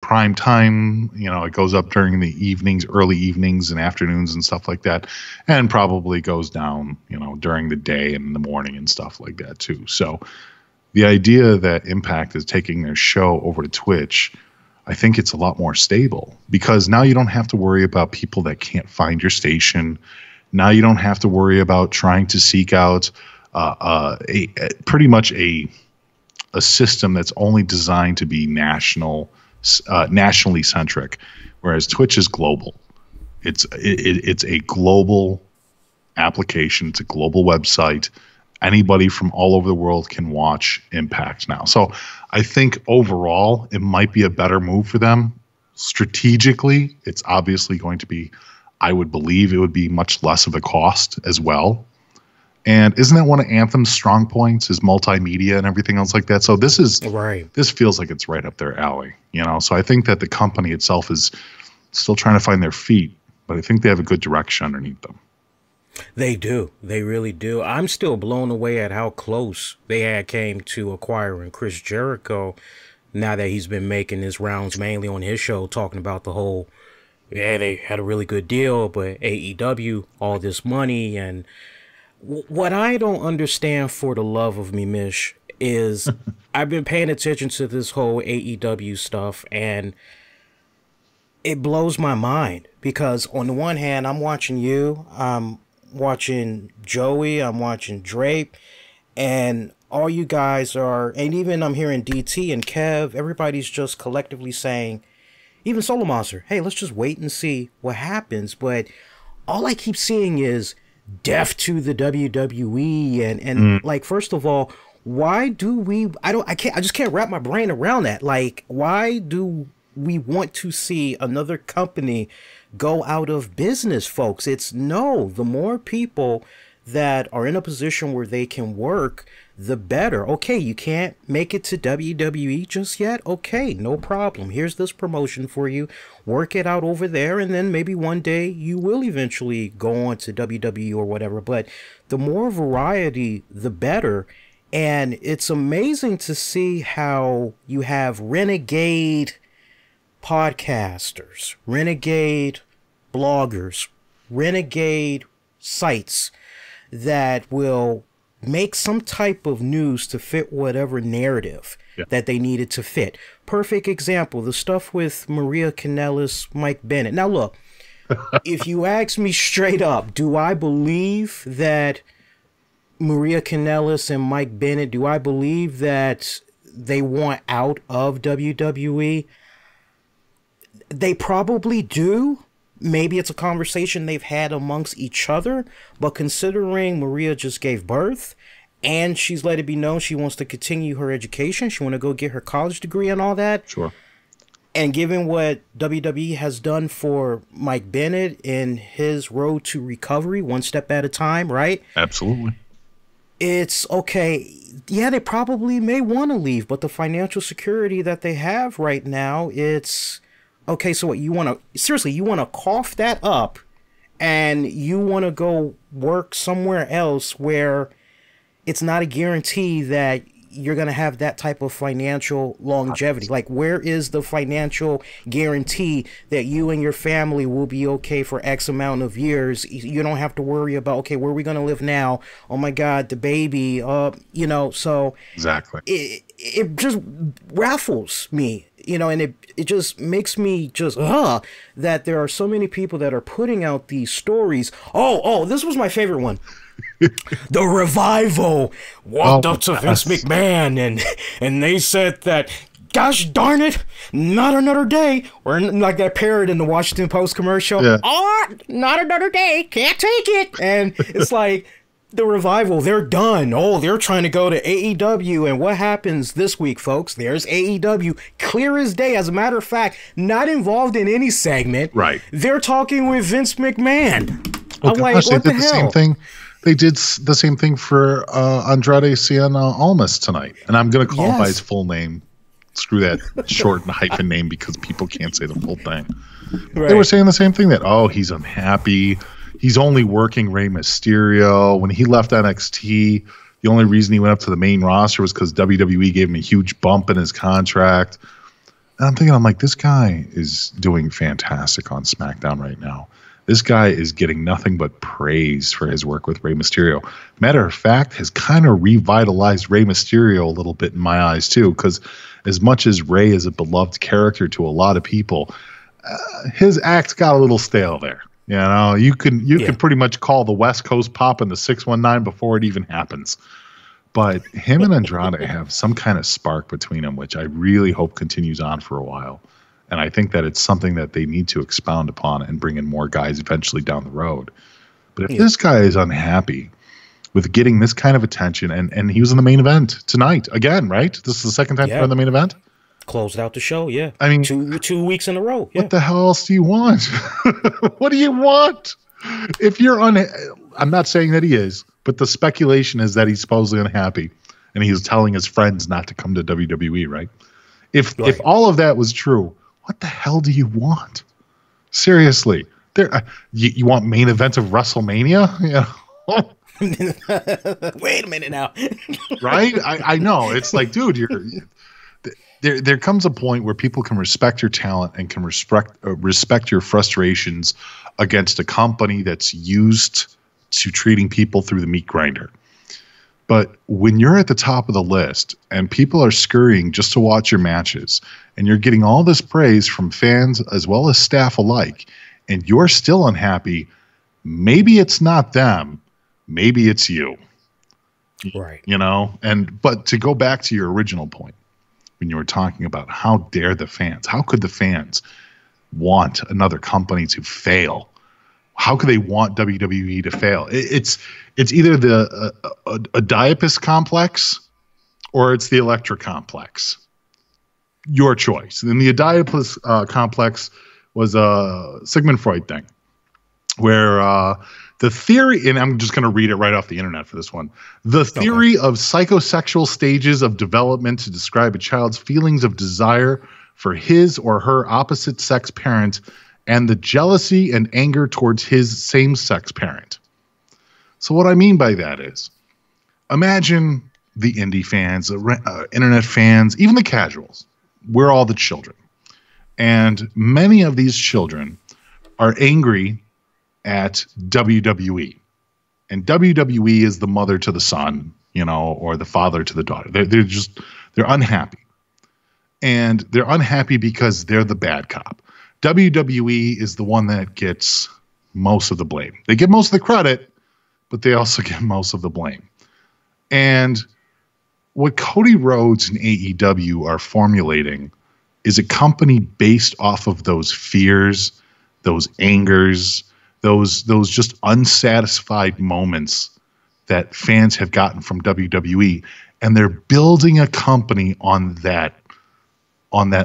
prime time. You know, it goes up during the evenings, early evenings and afternoons and stuff like that, and probably goes down, you know, during the day and in the morning and stuff like that too. So the idea that Impact is taking their show over to Twitch, I think it's a lot more stable, because now you don't have to worry about people that can't find your station. Now you don't have to worry about trying to seek out pretty much a system that's only designed to be nationally centric, whereas Twitch is global. It's a global application. It's a global website. Anybody from all over the world can watch Impact now. So I think overall it might be a better move for them. Strategically, it's obviously going to be, I would believe it would be much less of a cost as well. And isn't that one of Anthem's strong points, is multimedia and everything else like that? So this is right. This feels like it's right up their alley, you know. So I think that the company itself is still trying to find their feet, but I think they have a good direction underneath them. They do. They really do. I'm still blown away at how close they had came to acquiring Chris Jericho, now that he's been making his rounds mainly on his show, talking about the whole, yeah, they had a really good deal, but AEW, all this money. And what I don't understand, for the love of me, Mish, is I've been paying attention to this whole AEW stuff, and it blows my mind, because on the one hand, I'm watching you, I'm watching Joey, I'm watching Drake, and all you guys are, and even I'm hearing DT and Kev, everybody's just collectively saying, even Solo Monster, hey, let's just wait and see what happens. But all I keep seeing is death to the WWE, and like, first of all, why do we, I just can't wrap my brain around that. Like, why do we want to see another company go out of business, folks? It's no, the more people that are in a position where they can work, the better. Okay, you can't make it to WWE just yet? Okay, no problem. Here's this promotion for you. Work it out over there, and then maybe one day you will eventually go on to WWE or whatever. But the more variety, the better. And it's amazing to see how you have renegade podcasters, renegade bloggers, renegade sites that will make some type of news to fit whatever narrative that they needed to fit. Perfect example, the stuff with Maria Kanellis, Mike Bennett. Now look, if you ask me straight up, do I believe that Maria Kanellis and Mike Bennett, do I believe that they want out of WWE? They probably do. Maybe it's a conversation they've had amongst each other, but considering Maria just gave birth and she's let it be known she wants to continue her education, she want to go get her college degree and all that. Sure. And given what WWE has done for Mike Bennett in his road to recovery, one step at a time, right? Absolutely. It's okay. Yeah, they probably may want to leave, but the financial security that they have right now, it's okay. So what, you want to, seriously, you want to cough that up and you want to go work somewhere else where it's not a guarantee that you're going to have that type of financial longevity. Like, where is the financial guarantee that you and your family will be okay for X amount of years? You don't have to worry about, okay, where are we going to live now? Oh my God, the baby, you know, so exactly. It just raffles me, you know, and it just makes me just, that there are so many people that are putting out these stories. Oh, this was my favorite one. The Revival walked up to Vince McMahon and they said that, gosh darn it, not another day. Or like that parrot in the Washington Post commercial. Yeah. Oh, not another day, can't take it. And it's like, the Revival, they're done. Oh, they're trying to go to AEW. And what happens this week, folks? There's AEW, clear as day. As a matter of fact, not involved in any segment. Right. They're talking with Vince McMahon. Well, I'm like, what the hell? Same thing. They did the same thing for Andrade Cien Almas tonight. And I'm going to call him by his full name. Screw that short and hyphen name because people can't say the full thing. Right. They were saying the same thing, that, oh, he's unhappy. He's only working Rey Mysterio. When he left NXT, the only reason he went up to the main roster was because WWE gave him a huge bump in his contract. And I'm thinking, I'm like, this guy is doing fantastic on SmackDown right now. This guy is getting nothing but praise for his work with Rey Mysterio. Matter of fact, has kind of revitalized Rey Mysterio a little bit in my eyes too, because as much as Rey is a beloved character to a lot of people, his act got a little stale there. You know, you can pretty much call the West Coast pop in the 619 before it even happens. But him and Andrade have some kind of spark between them, which I really hope continues on for a while. And I think that it's something that they need to expound upon and bring in more guys eventually down the road. But if this guy is unhappy with getting this kind of attention, and he was in the main event tonight again, right? This is the second time for the main event. Closed out the show, yeah. I mean, two weeks in a row. Yeah. What the hell else do you want? What do you want? If you're I'm not saying that he is, but the speculation is that he's supposedly unhappy, and he's telling his friends not to come to WWE, right? If all of that was true, what the hell do you want? Seriously, you want main event of WrestleMania? Yeah. Wait a minute now. Right? I know. It's like, dude, there comes a point where people can respect your talent and can respect your frustrations against a company that's used to treating people through the meat grinder. But when you're at the top of the list and people are scurrying just to watch your matches, and you're getting all this praise from fans as well as staff alike, and you're still unhappy, maybe it's not them, maybe it's you. Right. You know? But to go back to your original point, when you were talking about how dare the fans, how could the fans want another company to fail? How could they want WWE to fail? It's either the Oedipus complex or it's the Electra complex. Your choice. And the Oedipus complex was a Sigmund Freud thing, where the theory, and I'm just going to read it right off the internet for this one. The theory of psychosexual stages of development to describe a child's feelings of desire for his or her opposite sex parent and the jealousy and anger towards his same-sex parent. So what I mean by that is, imagine the indie fans, the internet fans, even the casuals. We're all the children. And many of these children are angry at WWE. And WWE is the mother to the son, you know, or the father to the daughter. They're unhappy. And they're unhappy because they're the bad cop. WWE is the one that gets most of the blame. They get most of the credit, but they also get most of the blame. And what Cody Rhodes and AEW are formulating is a company based off of those fears, those angers, those just unsatisfied moments that fans have gotten from WWE, and they're building a company on that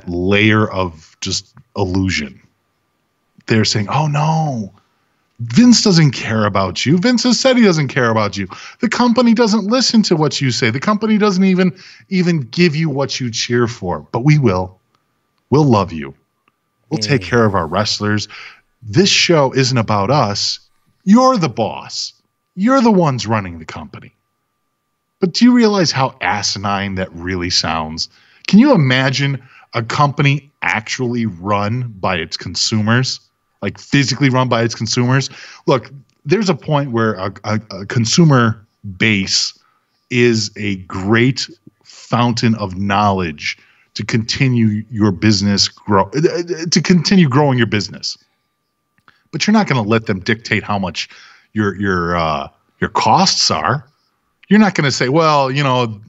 layer of just illusion. They're saying, oh no, Vince doesn't care about you. Vince has said he doesn't care about you. The company doesn't listen to what you say. The company doesn't even give you what you cheer for, but we will. We'll love you. We'll take care of our wrestlers. This show isn't about us. You're the boss. You're the ones running the company. But do you realize how asinine that really sounds? Can you imagine a company actually run by its consumers, like physically run by its consumers? Look, there's a point where a consumer base is a great fountain of knowledge to continue your business to continue growing your business. But you're not going to let them dictate how much your costs are. You're not going to say, well, you know,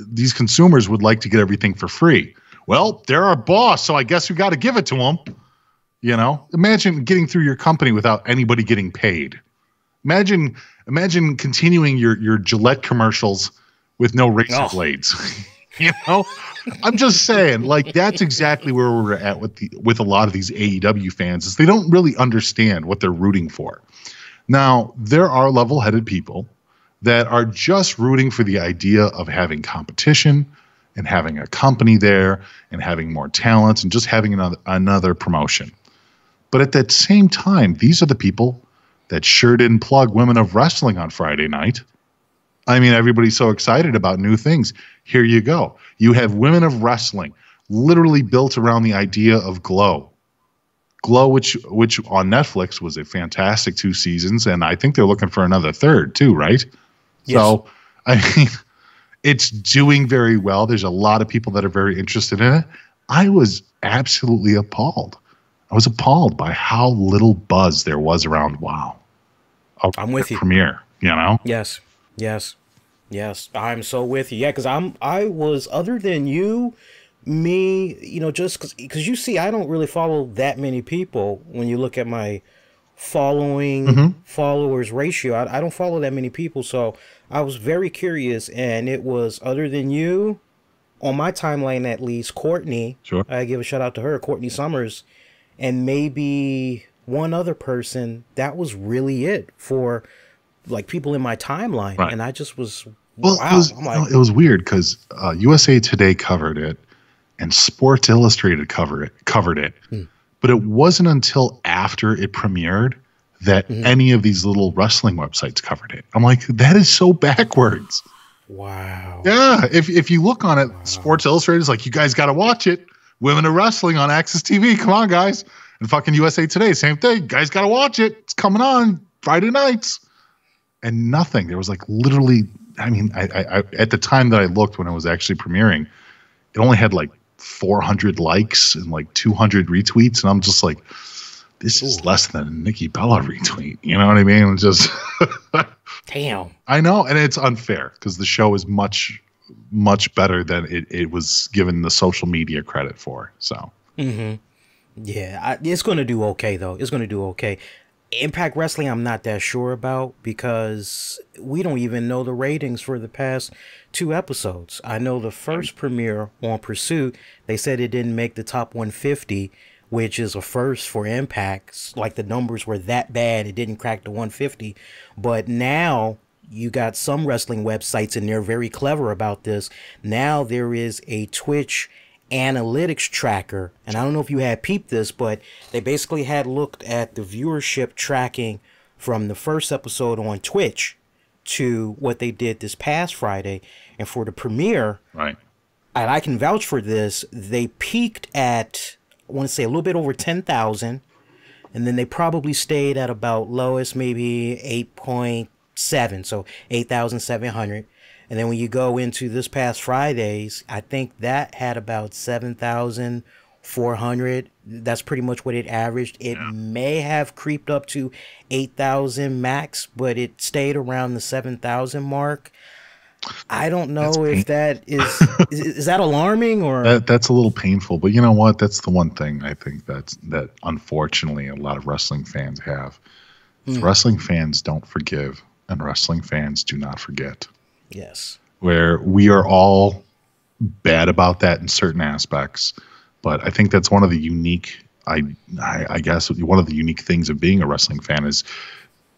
these consumers would like to get everything for free. Well, they're our boss, so I guess we got to give it to them. You know, imagine getting through your company without anybody getting paid. Imagine continuing your Gillette commercials with no razor blades. You know, I'm just saying, like, that's exactly where we're at with a lot of these AEW fans, is they don't really understand what they're rooting for. Now, there are level-headed people that are just rooting for the idea of having competition and having a company there and having more talent and just having another promotion. But at that same time, these are the people that sure didn't plug Women of Wrestling on Friday night. I mean, everybody's so excited about new things. Here you go. You have Women of Wrestling literally built around the idea of Glow. Glow, which on Netflix was a fantastic 2 seasons, and I think they're looking for another third too, right? Yes. So, I mean, it's doing very well. There's a lot of people that are very interested in it. I was absolutely appalled. I was appalled by how little buzz there was around WoW. I'm with you. Premiere, you know? Yes. Yes. Yes. I'm so with you. Yeah, because I was, other than you, me, you know, just because you see, I don't really follow that many people when you look at my followers ratio. I don't follow that many people, so I was very curious, and it was, other than you, on my timeline at least, Courtney. Sure. I give a shout out to her, Courtney Summers, and maybe one other person. That was really it for like people in my timeline, right. And I just was, well, wow. It was weird because USA Today covered it, and Sports Illustrated covered it. But it wasn't until after it premiered that any of these little wrestling websites covered it. I'm like, that is so backwards. Wow. Yeah. If you look on it, Sports Illustrated is like, you guys got to watch it. Women of Wrestling on AXS TV. Come on, guys. And fucking USA Today, same thing. You guys got to watch it. It's coming on Friday nights. And nothing. There was like literally, I mean, I at the time that I looked when it was actually premiering, it only had like 400 likes and like 200 retweets. And I'm just like, this is less than a Nikki Bella retweet. You know what I mean? It's just damn. I know. And it's unfair because the show is much, much better than it was given the social media credit for. So, yeah, it's going to do okay, though. It's going to do okay. Impact Wrestling, I'm not that sure about because we don't even know the ratings for the past 2 episodes. I know the first premiere on Pursuit, they said it didn't make the top 150, which is a first for Impact. Like the numbers were that bad, it didn't crack the 150. But now you got some wrestling websites, and they're very clever about this. Now there is a Twitch analytics tracker, and I don't know if you had peeped this, but they basically had looked at the viewership tracking from the first episode on Twitch to what they did this past Friday, and for the premiere, right, and I can vouch for this, they peaked at, I want to say, a little bit over 10,000, and then they probably stayed at about lowest maybe 8.7, so 8,700. And then when you go into this past Friday's, I think that had about 7,400. That's pretty much what it averaged. It may have creeped up to 8,000 max, but it stayed around the 7,000 mark. I don't know if that is that alarming or that's a little painful. But you know what? That's the one thing I think that unfortunately a lot of wrestling fans have. Wrestling fans don't forgive, and wrestling fans do not forget. Yes. Where we are all bad about that in certain aspects, but I think that's one of the unique, I guess one of the unique things of being a wrestling fan is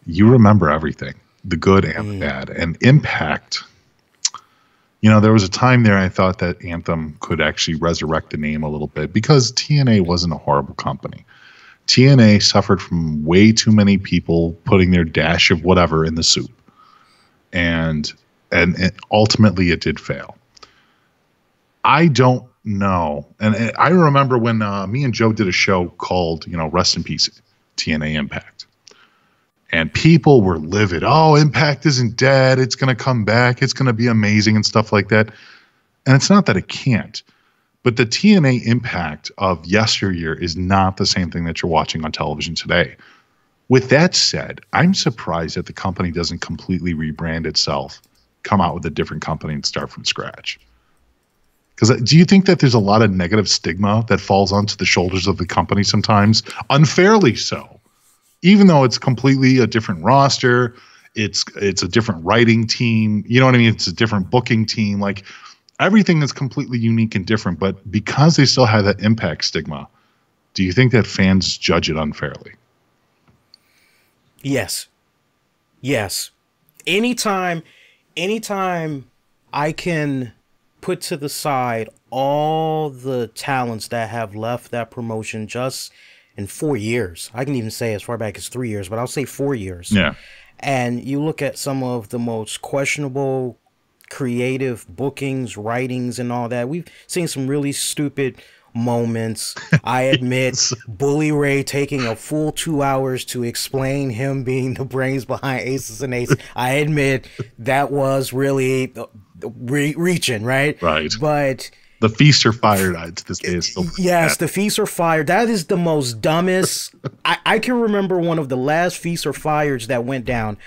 you remember everything, the good and the bad. And Impact, you know, there was a time there I thought that Anthem could actually resurrect the name a little bit because TNA wasn't a horrible company. TNA suffered from way too many people putting their dash of whatever in the soup. And ultimately it did fail. I don't know. And I remember when me and Joe did a show called, you know, Rest in Peace, TNA Impact. And people were livid. Oh, Impact isn't dead. It's going to come back. It's going to be amazing and stuff like that. And it's not that it can't. But the TNA Impact of yesteryear is not the same thing that you're watching on television today. With that said, I'm surprised that the company doesn't completely rebrand itself, come out with a different company and start from scratch. Because do you think that there's a lot of negative stigma that falls onto the shoulders of the company sometimes? Unfairly so. Even though it's completely a different roster, it's a different writing team, you know what I mean? It's a different booking team. Like everything is completely unique and different, but because they still have that Impact stigma, do you think that fans judge it unfairly? Yes. Yes. Anytime I can put to the side all the talents that have left that promotion just in 4 years. I can even say as far back as 3 years, but I'll say 4 years. Yeah. And you look at some of the most questionable creative bookings, writings, and all that. We've seen some really stupid moments. I admit, Bully Ray taking a full 2 hours to explain him being the brains behind Aces and Eights. I admit that was really reaching, right? Right. But the feast or fire to this day is still yes, the feast or fire. That is the most dumbest. I can remember one of the last feast or fires that went down.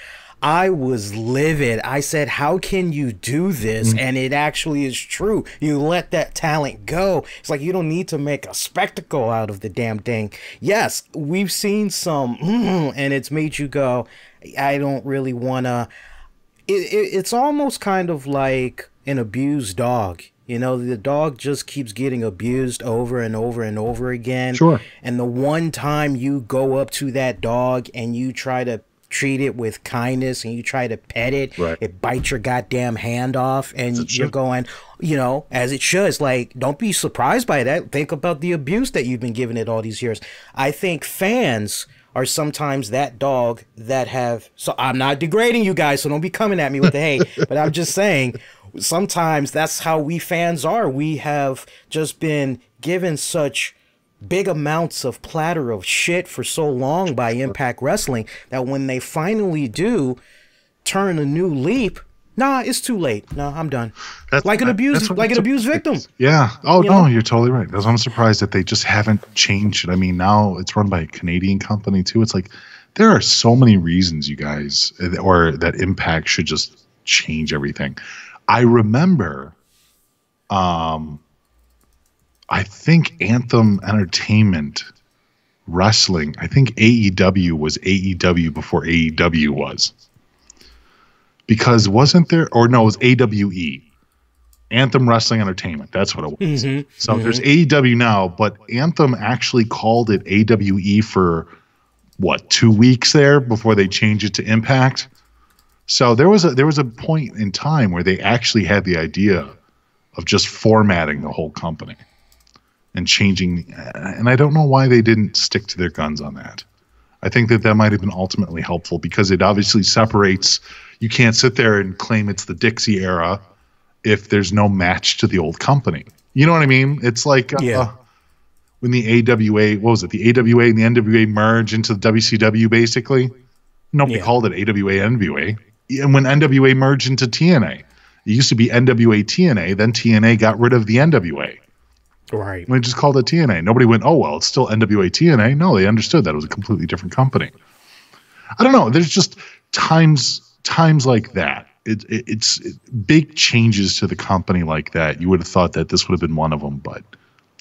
I was livid. I said, how can you do this? And it actually is true. You let that talent go. It's like, you don't need to make a spectacle out of the damn thing. Yes, we've seen some, and it's made you go, I don't really want to. It's almost kind of like an abused dog. You know, the dog just keeps getting abused over and over and over again. Sure. And the one time you go up to that dog and you try to treat it with kindness and you try to pet it, right, it bites your goddamn hand off, and you're going, you know, as it should. It's like, don't be surprised by that. Think about the abuse that you've been giving it all these years. I think fans are sometimes that dog that have, so I'm not degrading you guys, so don't be coming at me with the hate, but I'm just saying sometimes that's how we fans are. We have just been given such big amounts of platter of shit for so long by Impact Wrestling that when they finally do turn a new leap, nah, it's too late. No, I'm done. Like an abused victim. Yeah. Oh, no, you're totally right. I'm surprised that they just haven't changed it. I mean, now it's run by a Canadian company too. It's like, there are so many reasons you guys, or that Impact should just change everything. I remember, I think Anthem Entertainment Wrestling, I think AEW was AEW before AEW was. Because wasn't there, or no, it was AWE, Anthem Wrestling Entertainment. That's what it was. So there's AEW now, but Anthem actually called it AWE for, what, 2 weeks there before they changed it to Impact? So there was a point in time where they actually had the idea of just formatting the whole company and changing, and I don't know why they didn't stick to their guns on that. I think that might have been ultimately helpful, because it obviously separates. You can't sit there and claim it's the Dixie era if there's no match to the old company. You know what I mean? It's like when the AWA, what was it? The AWA and the NWA merged into the WCW, basically. Nobody called it AWA NWA. And when NWA merged into TNA, it used to be NWA TNA, then TNA got rid of the NWA. Right. We just called it TNA. Nobody went, oh, well, it's still NWA TNA. No, they understood that it was a completely different company. I don't know. There's just times like that. It's big changes to the company like that. You would have thought that this would have been one of them, but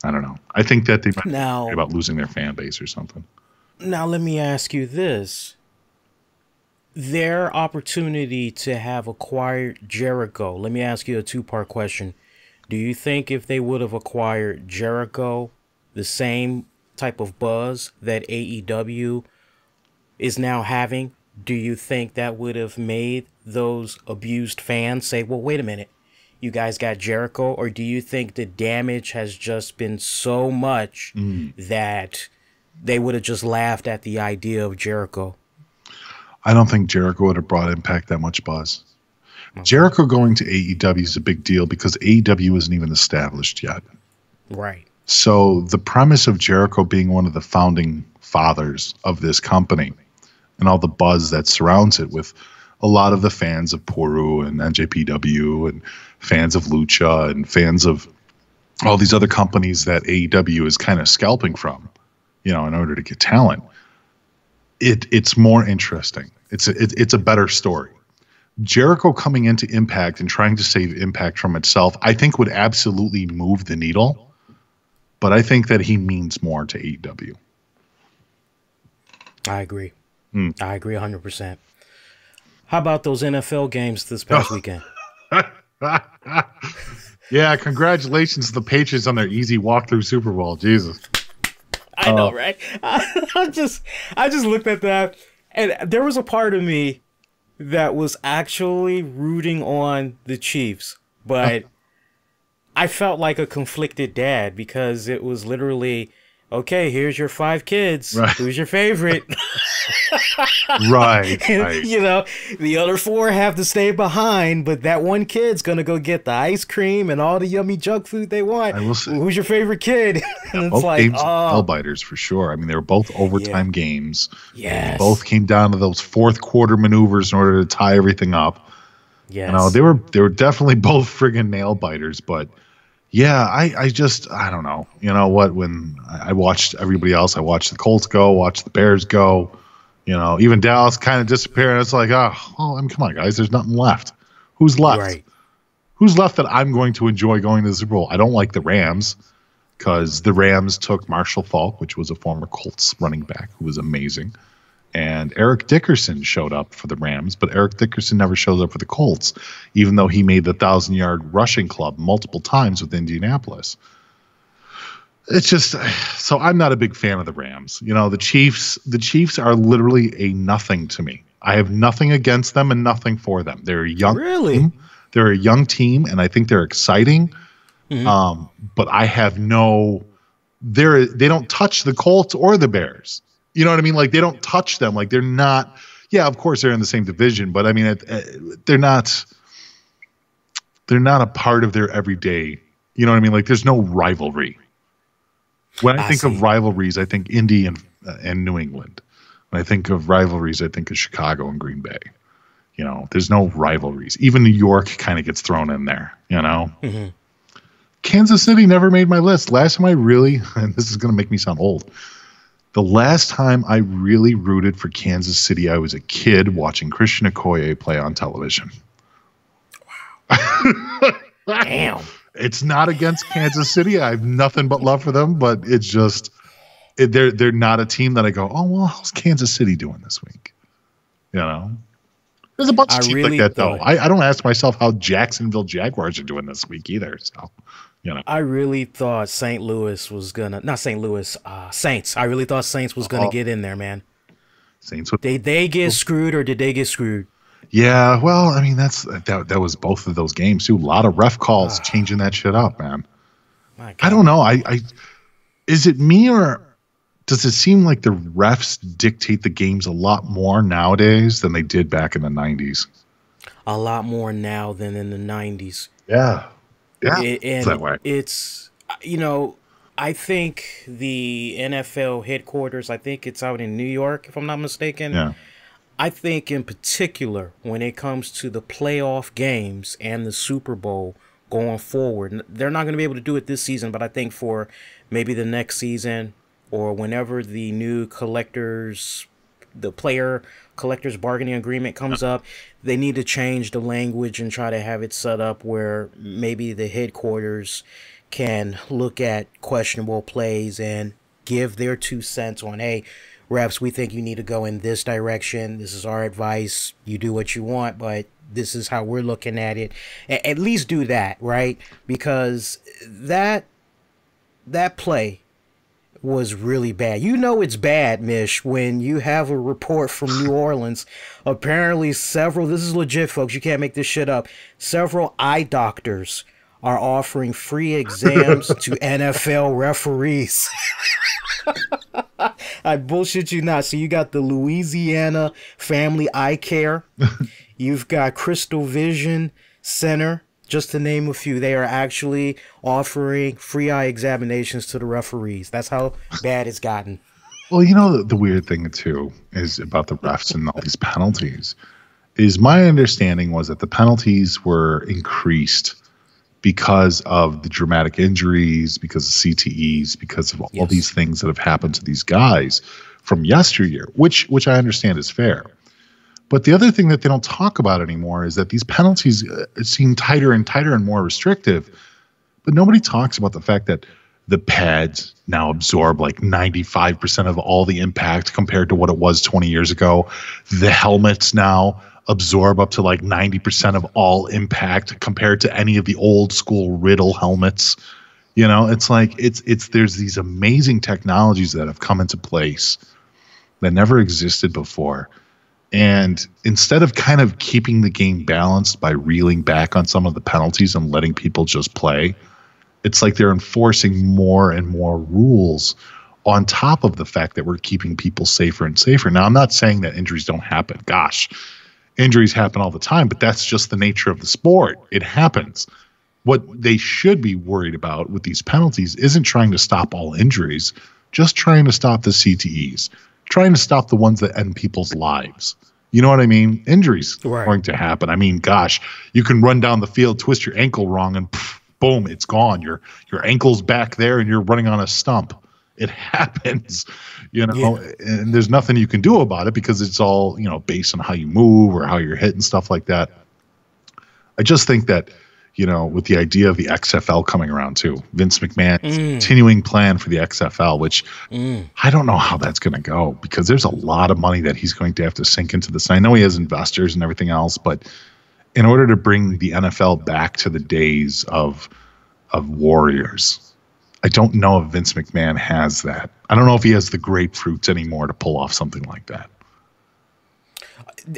I don't know. I think that they might be worried about losing their fan base or something. Now, let me ask you this. Their opportunity to have acquired Jericho, let me ask you a two-part question. Do you think if they would have acquired Jericho, the same type of buzz that AEW is now having, do you think that would have made those abused fans say, well, wait a minute, you guys got Jericho? Or do you think the damage has just been so much that they would have just laughed at the idea of Jericho? I don't think Jericho would have brought Impact that much buzz. Jericho going to AEW is a big deal because AEW isn't even established yet. Right. So the premise of Jericho being one of the founding fathers of this company and all the buzz that surrounds it, with a lot of the fans of Poru and NJPW and fans of Lucha and fans of all these other companies that AEW is kind of scalping from, you know, in order to get talent, it's more interesting. It's a better story. Jericho coming into Impact and trying to save Impact from itself, I think would absolutely move the needle, but I think that he means more to AEW. I agree. I agree 100%. How about those NFL games this past weekend? Yeah, congratulations to the Patriots on their easy walk through Super Bowl. Jesus. I know, right? I just looked at that, and there was a part of me that was actually rooting on the Chiefs, but I felt like a conflicted dad, because it was literally, okay, here's your 5 kids. Right. Who's your favorite? Right, right. You know, the other four have to stay behind, but that one kid's gonna go get the ice cream and all the yummy junk food they want. I will say, who's your favorite kid? And it's both like, games oh, nail biters for sure. I mean, they were both overtime games. yes, They both came down to those fourth quarter maneuvers in order to tie everything up. yes. You know, they were definitely both friggin' nail biters, but yeah, I don't know. You know what? When I watched everybody else, I watched the Colts go, watched the Bears go. You know, even Dallas kind of disappeared. It's like, I mean, come on, guys. There's nothing left. Who's left? Right. Who's left that I'm going to enjoy going to the Super Bowl? I don't like the Rams because the Rams took Marshall Faulk, which was a former Colts running back who was amazing. And Eric Dickerson showed up for the Rams, but Eric Dickerson never shows up for the Colts, even though he made the 1,000-yard rushing club multiple times with Indianapolis. It's just, so I'm not a big fan of the Rams. You know, the Chiefs are literally a nothing to me. I have nothing against them and nothing for them. They're a young team. They're a young team, and I think they're exciting. Mm-hmm. But I have they don't touch the Colts or the Bears. You know what I mean? Like, they don't touch them. Like, they're not, yeah, of course they're in the same division, but I mean, they're not a part of their everyday. You know what I mean? Like, there's no rivalry. When I think of rivalries, I think Indy and New England. When I think of rivalries, I think of Chicago and Green Bay. You know, there's no rivalries. Even New York kind of gets thrown in there, you know? Mm-hmm. Kansas City never made my list. Last time I really, and this is going to make me sound old, the last time I really rooted for Kansas City, I was a kid watching Christian Okoye play on television. Wow. Damn. It's not against Kansas City. I have nothing but love for them, but it's just they're not a team that I go, oh, well, how's Kansas City doing this week? You know? There's a bunch of teams like that, though. I don't ask myself how Jacksonville Jaguars are doing this week either. So, you know. I really thought Saints. I really thought Saints was gonna get in there, man. Saints. Did they get screwed or did they get screwed? Yeah, well, I mean, that was both of those games too. A lot of ref calls changing that shit up, man. I don't know. Is it me or does it seem like the refs dictate the games a lot more nowadays than they did back in the 90s? A lot more now than in the 90s. Yeah. Yeah. It's that way. It's, you know, I think the NFL headquarters, I think it's out in New York, if I'm not mistaken. Yeah. I think in particular, when it comes to the playoff games and the Super Bowl going forward, they're not going to be able to do it this season, but I think for maybe the next season or whenever the new player collectors bargaining agreement comes up, they need to change the language and try to have it set up where maybe the headquarters can look at questionable plays and give their 2 cents on, hey, refs, we think you need to go in this direction. This is our advice. You do what you want, but this is how we're looking at it. At least do that, right? Because that play was really bad. You know it's bad, Mish, when you have a report from New Orleans. Apparently this is legit, folks. You can't make this shit up. Several eye doctors are offering free exams to NFL referees. I bullshit you not. So you got the Louisiana Family Eye Care. You've got Crystal Vision Center, just to name a few. They are actually offering free eye examinations to the referees. That's how bad it's gotten. Well, you know, the weird thing, too, is about the refs and all these penalties, is my understanding was that the penalties were increased because of the dramatic injuries, because of CTEs, because of all these things that have happened to these guys from yesteryear, which I understand is fair. But the other thing that they don't talk about anymore is that these penalties seem tighter and tighter and more restrictive. But nobody talks about the fact that the pads now absorb like 95% of all the impact compared to what it was 20 years ago. The helmets now absorb up to like 90% of all impact compared to any of the old school Riddle helmets. You know, it's like there's these amazing technologies that have come into place that never existed before. And instead of kind of keeping the game balanced by reeling back on some of the penalties and letting people just play, it's like they're enforcing more and more rules on top of the fact that we're keeping people safer and safer. Now, I'm not saying that injuries don't happen. Gosh, injuries happen all the time, but that's just the nature of the sport. It happens. What they should be worried about with these penalties isn't trying to stop all injuries, just trying to stop the CTEs, trying to stop the ones that end people's lives. You know what I mean? Injuries are going to happen. I mean, gosh, you can run down the field, twist your ankle wrong, and boom, it's gone. Your ankle's back there, and you're running on a stump. It happens, and there's nothing you can do about it because it's all, based on how you move or how you're hit and stuff like that. I just think that, with the idea of the XFL coming around too, Vince McMahon's continuing plan for the XFL, which I don't know how that's going to go because there's a lot of money that he's going to have to sink into this. I know he has investors and everything else, but in order to bring the NFL back to the days of warriors, I don't know if Vince McMahon has that. I don't know if he has the grapefruits anymore to pull off something like that.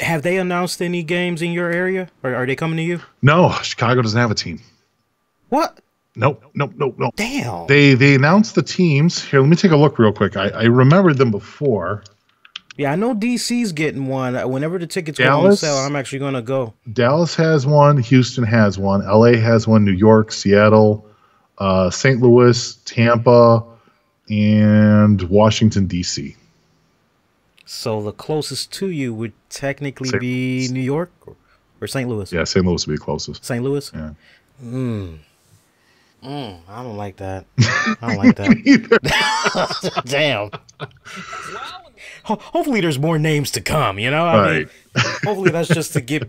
Have they announced any games in your area? Or are they coming to you? No, Chicago doesn't have a team. What? Nope. Damn. They announced the teams. Here, let me take a look real quick. I remembered them before. Yeah, I know DC's getting one. Whenever the tickets go on sale, I'm actually going to go. Dallas has one. Houston has one. LA has one. New York, Seattle, St. Louis, Tampa, and Washington, D.C. So the closest to you would technically be New York or St. Louis? Yeah, St. Louis would be closest. St. Louis? Yeah. I don't like that. I don't like that. Damn. Hopefully there's more names to come, I mean, hopefully that's just to give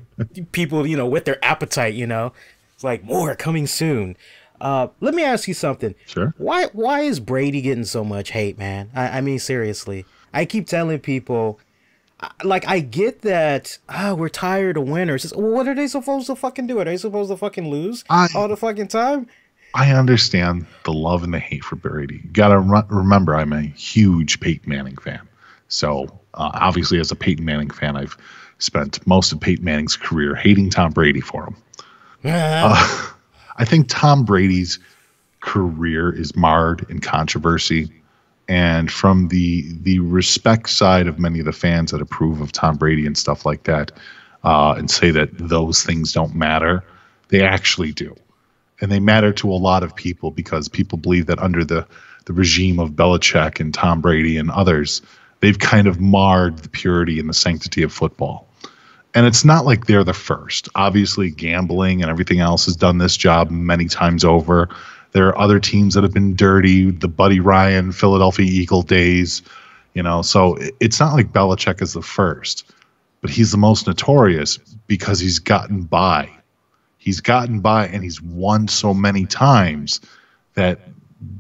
people, with their appetite, It's like more coming soon. Let me ask you something. Sure. Why is Brady getting so much hate, man? I mean, seriously. I keep telling people, I get that we're tired of winners. Well, what are they supposed to fucking do? Are they supposed to fucking lose all the fucking time? I understand the love and the hate for Brady. You got to remember, I'm a huge Peyton Manning fan. So obviously, as a Peyton Manning fan, I've spent most of Peyton Manning's career hating Tom Brady for him. I think Tom Brady's career is marred in controversy. And from the respect side of many of the fans that approve of Tom Brady and stuff like that, and say that those things don't matter, they actually do. And they matter to a lot of people because people believe that under the regime of Belichick and Tom Brady and others, they've kind of marred the purity and the sanctity of football. And it's not like they're the first. Obviously, gambling and everything else has done this job many times over. There are other teams that have been dirty, the Buddy Ryan, Philadelphia Eagle days, so it's not like Belichick is the first, but he's the most notorious because he's gotten by. He's gotten by and he's won so many times that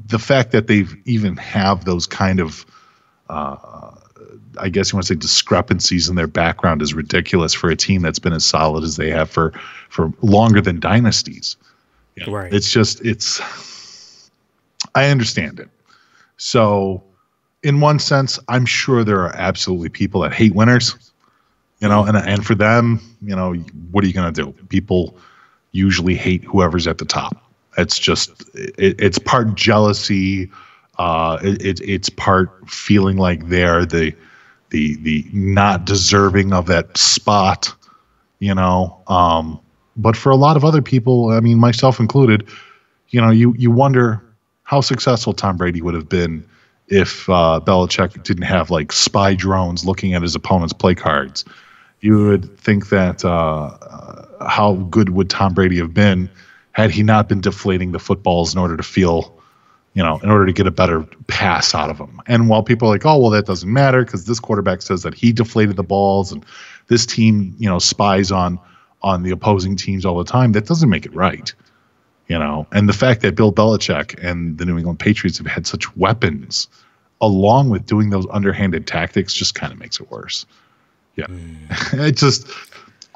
the fact that they've even have those kind of, I guess you want to say discrepancies in their background is ridiculous for a team that's been as solid as they have for longer than dynasties. Yeah. Right. I understand it. So in one sense, I'm sure there are absolutely people that hate winners, and for them, what are you going to do? People usually hate whoever's at the top. It's just, it's part jealousy. It's part feeling like they're the not deserving of that spot, but for a lot of other people, I mean, myself included, you wonder how successful Tom Brady would have been if Belichick didn't have spy drones looking at his opponent's play cards. You would think that how good would Tom Brady have been had he not been deflating the footballs in order to feel, in order to get a better pass out of them. And while people are like, oh, well, that doesn't matter because this quarterback says that he deflated the balls and this team, spies on the opposing teams all the time, that doesn't make it right. And the fact that Bill Belichick and the New England Patriots have had such weapons along with doing those underhanded tactics just kind of makes it worse. Yeah.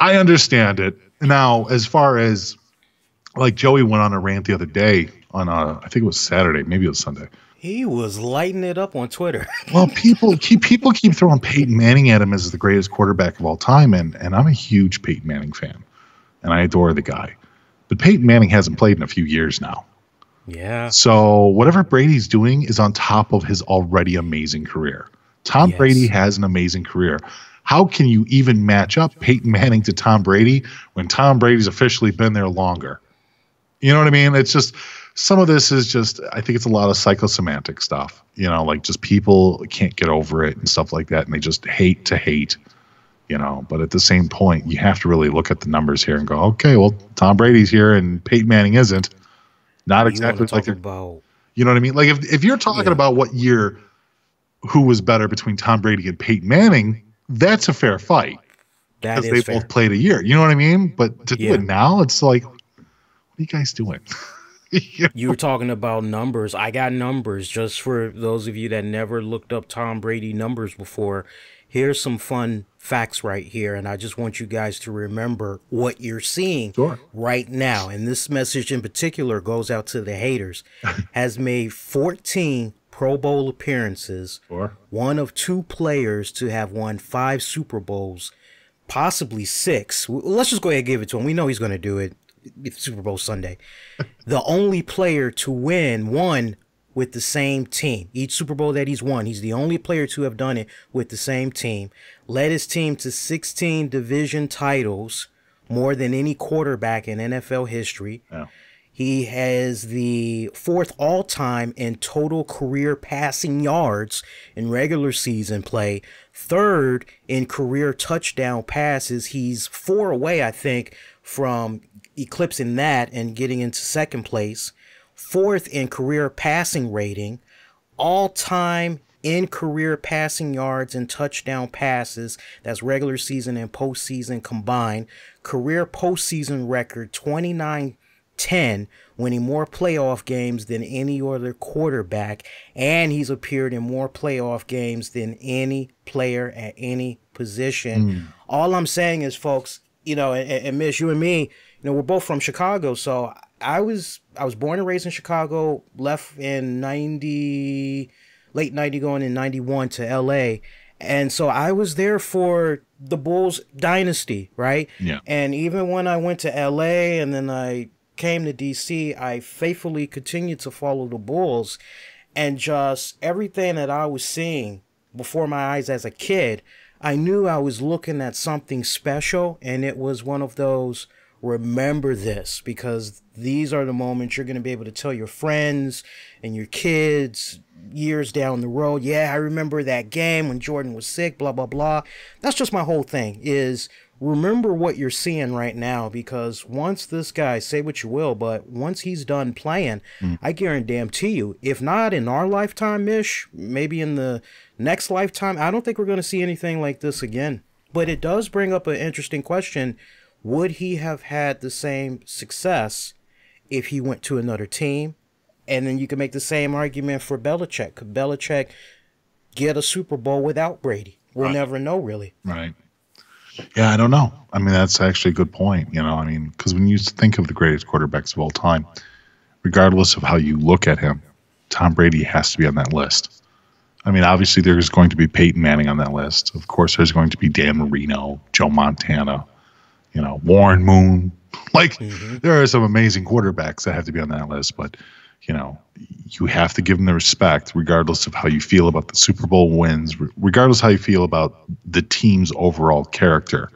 I understand it. Now, as far as Joey went on a rant the other day on, I think it was Saturday, maybe it was Sunday. He was lighting it up on Twitter. Well, people keep throwing Peyton Manning at him as the greatest quarterback of all time. And I'm a huge Peyton Manning fan and I adore the guy. But Peyton Manning hasn't played in a few years now. Yeah. So whatever Brady's doing is on top of his already amazing career. Tom Brady Yes. has an amazing career. How can you even match up Peyton Manning to Tom Brady when Tom Brady's officially been there longer? You know what I mean? It's just some of this is just, I think it's a lot of psychosemantic stuff, you know, like just people can't get over it and stuff like that. And they just hate to hate, you know, but at the same point, you have to really look at the numbers here and go, okay, well, Tom Brady's here and Peyton Manning isn't. Not exactly like about, you know what I mean? Like if you're talking about what year, who was better between Tom Brady and Peyton Manning, that's a fair fight. Because they both played a year. You know what I mean? But to do it now, it's like, what are you guys doing? You were talking about numbers. I got numbers just for those of you that never looked up Tom Brady numbers before. Here's some fun facts right here, and I just want you guys to remember what you're seeing right now. And this message in particular goes out to the haters. Has made 14 Pro Bowl appearances, one of 2 players to have won 5 Super Bowls, possibly 6. Let's just go ahead and give it to him. We know he's going to do it. It's Super Bowl Sunday. The only player to win one with the same team. Each Super Bowl that he's won, he's the only player to have done it with the same team. Led his team to 16 division titles, more than any quarterback in NFL history. Yeah. He has the 4th all-time in total career passing yards in regular season play. 3rd in career touchdown passes. He's 4 away, I think, from eclipsing that and getting into 2nd place. 4th in career passing rating. All-time in career passing yards and touchdown passes. That's regular season and postseason combined. Career postseason record 29-10, winning more playoff games than any other quarterback, and he's appeared in more playoff games than any player at any position. All I'm saying is, folks, you know, and Mish, you and me, you know, we're both from Chicago, so I was born and raised in Chicago, left in late 90 going in 91 to LA. And so I was there for the Bulls dynasty, right? Yeah. And even when I went to LA and then I came to DC, I faithfully continued to follow the Bulls, and just everything that I was seeing before my eyes as a kid, I knew I was looking at something special, and it was one of those remember this, because these are the moments you're going to be able to tell your friends and your kids years down the road. Yeah, I remember that game when Jordan was sick, blah, blah, blah. That's just my whole thing, is remember what you're seeing right now, because once this guy, say what you will, but once he's done playing, I guarantee you, if not in our lifetime, Mish, maybe in the next lifetime, I don't think we're going to see anything like this again. But it does bring up an interesting question. Would he have had the same success if he went to another team? And then you can make the same argument for Belichick. Could Belichick get a Super Bowl without Brady? We'll never know, really. Right. Yeah, I don't know. I mean, that's actually a good point. You know, I mean, because when you think of the greatest quarterbacks of all time, regardless of how you look at him, Tom Brady has to be on that list. I mean, obviously there's going to be Peyton Manning on that list. Of course, there's going to be Dan Marino, Joe Montana, you know, Warren Moon. Like, there are some amazing quarterbacks that have to be on that list, but you know, you have to give them the respect, regardless of how you feel about the Super Bowl wins, regardless how you feel about the team's overall character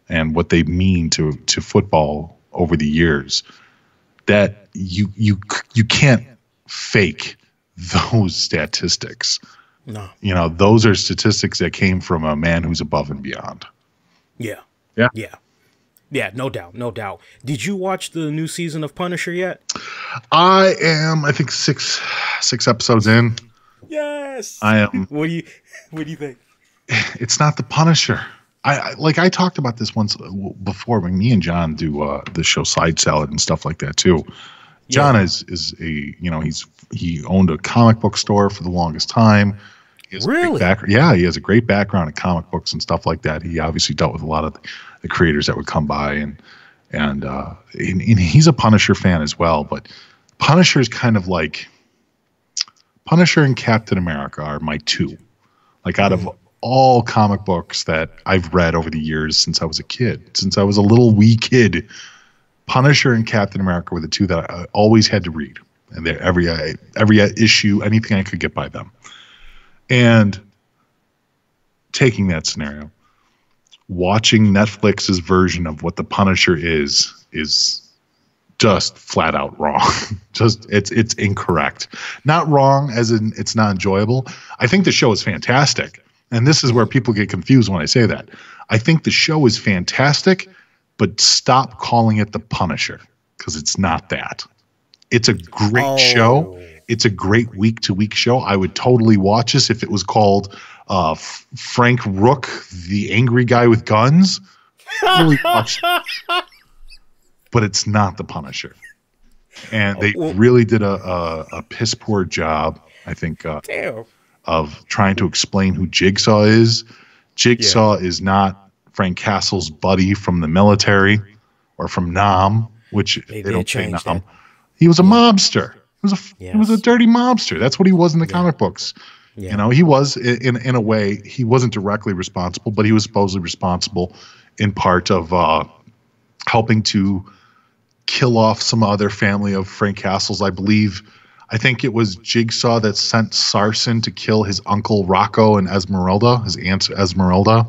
and what they mean to football over the years. That you can't fake those statistics. No, you know, those are statistics that came from a man who's above and beyond. Yeah. Yeah. Yeah. Yeah, no doubt, no doubt. Did you watch the new season of Punisher yet? I think six episodes in. Yes. I am. What do you think? It's not the Punisher. I talked about this once before when me and John do the show Side Salad and stuff like that too. John is a, you know, he owned a comic book store for the longest time. Really? Yeah, he has a great background in comic books and stuff like that. He obviously dealt with a lot of the creators that would come by, and he's a Punisher fan as well. But Punisher is kind of like Punisher and Captain America are my two. Like out of all comic books that I've read over the years since I was a kid, since I was a little wee kid, Punisher and Captain America were the two that I always had to read. and every issue, anything I could get by them. And taking that scenario, watching Netflix's version of what the Punisher is just flat out wrong. Just it's incorrect. Not wrong as in it's not enjoyable. I think the show is fantastic. And this is where people get confused when I say that. I think the show is fantastic, but stop calling it the Punisher, because it's not that. It's a great show. It's a great week-to-week show. I would totally watch this if it was called Frank Rook, the angry guy with guns. Totally watch it. But it's not the Punisher. And they really did a piss poor job, I think, of trying to explain who Jigsaw is. Jigsaw is not Frank Castle's buddy from the military or from Nam, which they don't say Nam. That. He was a mobster. He was a dirty mobster. That's what he was in the comic books. Yeah. You know, he was in a way, he wasn't directly responsible, but he was supposedly responsible in part of helping to kill off some other family of Frank Castle's. I think it was Jigsaw that sent Sarson to kill his uncle Rocco and Esmeralda, his aunt Esmeralda.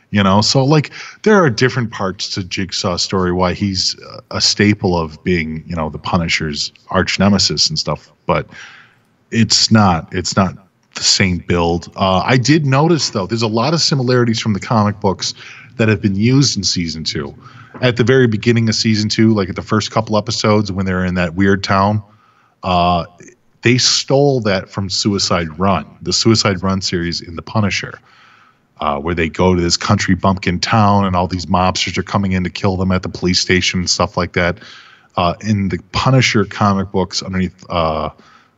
You know, so like there are different parts to Jigsaw's story why he's a staple of being, you know, the Punisher's arch nemesis and stuff, but it's not the same build. I did notice though, there's a lot of similarities from the comic books that have been used in season 2. At the very beginning of season 2, like at the first couple episodes when they're in that weird town, they stole that from Suicide Run, the Suicide Run series in the Punisher. Where they go to this country bumpkin town and all these mobsters are coming in to kill them at the police station and stuff like that. In the Punisher comic books underneath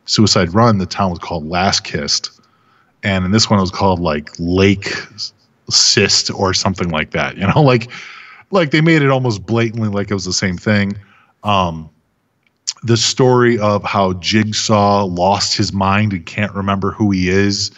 Suicide Run, the town was called Last Kissed. And in this one it was called like Lake Cyst or something like that. You know, like they made it almost blatantly like it was the same thing. The story of how Jigsaw lost his mind and can't remember who he is,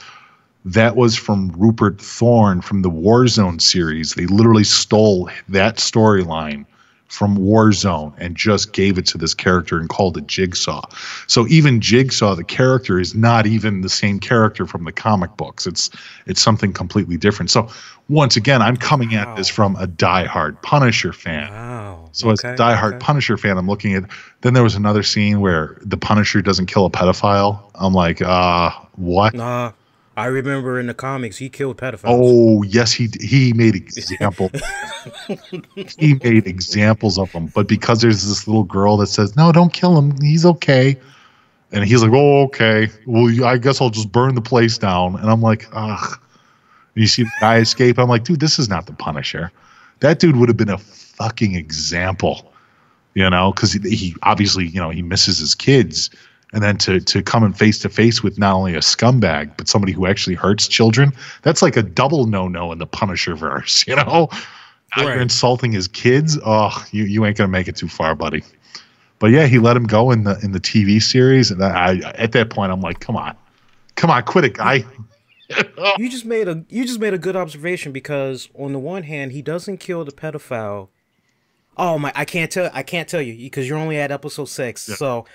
that was from Rupert Thorne from the Warzone series. They literally stole that storyline from Warzone and just gave it to this character and called it Jigsaw. So even Jigsaw, the character, is not even the same character from the comic books. It's something completely different. So once again, I'm coming at this from a diehard Punisher fan. Wow. So as a diehard Punisher fan, I'm looking at, then there was another scene where the Punisher doesn't kill a pedophile. I'm like, what? Nah. I remember in the comics he killed pedophiles. Oh yes, he made examples. He made examples of them, but because there's this little girl that says, "No, don't kill him. He's okay," and he's like, "Oh, okay. Well, I guess I'll just burn the place down." And I'm like, ugh. And you see the guy escape. I'm like, dude, this is not the Punisher. That dude would have been a fucking example, you know, because he obviously, you know, he misses his kids. And then to come in face to face with not only a scumbag, but somebody who actually hurts children, that's like a double no-no in the Punisher verse, you know? Now you're insulting his kids. Oh, you ain't gonna make it too far, buddy. But yeah, he let him go in the TV series, and at that point I'm like, come on, quit it, guy. You just made a good observation, because on the one hand, he doesn't kill the pedophile. Oh my, I can't tell you because you're only at episode 6, yeah. So.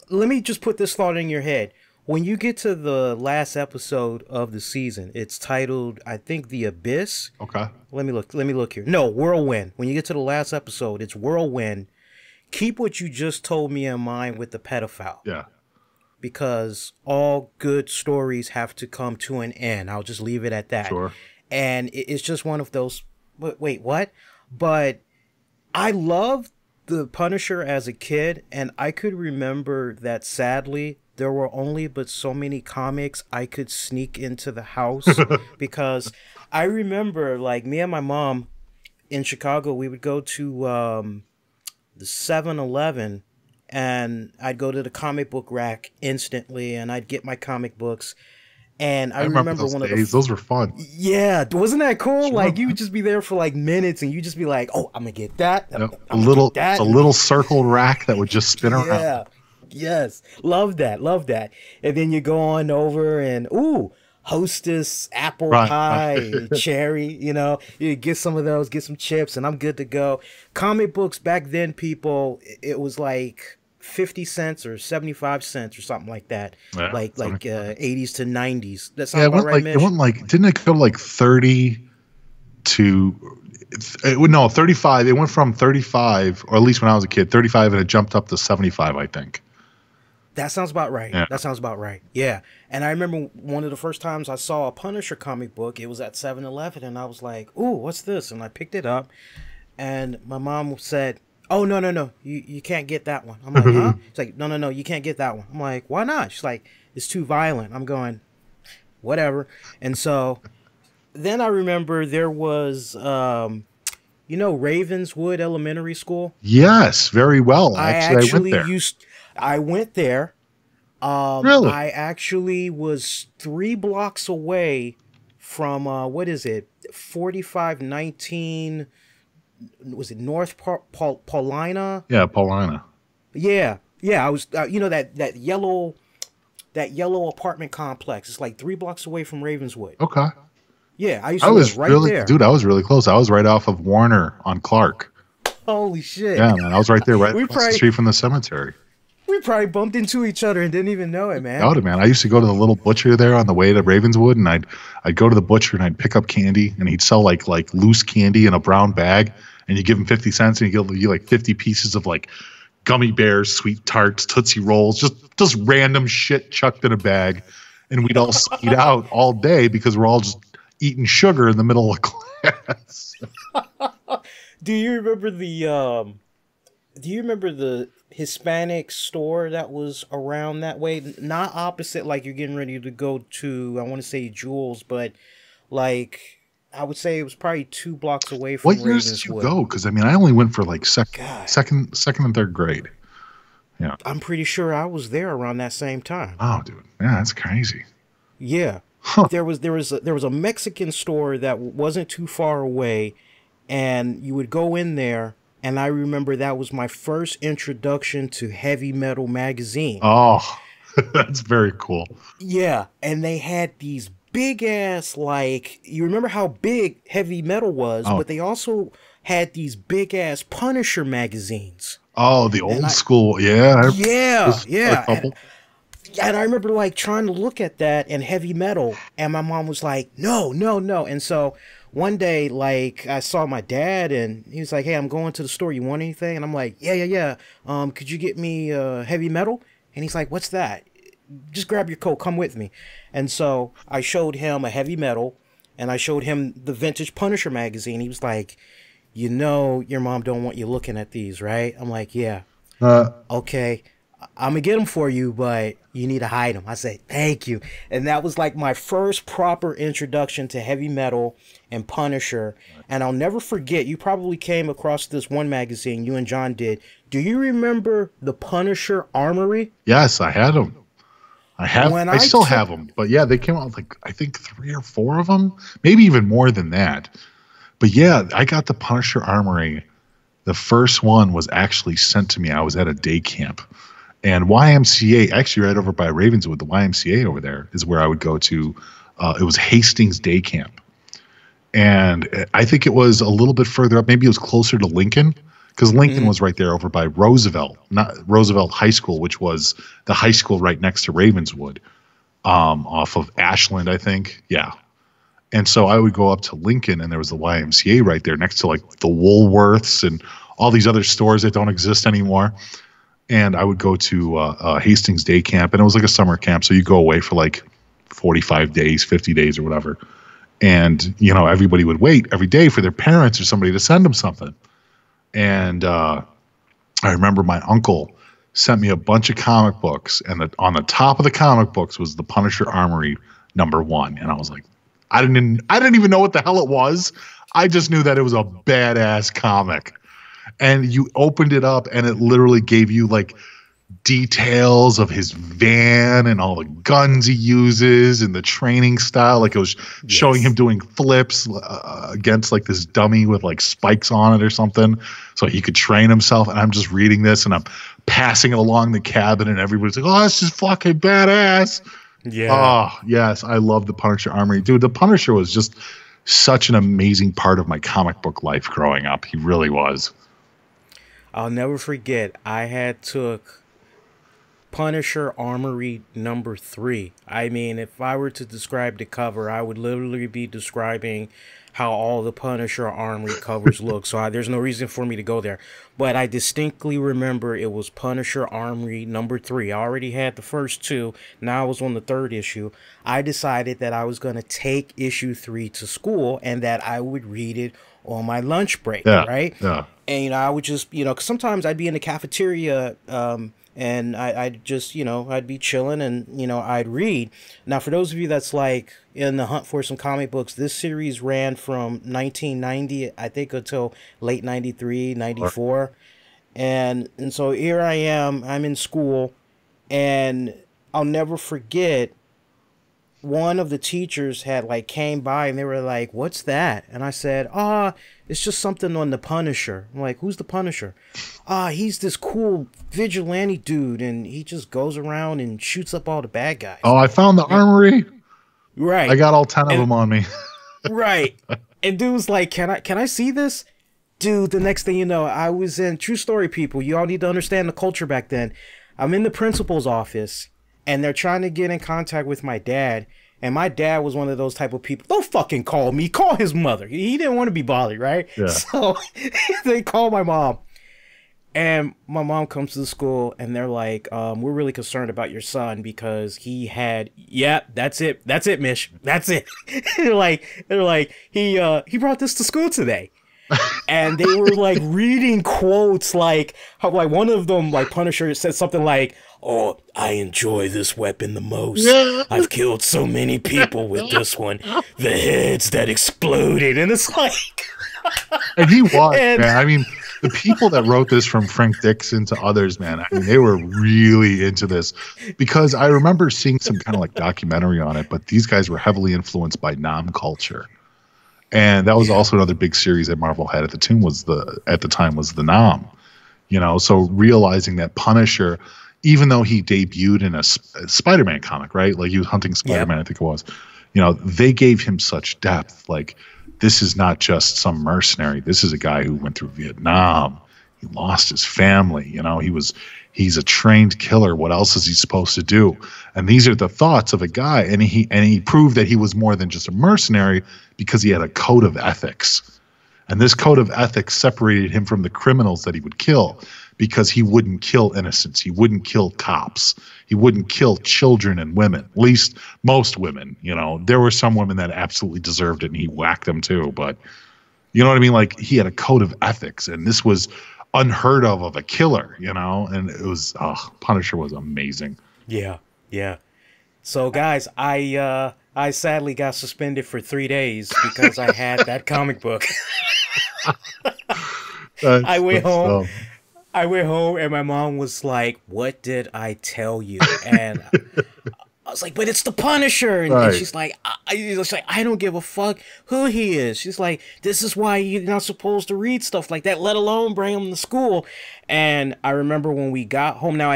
Let me just put this thought in your head. When you get to the last episode of the season, it's titled, I think, The Abyss. Okay. Let me look here. No, Whirlwind. When you get to the last episode, it's Whirlwind. Keep what you just told me in mind with the pedophile. Yeah. Because all good stories have to come to an end. I'll just leave it at that. Sure. And it's just one of those, wait, what? But I love the Punisher as a kid, and I could remember that sadly there were only but so many comics I could sneak into the house because I remember, like, me and my mom in Chicago, we would go to the 7-Eleven, and I'd go to the comic book rack instantly, and I'd get my comic books. And I remember those one days. Those were fun. Yeah, wasn't that cool? Sure. Like, you would just be there for like minutes, and you just be like, "Oh, I'm gonna get that." Yep. A little circle rack that would just spin around. Yeah, yes, love that. And then you go on over and Hostess apple pie, cherry. You know, you get some of those, get some chips, and I'm good to go. Comic books back then, people, it was like 50 cents or 75 cents or something like that. Yeah, like 80s to 90s. That yeah, sounds about right, it Mitch? went like, didn't it go to like 30 to, no, 35. It went from 35, or at least when I was a kid, 35, and it jumped up to 75, I think. That sounds about right. Yeah. That sounds about right. Yeah. And I remember one of the first times I saw a Punisher comic book, it was at 7-Eleven, and I was like, ooh, what's this? And I picked it up, and my mom said, oh, no, you can't get that one. I'm like, huh? She's like, no, you can't get that one. I'm like, why not? She's like, it's too violent. I'm going, whatever. And so then I remember there was, Ravenswood Elementary School. Yes, very well. Actually, I went there. Really? I actually was 3 blocks away from, 4519, was it North Paulina? Yeah, Paulina. Yeah. I was, that yellow apartment complex. It's like 3 blocks away from Ravenswood. Okay. Yeah, I used to live right there. Dude, I was really close. I was right off of Warner on Clark. Holy shit. Yeah, man, I was right there, right across the street from the cemetery. We probably bumped into each other and didn't even know it, man. Doubt it, man. I used to go to the little butcher there on the way to Ravenswood, and I'd go to the butcher and I'd pick up candy, and he'd sell like loose candy in a brown bag, and you give him 50 cents, and he'd give you like 50 pieces of like gummy bears, sweet tarts, Tootsie Rolls, just random shit chucked in a bag, and we'd all eat out all day because we're all just eating sugar in the middle of class. Do you remember the Hispanic store that was around that way? Not opposite, like you're getting ready to go to, I want to say Jules, but like I would say it was probably 2 blocks away from Ravenswood. What years did you go? Because I mean, I only went for like second and third grade. Yeah, I'm pretty sure I was there around that same time. Oh, dude, yeah, that's crazy. Yeah, there was a Mexican store that wasn't too far away, and you would go in there. And I remember that was my first introduction to Heavy Metal magazine. Oh, that's very cool. Yeah, and they had these big ass, like, you remember how big Heavy Metal was, but they also had these big ass Punisher magazines. Oh, the old school, yeah. Yeah. And I remember like trying to look at that and Heavy Metal, and my mom was like, no. And so one day, like, I saw my dad, and he was like, hey, I'm going to the store. You want anything? And I'm like, yeah. Could you get me Heavy Metal? And he's like, what's that? Just grab your coat. Come with me. And so I showed him a Heavy Metal, and I showed him the vintage Punisher magazine. He was like, you know your mom don't want you looking at these, right? I'm like, yeah. Okay. I'm going to get them for you, but you need to hide them. I said, thank you. And that was like my first proper introduction to Heavy Metal and Punisher. And I'll never forget, you probably came across this one magazine, you and John did. Do you remember the Punisher Armory? Yes, I had them. I still have them. But yeah, they came out with like, I think 3 or 4 of them, maybe even more than that. But yeah, I got the Punisher Armory. The first one was actually sent to me. I was at a day camp. And YMCA, actually right over by Ravenswood, the YMCA over there is where I would go to. It was Hastings Day Camp. And I think it was a little bit further up. Maybe it was closer to Lincoln, because Lincoln was right there over by Roosevelt, not Roosevelt High School, which was the high school right next to Ravenswood, off of Ashland, I think. Yeah. And so I would go up to Lincoln, and there was the YMCA right there next to like the Woolworths and all these other stores that don't exist anymore. And I would go to Hastings Day Camp, and it was like a summer camp. So you go away for like 45 days, 50 days or whatever. And, you know, everybody would wait every day for their parents or somebody to send them something. And I remember my uncle sent me a bunch of comic books, and on the top of the comic books was the Punisher Armory #1. And I was like, I didn't even know what the hell it was. I just knew that it was a badass comic. And you opened it up, and it literally gave you like details of his van and all the guns he uses and the training style. Like it was showing him doing flips against like this dummy with like spikes on it or something, so he could train himself. And I'm just reading this, and I'm passing it along the cabin, and everybody's like, "Oh, that's just fucking badass." Yeah. Oh yes, I love the Punisher Armory, dude. The Punisher was just such an amazing part of my comic book life growing up. He really was. I'll never forget, I had took Punisher Armory #3. I mean, if I were to describe the cover, I would literally be describing how all the Punisher Armory covers look. So there's no reason for me to go there. But I distinctly remember it was Punisher Armory #3. I already had the first 2. Now I was on the 3rd issue. I decided that I was going to take issue 3 to school and that I would read it on my lunch break, right? Yeah. And, you know, I would just, you know, 'cause sometimes I'd be in the cafeteria, and I'd just, you know, I'd be chilling and, you know, I'd read. Now, for those of you that's like in the hunt for some comic books, this series ran from 1990, I think, until late 93, 94. And so here I am, I'm in school, and I'll never forget, one of the teachers had like came by and they were like, "What's that?" And I said, it's just something on the Punisher. I'm like, "Who's the Punisher?" He's this cool vigilante dude, and he just goes around and shoots up all the bad guys. Oh, I found the armory. Right. I got all 10 of them on me. Right. And dude was like, can I see this? Dude, the next thing you know, I was in, true story, people, you all need to understand the culture back then. I'm in the principal's office, and they're trying to get in contact with my dad. And my dad was one of those type of people, don't fucking call me, call his mother. He didn't want to be bothered, right? Yeah. So they call my mom. And my mom comes to the school, and they're like, we're really concerned about your son because he had, that's it, Mish, that's it. they're like, he brought this to school today. And they were like reading quotes, like how, like, one of them, like Punisher, said something like, "Oh, I enjoy this weapon the most. I've killed so many people with this one. The heads that exploded." And it's like, and he was, man. I mean, the people that wrote this, from Frank Dixon to others, man, I mean, they were really into this, because I remember seeing some kind of like documentary on it, but these guys were heavily influenced by Nam culture. And that was also another big series that Marvel had at the time was the Nam, you know. So realizing that Punisher, even though he debuted in a Spider-Man comic, right? Like he was hunting Spider-Man, I think it was, you know, they gave him such depth. Like, this is not just some mercenary. This is a guy who went through Vietnam. He lost his family. You know, he's a trained killer. What else is he supposed to do? And these are the thoughts of a guy. And he proved that he was more than just a mercenary, because he had a code of ethics. And this code of ethics separated him from the criminals that he would kill, because he wouldn't kill innocents. He wouldn't kill cops. He wouldn't kill children and women, at least most women. You know, there were some women that absolutely deserved it, and he whacked them too. But you know what I mean? Like, he had a code of ethics, and this was unheard of a killer, you know? And it was, Punisher was amazing. Yeah. So guys, I sadly got suspended for 3 days because I had that comic book. I went home and my mom was like, "What did I tell you?" And I was like, "But it's the Punisher." And she's like, I don't give a fuck who he is. She's like, "This is why you're not supposed to read stuff like that, let alone bring him to school." And I remember when we got home. Now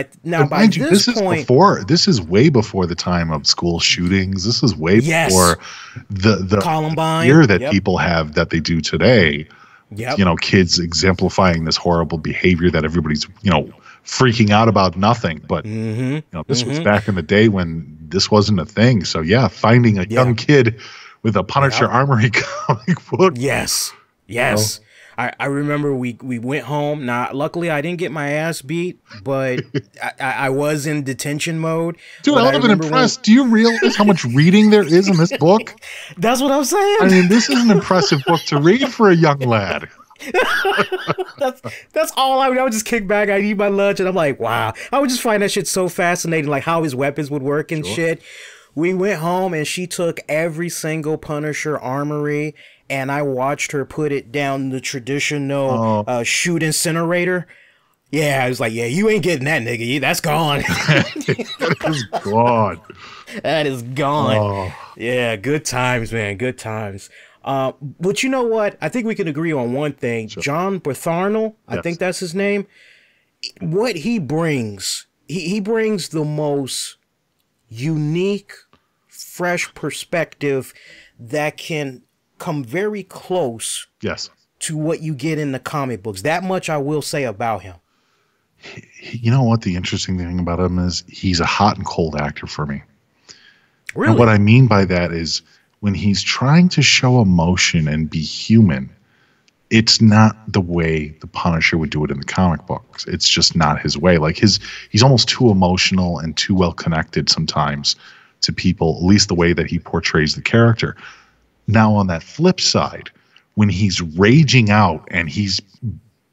by this point, this is way before the time of school shootings. This is way before the Columbine fear that people have that they do today. Yep. You know, kids exemplifying this horrible behavior that everybody's, you know, freaking out about nothing. But you know, this was back in the day when this wasn't a thing. So yeah, finding a young kid with a Punisher Armory comic book. Yes. You know? I remember we went home. Now, luckily, I didn't get my ass beat, but I was in detention mode. Dude, I would have been impressed. Do you realize how much reading there is in this book? That's what I'm saying. I mean, this is an impressive book to read for a young lad. That's all I would just kick back. I'd eat my lunch, and I'm like, wow. I would just find that shit so fascinating, like how his weapons would work and shit. We went home, and she took every single Punisher Armory, and I watched her put it down the traditional shoot incinerator. Yeah, I was like, yeah, you ain't getting that, nigga. That's gone. That is gone. That is gone. Yeah, good times, man. Good times. But you know what? I think we can agree on one thing. Sure. John Bartharnell, I think that's his name. What he brings, he brings the most unique, fresh perspective that can come very close to what you get in the comic books. That much I will say about him. You know what the interesting thing about him is? He's a hot and cold actor for me. Really? And what I mean by that is when he's trying to show emotion and be human, it's not the way the Punisher would do it in the comic books. It's just not his way. Like he's almost too emotional and too well connected sometimes to people, at least the way that he portrays the character. Now on that flip side, when he's raging out and he's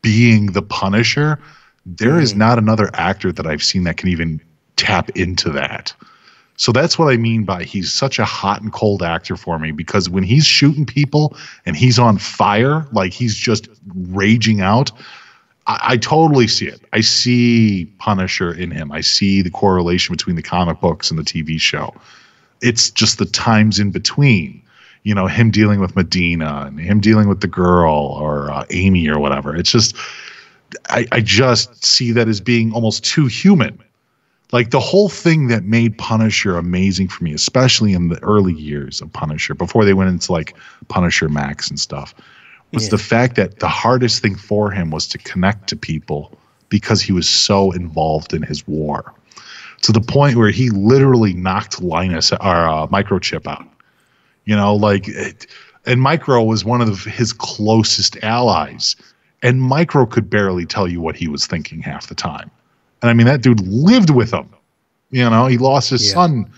being the Punisher, there is not another actor that I've seen that can even tap into that. So that's what I mean by he's such a hot and cold actor for me, because when he's shooting people and he's on fire, like he's just raging out, I totally see it. I see Punisher in him. I see the correlation between the comic books and the TV show. It's just the times in between, you know, him dealing with Medina and him dealing with the girl or Amy or whatever. It's just, I just see that as being almost too human. Like the whole thing that made Punisher amazing for me, especially in the early years of Punisher, before they went into like Punisher Max and stuff, was the fact that the hardest thing for him was to connect to people because he was so involved in his war, to the point where he literally knocked Linus or Microchip out. You know, like, and Micro was one of his closest allies, and Micro could barely tell you what he was thinking half the time. And I mean, that dude lived with him. You know, he lost his son.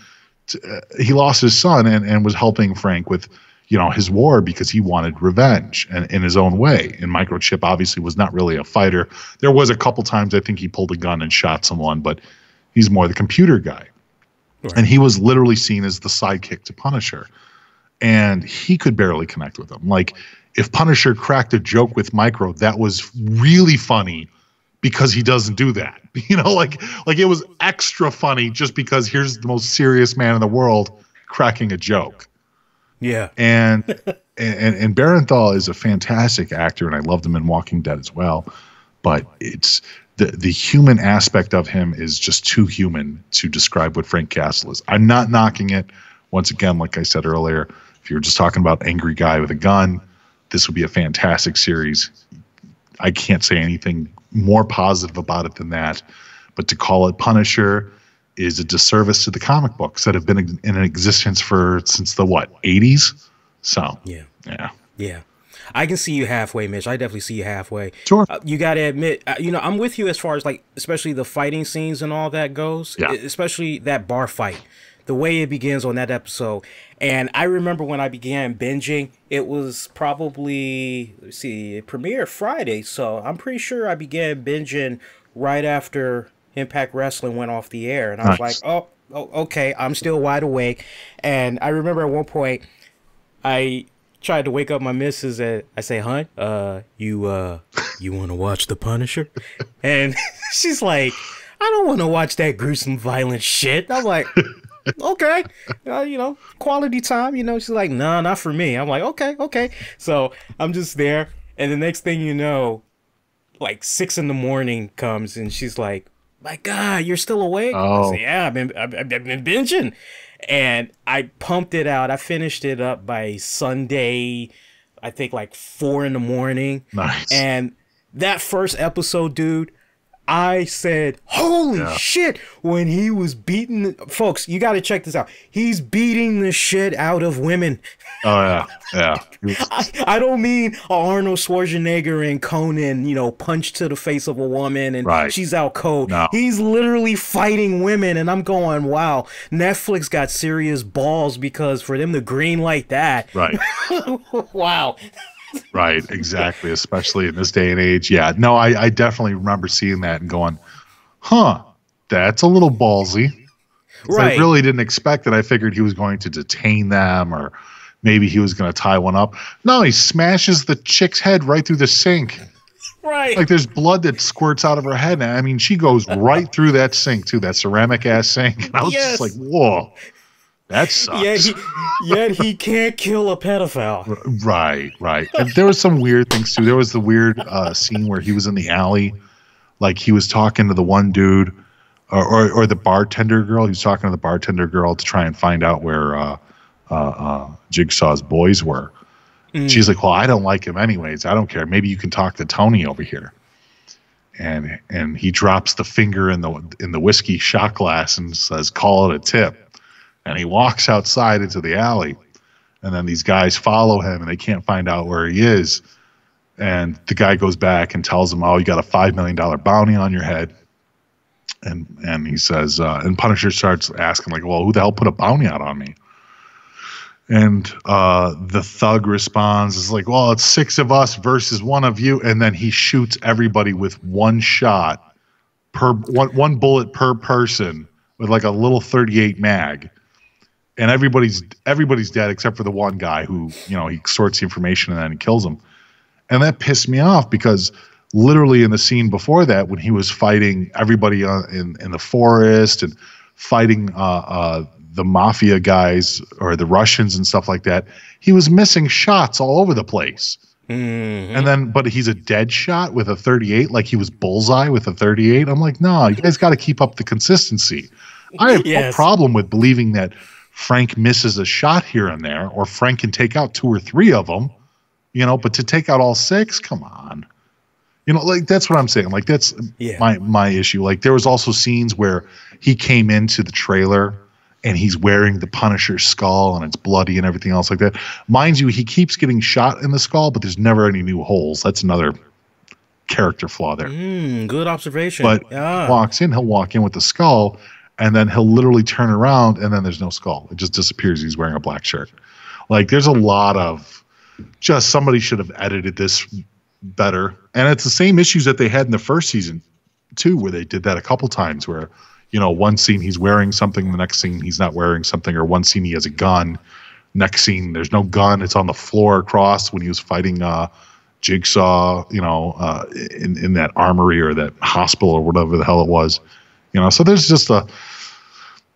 He lost his son and was helping Frank with, you know, his war because he wanted revenge and in his own way. And Microchip obviously was not really a fighter. There was a couple times I think he pulled a gun and shot someone, but he's more the computer guy. Right. And he was literally seen as the sidekick to Punisher. And he could barely connect with him. Like, if Punisher cracked a joke with Micro, that was really funny because he doesn't do that. You know, like it was extra funny just because here's the most serious man in the world cracking a joke. Yeah. And Barenthal is a fantastic actor, and I loved him in Walking Dead as well. But it's the human aspect of him is just too human to describe what Frank Castle is. I'm not knocking it. Once again, like I said earlier, if you're just talking about angry guy with a gun, this would be a fantastic series. I can't say anything more positive about it than that. But to call it Punisher is a disservice to the comic books that have been in existence since the 80s. So yeah. I can see you halfway, Mitch. I definitely see you halfway. Sure. You got to admit, you know, I'm with you as far as like, especially the fighting scenes and all that goes. Yeah. Especially that bar fight. The way it begins on that episode. And I remember when I began binging, it was probably, let's see, it premiered Friday. So I'm pretty sure I began binging right after Impact Wrestling went off the air. And I was like, oh, okay, I'm still wide awake. And I remember at one point, I tried to wake up my missus and I say, "Hun, you want to watch The Punisher?" And she's like, "I don't want to watch that gruesome, violent shit." I'm like, okay, you know, quality time, you know. She's like, "No, not for me." I'm like, okay. So I'm just there, and the next thing you know, like 6 a.m. comes, and she's like, "My God, you're still awake?" I say, "Yeah, I've been binging," and I pumped it out. I finished it up by Sunday, I think like 4 a.m. Nice. And that first episode, dude, I said, holy shit, when he was beating, folks, you got to check this out. He's beating the shit out of women. Oh, yeah. I don't mean Arnold Schwarzenegger and Conan, you know, punch to the face of a woman and she's out cold. No. He's literally fighting women, and I'm going, wow, Netflix got serious balls, because for them to green light that. Right. Wow. Right, exactly, especially in this day and age. Yeah, no, I definitely remember seeing that and going, huh, that's a little ballsy. Right. I really didn't expect it. I figured he was going to detain them, or maybe he was going to tie one up. No, he smashes the chick's head right through the sink. Right. Like there's blood that squirts out of her head. I mean, she goes right through that sink, too, that ceramic-ass sink. And I was just like, whoa. That sucks. Yet he can't kill a pedophile. Right. And there was some weird things too. There was the weird scene where he was in the alley, like he was talking to the one dude, or the bartender girl. He was talking to the bartender girl to try and find out where Jigsaw's boys were. She's like, "Well, I don't like him anyways. I don't care. Maybe you can talk to Tony over here." and he drops the finger in the whiskey shot glass and says, "Call it a tip." And he walks outside into the alley, and then these guys follow him, and they can't find out where he is. And the guy goes back and tells him, "Oh, you got a $5 million bounty on your head." And he says, and Punisher starts asking, like, "Well, who the hell put a bounty out on me?" And the thug responds, "It's like, well, it's 6 of us versus 1 of you." And then he shoots everybody with 1 shot per one bullet per person with like a little 38 mag. And everybody's dead except for the one guy who, he sorts the information and then he kills him. And that pissed me off because literally in the scene before that, when he was fighting everybody in the forest and fighting the mafia guys or the Russians and stuff like that, he was missing shots all over the place. Mm-hmm. And then, but he's a dead shot with a 38, like he was bullseye with a 38. I'm like, no, you guys got to keep up the consistency. I have no problem with believing that Frank misses a shot here and there, or Frank can take out 2 or 3 of them, but to take out all 6, come on. Like that's what I'm saying. Like that's my issue. Like there was also scenes where he came into the trailer and he's wearing the Punisher's skull and it's bloody and everything else like that. Mind you, he keeps getting shot in the skull, but there's never any new holes. That's another character flaw there. Good observation. But he'll walk in with the skull, and then he'll literally turn around and then there's no skull. It just disappears. He's wearing a black shirt. Like there's a lot of just somebody should have edited this better. And it's the same issues that they had in the first season too, where they did that a couple times where, one scene he's wearing something, the next scene he's not wearing something, or one scene he has a gun, next scene there's no gun, it's on the floor across when he was fighting Jigsaw, in that armory or that hospital or whatever the hell it was. So there's just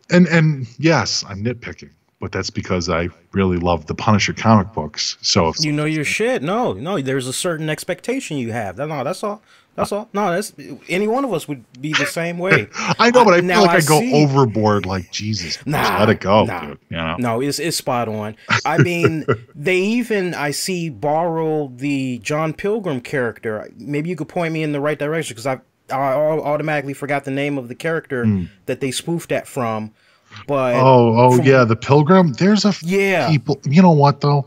and yes, I'm nitpicking, but that's because I really love the Punisher comic books. So if your shit. No, there's a certain expectation you have. No, that's all. That's all. No, that's any one of us would be the same way. I know, but I feel like I go overboard. Like Jesus, let it go, dude. No, it's spot on. I mean, they even I see borrow the John Pilgrim character. Maybe you could point me in the right direction because I automatically forgot the name of the character that they spoofed that from. But the Pilgrim. There's a people. You know what though?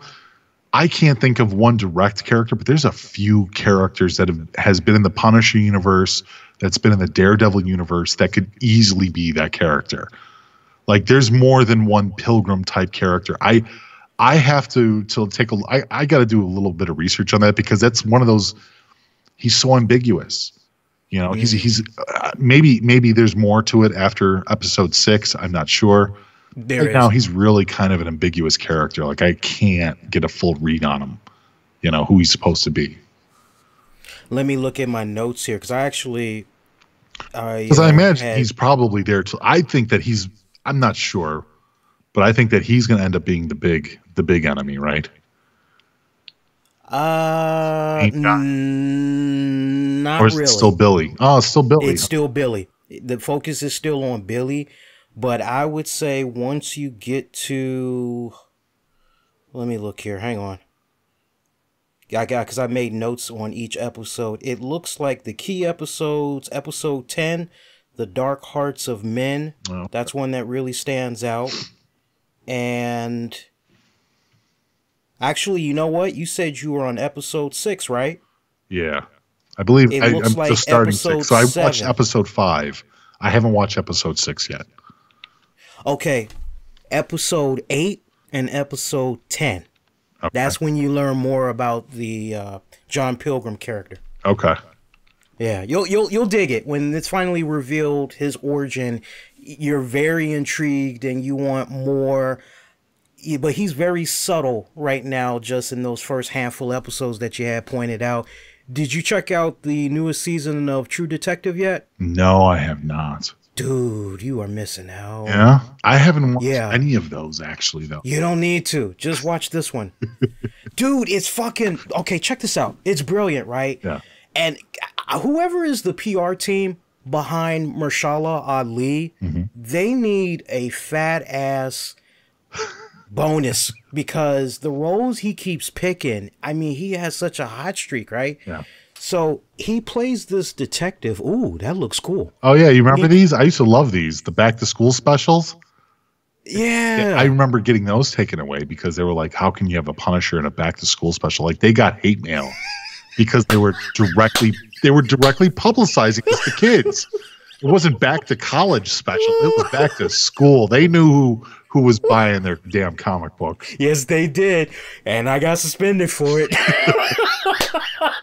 I can't think of one direct character, but there's a few characters that has been in the Punisher universe, that's been in the Daredevil universe, that could easily be that character. Like there's more than one Pilgrim type character. I have to take I got to do a little bit of research on that because that's one of those. He's so ambiguous. He's maybe there's more to it after episode 6. I'm not sure. Right now, he's really kind of an ambiguous character. Like I can't get a full read on him, who he's supposed to be. Let me look at my notes here because I imagine he's probably there. I think that I'm not sure, but I think that he's going to end up being the big enemy, right? Not or is really. It still Billy? Oh, it's still Billy. It's still Billy. The focus is still on Billy. But I would say once you get to, let me look here. Hang on. Because I made notes on each episode. It looks like the key episodes, episode 10, The Dark Hearts of Men. Oh. That's one that really stands out. And actually, you know what? You said you were on episode 6, right? Yeah. I believe I'm like just starting 6. So I watched 7. episode 5. I haven't watched episode 6 yet. Okay, episode 8 and episode 10. Okay. That's when you learn more about the John Pilgrim character. Okay. Yeah, you'll dig it when it's finally revealed his origin. You're very intrigued and you want more. But he's very subtle right now, just in those first handful episodes that you had pointed out. Did you check out the newest season of True Detective yet? No, I have not. Dude, you are missing out. Yeah? I haven't watched any of those, actually, though. You don't need to. Just watch this one. Dude, it's fucking... Okay, check this out. It's brilliant, right? Yeah. And whoever is the PR team behind Mahershala Ali, they need a fat-ass bonus because the roles he keeps picking, I mean, he has such a hot streak, right? Yeah. So he plays this detective. Ooh, that looks cool. Oh yeah, you remember these? I used to love these, the back to school specials. Yeah. I remember getting those taken away because they were like, how can you have a Punisher in a back to school special? Like they got hate mail because they were directly publicizing this to kids. It wasn't back to college special. It was back to school. They knew who was buying their damn comic book. Yes, they did. And I got suspended for it.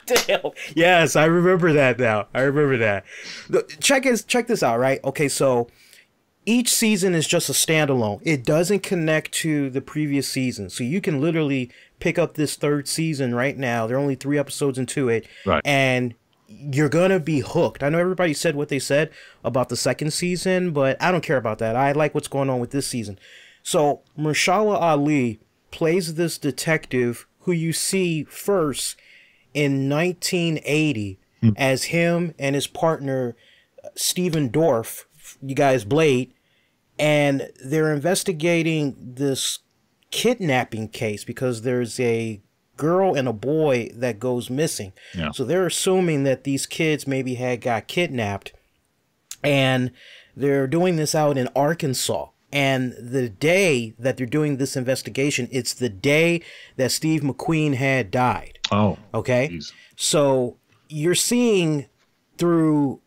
Damn. Yes, I remember that now. I remember that. Check this out, right? Okay, so each season is just a standalone. It doesn't connect to the previous season. So you can literally pick up this third season right now. There are only 3 episodes into it. Right. And you're going to be hooked. I know everybody said what they said about the second season, but I don't care about that. I like what's going on with this season. So Mahershala Ali plays this detective who you see first in 1980 as him and his partner, Stephen Dorff, you guys Blade, and they're investigating this kidnapping case because there's a girl and a boy that goes missing. Yeah. So they're assuming that these kids maybe got kidnapped, and they're doing this out in Arkansas. And the day that they're doing this investigation, it's the day that Steve McQueen had died. Oh, okay. Geez. So you're seeing through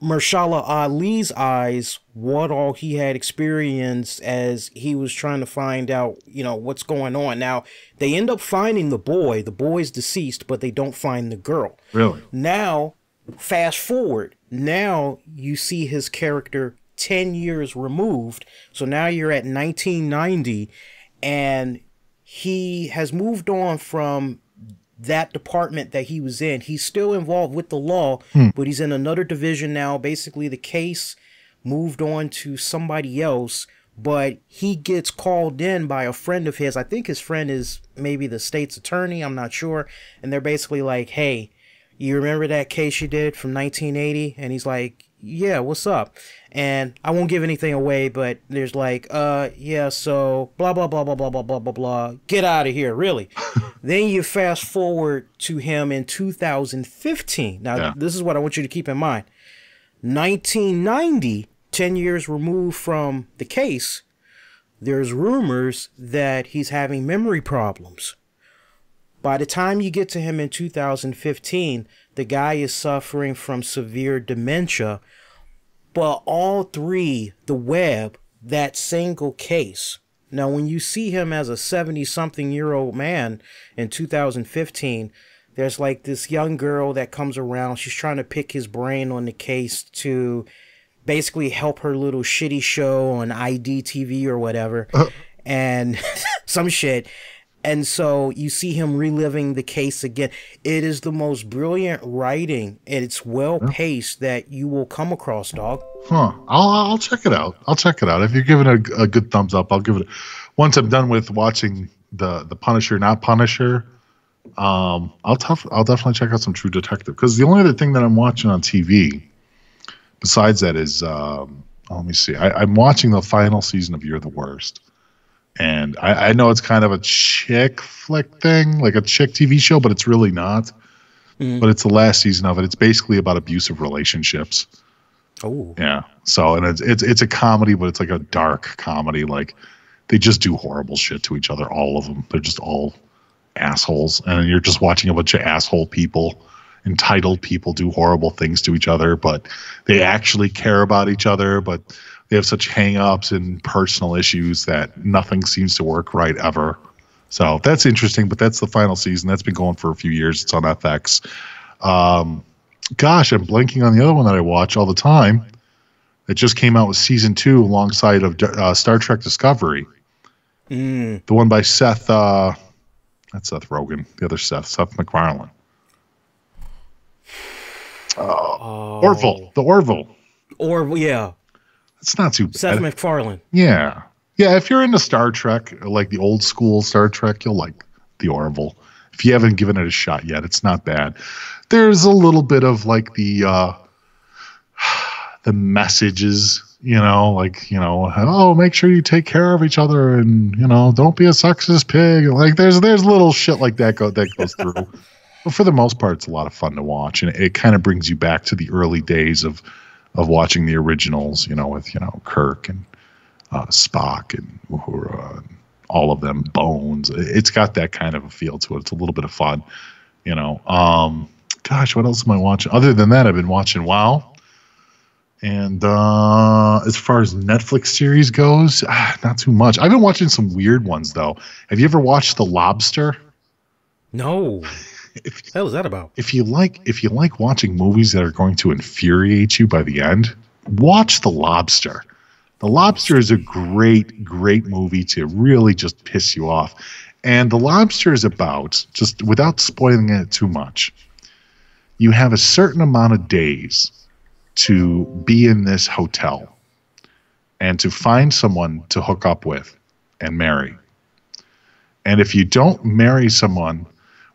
Mahershala Ali's eyes what all he had experienced as he was trying to find out, what's going on. Now, they end up finding the boy. The boy's deceased, but they don't find the girl. Really? Now, fast forward. Now you see his character 10 years removed. So now you're at 1990, and he has moved on from that department that he was in. He's still involved with the law, but he's in another division now. Basically, the case moved on to somebody else, but he gets called in by a friend of his. I think his friend is maybe the state's attorney. I'm not sure. And they're basically like, hey, you remember that case you did from 1980? And he's like, yeah, what's up? And I won't give anything away, but there's like, yeah, so blah, blah, blah, blah, blah, blah, blah, blah, blah. Get out of here, really. Then you fast forward to him in 2015. Now, This is what I want you to keep in mind. 1990, 10 years removed from the case, there's rumors that he's having memory problems. By the time you get to him in 2015, the guy is suffering from severe dementia. But all three, the web, that single case. Now, when you see him as a 70-something-year-old man in 2015, there's like this young girl that comes around. She's trying to pick his brain on the case to basically help her little shitty show on IDTV or whatever. And some shit. And so you see him reliving the case again. It is the most brilliant writing, and it's well paced that you will come across, dog. Huh. I'll check it out. I'll check it out. If you're giving it a good thumbs up, I'll give it. Once I'm done with watching the Punisher, not Punisher, I'll definitely check out some True Detective, because the only other thing that I'm watching on TV besides that is let me see. I'm watching the final season of You're the Worst. And I know it's kind of a chick flick thing, like a chick TV show, but it's really not. But it's the last season of it. It's basically about abusive relationships. Oh. Yeah. So, and it's a comedy, but it's like a dark comedy. Like, they just do horrible shit to each other, all of them. They're just all assholes. And you're just watching a bunch of asshole people, entitled people, do horrible things to each other, but they actually care about each other, but they have such hang-ups and personal issues that nothing seems to work right ever. So that's interesting, but that's the final season. That's been going for a few years. It's on FX. Gosh, I'm blanking on the other one that I watch all the time. It just came out with season 2 alongside of Star Trek Discovery. The one by Seth, not Seth Rogen, the other Seth MacFarlane. Orville, the Orville. Orville, yeah. It's not too bad. Seth MacFarlane. Yeah. Yeah, if you're into Star Trek, like the old school Star Trek, you'll like the Orville. If you haven't given it a shot yet, it's not bad. There's a little bit of like the messages, oh, make sure you take care of each other, and don't be a sexist pig. Like there's little shit like that goes through. But for the most part, it's a lot of fun to watch, and it kind of brings you back to the early days of watching the originals, with Kirk and Spock and Uhura and all of them, Bones. It's got that kind of a feel to it. It's a little bit of fun, Gosh, what else am I watching? Other than that, I've been watching WoW. And as far as Netflix series goes, not too much. I've been watching some weird ones, though. Have you ever watched The Lobster? No. What the hell is that about? If you like watching movies that are going to infuriate you by the end, watch The Lobster. The Lobster is a great, great movie to really just piss you off. And The Lobster is about, just without spoiling it too much, you have a certain amount of days to be in this hotel and to find someone to hook up with and marry. And if you don't marry someone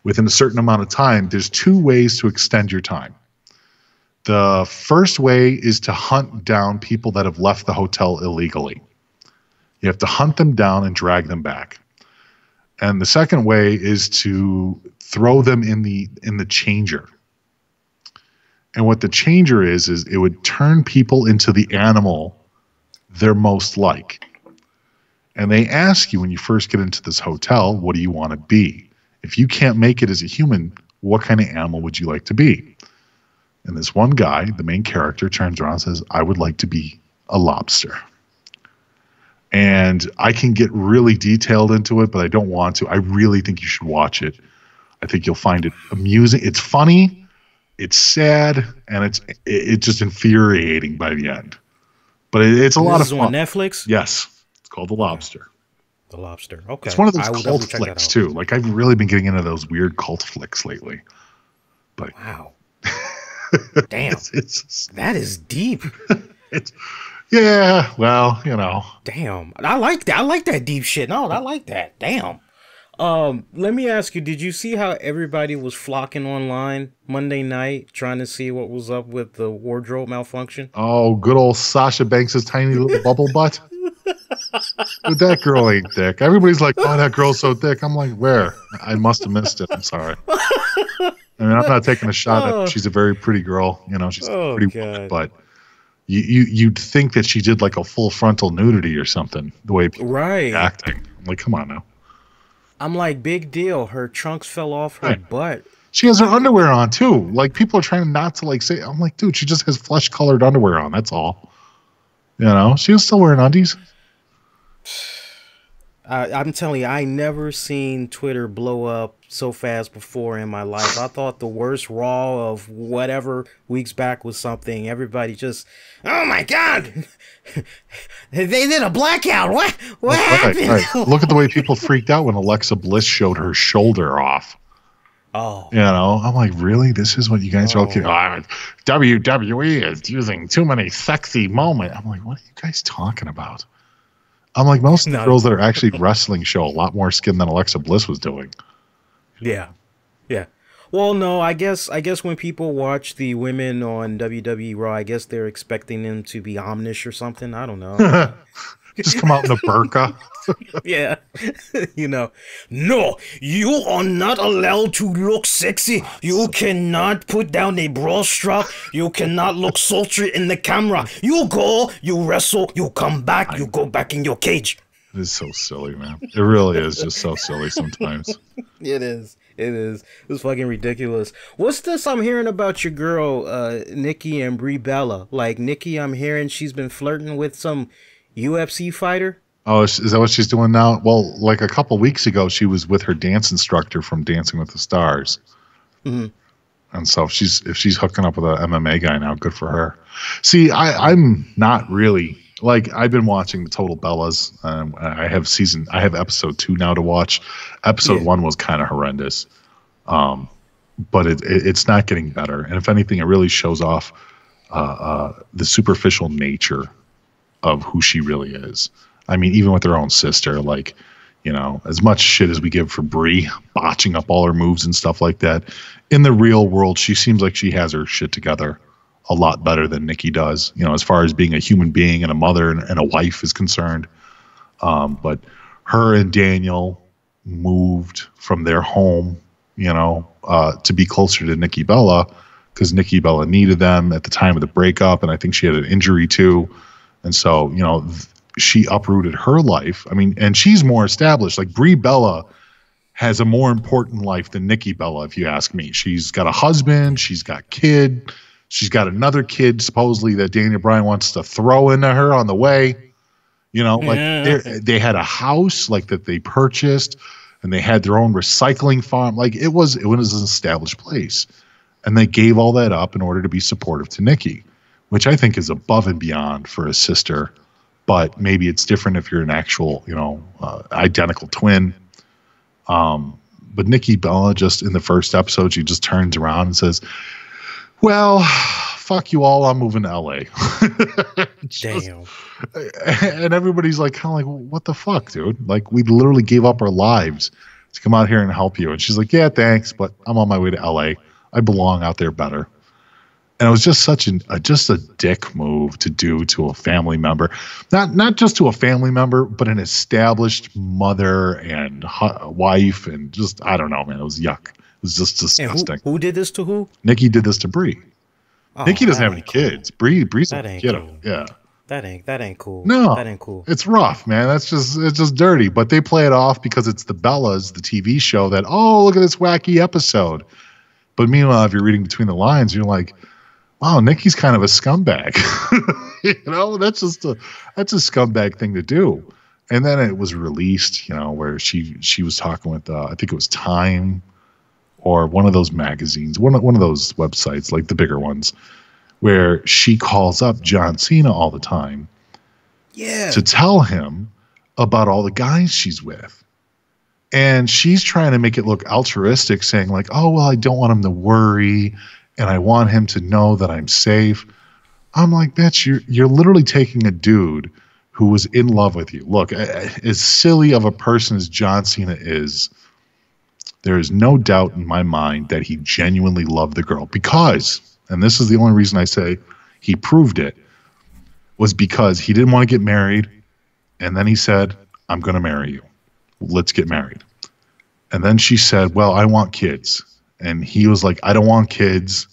within a certain amount of time, there's two ways to extend your time. The first way is to hunt down people that have left the hotel illegally. You have to hunt them down and drag them back. And the second way is to throw them in the changer. And what the changer is it would turn people into the animal they're most like. And they ask you when you first get into this hotel, what do you want to be? If you can't make it as a human, what kind of animal would you like to be? And this one guy, the main character, turns around and says, I would like to be a lobster. And I can get really detailed into it, but I don't want to. I really think you should watch it. I think you'll find it amusing. It's funny, it's sad, and it's just infuriating by the end. But it's a lot of fun. This is on Netflix? Yes. It's called The Lobster. The Lobster. Okay. It's one of those cult flicks, too. Like, I've really been getting into those weird cult flicks lately. But wow. Damn. That is deep. Yeah, well, Damn. I like that. I like that deep shit. No, I like that. Damn. Let me ask you, did you see how everybody was flocking online Monday night trying to see what was up with the wardrobe malfunction? Oh, good old Sasha Banks' tiny little bubble butt. Dude, that girl ain't thick. Everybody's like, oh, that girl's so thick. I'm like, where? I must have missed it. I'm sorry. I mean, I'm not taking a shot at her. She's a very pretty girl. She's a pretty woman, but you'd think that she did like a full frontal nudity or something, the way people are acting. I'm like, come on now. I'm like, big deal. Her trunks fell off her butt. She has her underwear on, too. Like, people are trying not to, say, I'm like, dude, she just has flesh-colored underwear on. That's all. She was still wearing undies. I'm telling you, I never seen Twitter blow up so fast before in my life. I thought the worst Raw of whatever weeks back was something. Everybody just, oh my God, they did a blackout. What happened? Right. Look at the way people freaked out when Alexa Bliss showed her shoulder off. Oh, I'm like, really? This is what you guys are all kidding? WWE is using too many sexy moments. I'm like, what are you guys talking about? I'm like, most of the girls that are actually wrestling show a lot more skin than Alexa Bliss was doing. Yeah. Well, no, I guess when people watch the women on WWE Raw, I guess they're expecting them to be Omnish or something. I don't know. Just come out in a burqa. Yeah. No, you are not allowed to look sexy. You cannot put down a bra strap. You cannot look sultry in the camera. You go, you wrestle, you come back, you go back in your cage. It is so silly, man. It really is just so silly sometimes. It is. It's fucking ridiculous. What's this I'm hearing about your girl, Nikki and Brie Bella? Like, Nikki, I'm hearing she's been flirting with some UFC fighter. Oh, is that what she's doing now? Well, like a couple weeks ago, she was with her dance instructor from Dancing with the Stars. Mm-hmm. And so if she's hooking up with an MMA guy now, good for her. See, I'm not really, like, I've been watching the Total Bellas. I have episode 2 now to watch. Episode 1 was kind of horrendous. But it's not getting better. And if anything, it really shows off the superficial nature of who she really is. I mean, even with her own sister, like, as much shit as we give for Brie botching up all her moves and stuff like that, in the real world, she seems like she has her shit together a lot better than Nikki does, as far as being a human being and a mother and a wife is concerned. But her and Daniel moved from their home to be closer to Nikki Bella, because Nikki Bella needed them at the time of the breakup, and I think she had an injury too. And so, she uprooted her life. I mean, and she's more established. Like Brie Bella has a more important life than Nikki Bella, if you ask me. She's got a husband, she's got kid, she's got another kid supposedly that Daniel Bryan wants to throw into her on the way. They had a house like that they purchased, and they had their own recycling farm. Like it was an established place, and they gave all that up in order to be supportive to Nikki, which I think is above and beyond for a sister. But maybe it's different if you're an actual, identical twin. But Nikki Bella, just in the first episode, she just turns around and says, "Well, fuck you all. I'm moving to LA." Damn. And everybody's like, kind of like, what the fuck, dude? Like, we literally gave up our lives to come out here and help you. And she's like, yeah, thanks, but I'm on my way to LA. I belong out there better. And it was just such a dick move to do to a family member, not just to a family member, but an established mother and wife, and just, I don't know, man. It was yuck. It was just disgusting. Who did this to who? Nikki did this to Brie. Oh, Nikki doesn't have any kids. Brie's a kid. Cool. Yeah. That ain't cool. No, that ain't cool. It's rough, man. It's just dirty. But they play it off because it's the Bellas, the TV show, that, oh, look at this wacky episode. But meanwhile, if you're reading between the lines, you're like, wow, Nikki's kind of a scumbag. That's a scumbag thing to do. And then it was released, where she was talking with I think it was Time or one of those magazines, one of those websites, like the bigger ones, where she calls up John Cena all the time, to tell him about all the guys she's with. And she's trying to make it look altruistic, saying like, oh, well, I don't want him to worry, and I want him to know that I'm safe. I'm like, bitch, you're literally taking a dude who was in love with you. Look, as silly of a person as John Cena is, there is no doubt in my mind that he genuinely loved the girl, because, and this is the only reason I say he proved it, was because he didn't want to get married, and then he said, I'm going to marry you. Let's get married. And then she said, well, I want kids. And he was like, I don't want kids,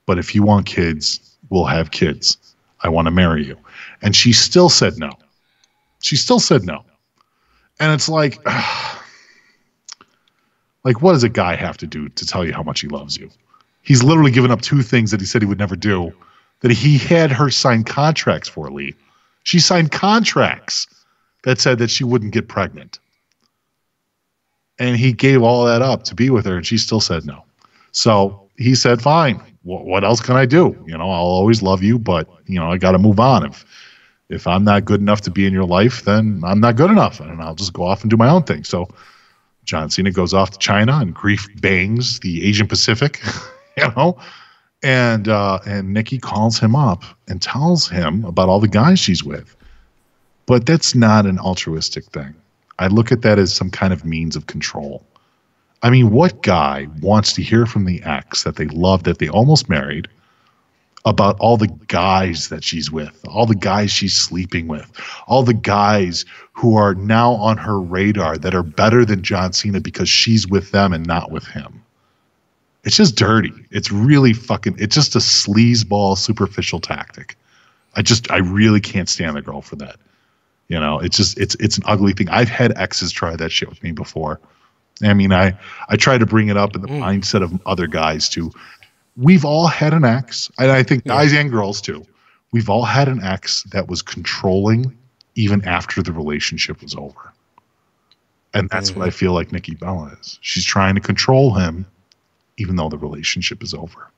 but if you want kids, we'll have kids. I want to marry you. And she still said no. She still said no. And it's like, what does a guy have to do to tell you how much he loves you? He's literally given up two things that he said he would never do, that he had her sign contracts for, Lee. She signed contracts that said that she wouldn't get pregnant. And he gave all that up to be with her, and she still said no. So he said, fine, what else can I do? I'll always love you, but, I got to move on. If I'm not good enough to be in your life, then I'm not good enough, and I'll just go off and do my own thing. So John Cena goes off to China, and grief bangs the Asian Pacific, and Nikki calls him up and tells him about all the guys she's with. But that's not an altruistic thing. I look at that as some kind of means of control. I mean, what guy wants to hear from the ex that they love, that they almost married, about all the guys that she's with, all the guys she's sleeping with, all the guys who are now on her radar that are better than John Cena because she's with them and not with him? It's just dirty. It's really it's just a sleazeball, superficial tactic. I really can't stand the girl for that. It's an ugly thing. I've had exes try that shit with me before. I mean, I try to bring it up in the mindset of other guys too. We've all had an ex, and I think guys and girls too. We've all had an ex that was controlling even after the relationship was over. And that's what I feel like Nikki Bella is. She's trying to control him even though the relationship is over.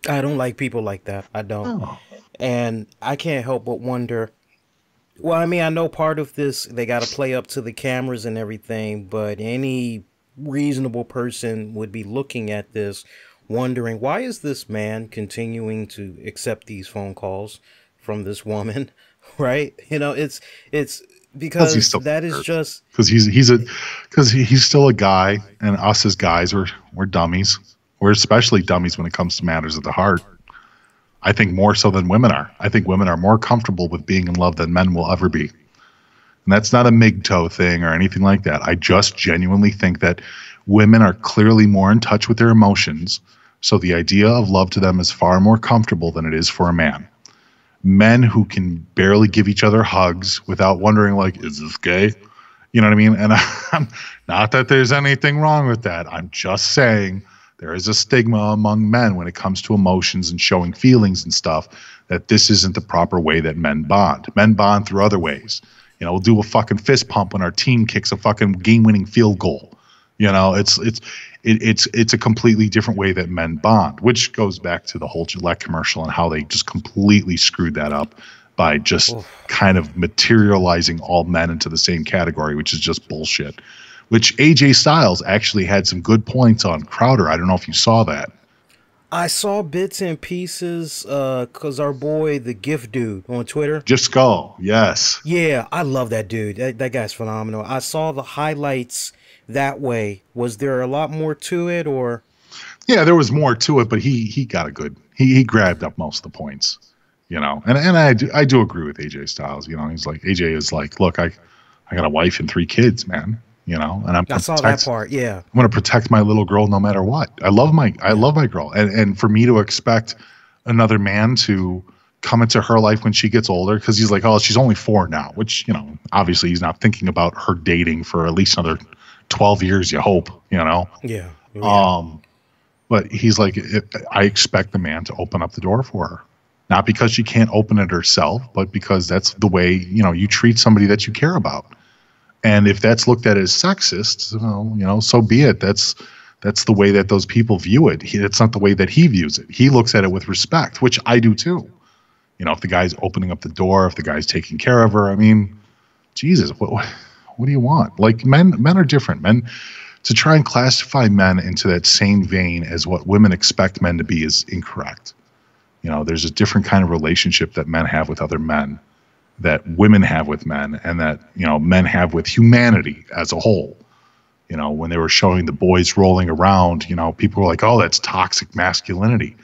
I don't like people like that. I don't. Oh. And I can't help but wonder, well, I mean, I know part of this, they got to play up to the cameras and everything, but any reasonable person would be looking at this wondering, why is this man continuing to accept these phone calls from this woman? Right? It's because that is just because he's still a guy, and us as guys, we're dummies. We're especially dummies when it comes to matters of the heart. I think more so than women are. I think women are more comfortable with being in love than men will ever be. And that's not a MGTOW thing or anything like that. I just genuinely think that women are clearly more in touch with their emotions. So the idea of love to them is far more comfortable than it is for a man. Men who can barely give each other hugs without wondering, like, is this gay? You know what I mean? And I'm not that there's anything wrong with that. I'm just saying there is a stigma among men when it comes to emotions and showing feelings and stuff, that this isn't the proper way that men bond. Men bond through other ways. You know, we'll do a fucking fist pump when our team kicks a fucking game-winning field goal. You know, it's a completely different way that men bond, which goes back to the whole Gillette commercial and how they just completely screwed that up by just kind of materializing all men into the same category, which is just bullshit. Which AJ Styles actually had some good points on Crowder. I don't know if you saw that. I saw bits and pieces because our boy, the GIF dude on Twitter. Just Skull, yes. Yeah, I love that dude. That guy's phenomenal. I saw the highlights that way. Was there a lot more to it, or? Yeah, there was more to it, but he got a good. He grabbed up most of the points, you know. And I do agree with AJ Styles. You know, he's like, AJ is like, look, I got a wife and 3 kids, man. You know, and I saw that part. Yeah, I'm going to protect my little girl no matter what. I love my girl, and for me to expect another man to come into her life when she gets older, because he's like, oh, she's only 4 now, which, you know, obviously he's not thinking about her dating for at least another 12 years. You hope, you know. Yeah. But he's like, I expect the man to open up the door for her, not because she can't open it herself, but because that's the way, you know, you treat somebody that you care about. And if that's looked at as sexist, well, you know, so be it. That's the way that those people view it. It's not the way that he views it. He looks at it with respect, which I do too. You know, if the guy's opening up the door, if the guy's taking care of her, I mean, Jesus, what do you want? Like, men are different. Men, to try and classify men into that same vein as what women expect men to be is incorrect. You know, there's a different kind of relationship that men have with other men, that women have with men, and that, you know, men have with humanity as a whole. You know, when they were showing the boys rolling around, you know, people were like, oh, that's toxic masculinity.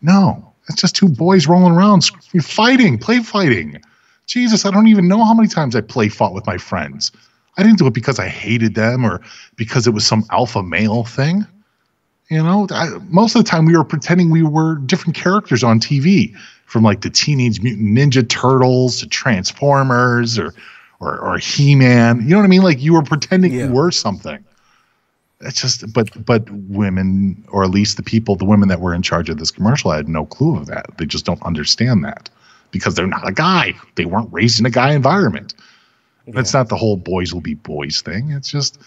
No, it's just 2 boys rolling around play fighting. Jesus, I don't even know how many times I fought with my friends. I didn't do it because I hated them or because it was some alpha male thing. You know, most of the time we were pretending we were different characters on TV, from like the Teenage Mutant Ninja Turtles to Transformers or He-Man. You know what I mean? Like, you were pretending you were something. It's just, but women, or at least the women that were in charge of this commercial, had no clue of that. They just don't understand that because they're not a guy. They weren't raised in a guy environment. Yeah. It's not the whole boys will be boys thing. It's just,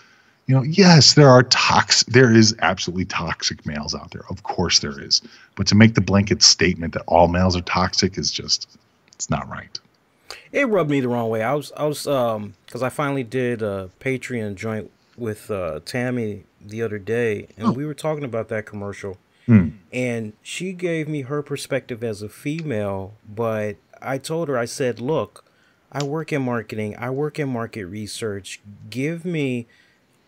you know, yes, there is absolutely toxic males out there. Of course there is. But to make the blanket statement that all males are toxic is just, it's not right. It rubbed me the wrong way. I was because I finally did a Patreon joint with Tammy the other day, and we were talking about that commercial. And she gave me her perspective as a female, but I told her, I said, look, I work in marketing. I work in market research. Give me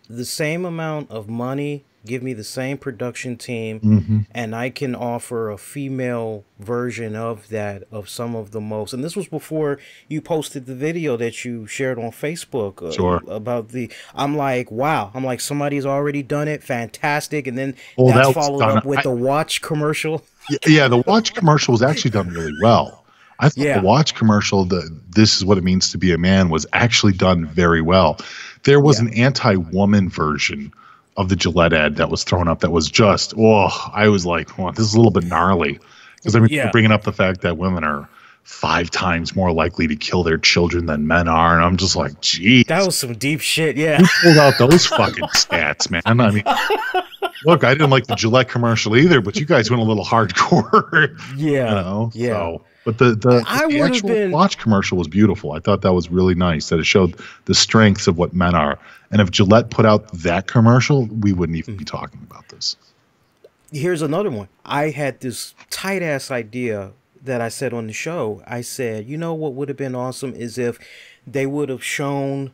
the same amount of money, give me the same production team, and I can offer a female version of that, of some of the most. And this was before you posted the video that you shared on Facebook about the. I'm like, wow. I'm like, somebody's already done it. Fantastic. And then that's followed up with the watch commercial. Yeah, the watch commercial was actually done really well. I thought the watch commercial, this is what it means to be a man, was actually done very well. There was an anti-woman version of the Gillette ad that was thrown up that was just, I was like, this is a little bit gnarly. Because I mean, you're bringing up the fact that women are 5 times more likely to kill their children than men are. And I'm just like, geez. That was some deep shit, Who pulled out those fucking stats, man? I mean, look, I didn't like the Gillette commercial either, but you guys went a little hardcore. Yeah. You know? Yeah. So. But the actual watch commercial was beautiful. I thought that was really nice, that it showed the strengths of what men are. And if Gillette put out that commercial, we wouldn't even be talking about this. Here's another one. I had this tight-ass idea that I said on the show. I said, you know what would have been awesome is if they would have shown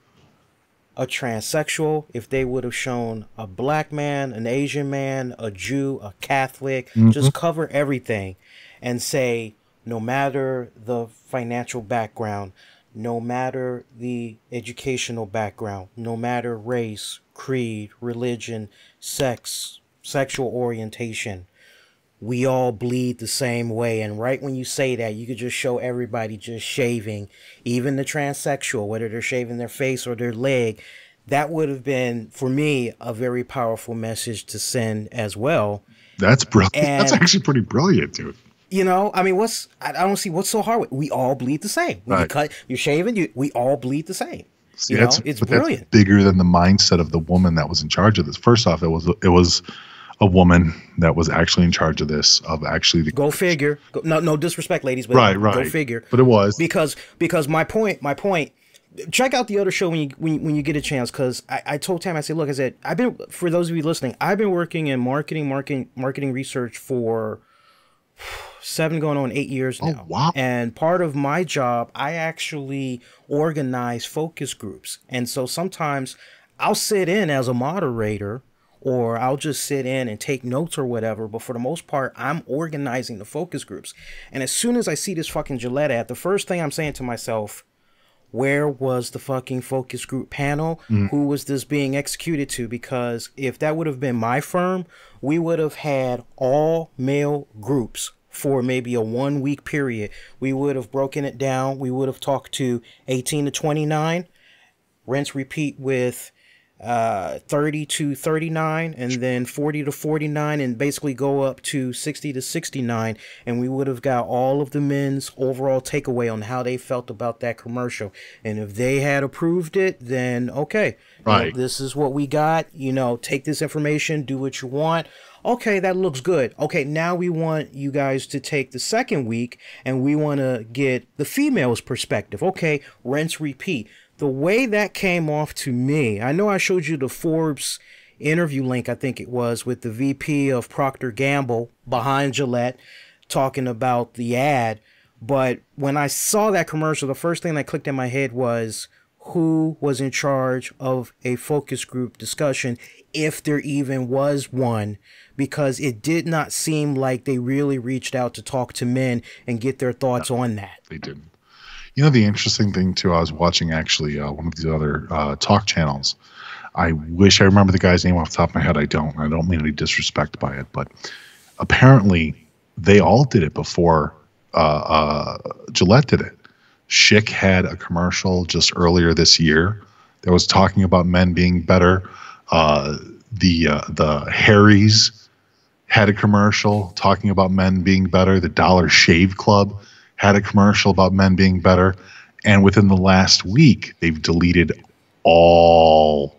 a transsexual, if they would have shown a black man, an Asian man, a Jew, a Catholic, just cover everything and say, no matter the financial background, no matter the educational background, no matter race, creed, religion, sex, sexual orientation, we all bleed the same way. And right when you say that, you could just show everybody just shaving, even the transsexual, whether they're shaving their face or their leg. That would have been, for me, a very powerful message to send as well. That's brilliant. That's And, actually pretty brilliant, dude. you know, I mean, I don't see what's so hard. We all bleed the same. When you cut, you're shaving, we all bleed the same. See, you know, it's brilliant. That's bigger than the mindset of the woman that was in charge of this. First off, it was a woman that was actually in charge of this. Of actually, Go figure. No disrespect, ladies, but right. Go figure. But it was because my point. Check out the other show when you get a chance. Because I told Tam, I said, look, I said, I've been, for those of you listening, I've been working in marketing research for 7 going on 8 years now. Oh, wow. And part of my job, I actually organize focus groups. And so sometimes I'll sit in as a moderator, or I'll just sit in and take notes or whatever. But for the most part, I'm organizing the focus groups. And as soon as I see this fucking Gillette ad, the first thing I'm saying to myself, where was the fucking focus group panel? Who was this being executed to? Because if that would have been my firm, we would have had all male groups for maybe a 1 week period. We would have broken it down. We would have talked to 18 to 29, rinse, repeat with 30 to 39, and then 40 to 49, and basically go up to 60 to 69, and we would have got all of the men's overall takeaway on how they felt about that commercial. And if they had approved it, then okay, right, you know, this is what we got, you know, take this information, do what you want. Okay, that looks good. Okay, now we want you guys to take the second week and we want to get the female's perspective. Okay, rinse, repeat. The way that came off to me, I know I showed you the Forbes interview link, I think it was, with the VP of Procter & Gamble behind Gillette talking about the ad. But when I saw that commercial, the first thing that clicked in my head was who was in charge of a focus group discussion, if there even was one, because it did not seem like they really reached out to talk to men and get their thoughts on that. They didn't. You know, the interesting thing, too, I was watching actually one of these other talk channels. I wish I remember the guy's name off the top of my head. I don't mean any disrespect by it, but apparently they all did it before Gillette did it. Schick had a commercial just earlier this year that was talking about men being better. The Harry's had a commercial talking about men being better. The Dollar Shave Club had a commercial about men being better. And within the last week, they've deleted all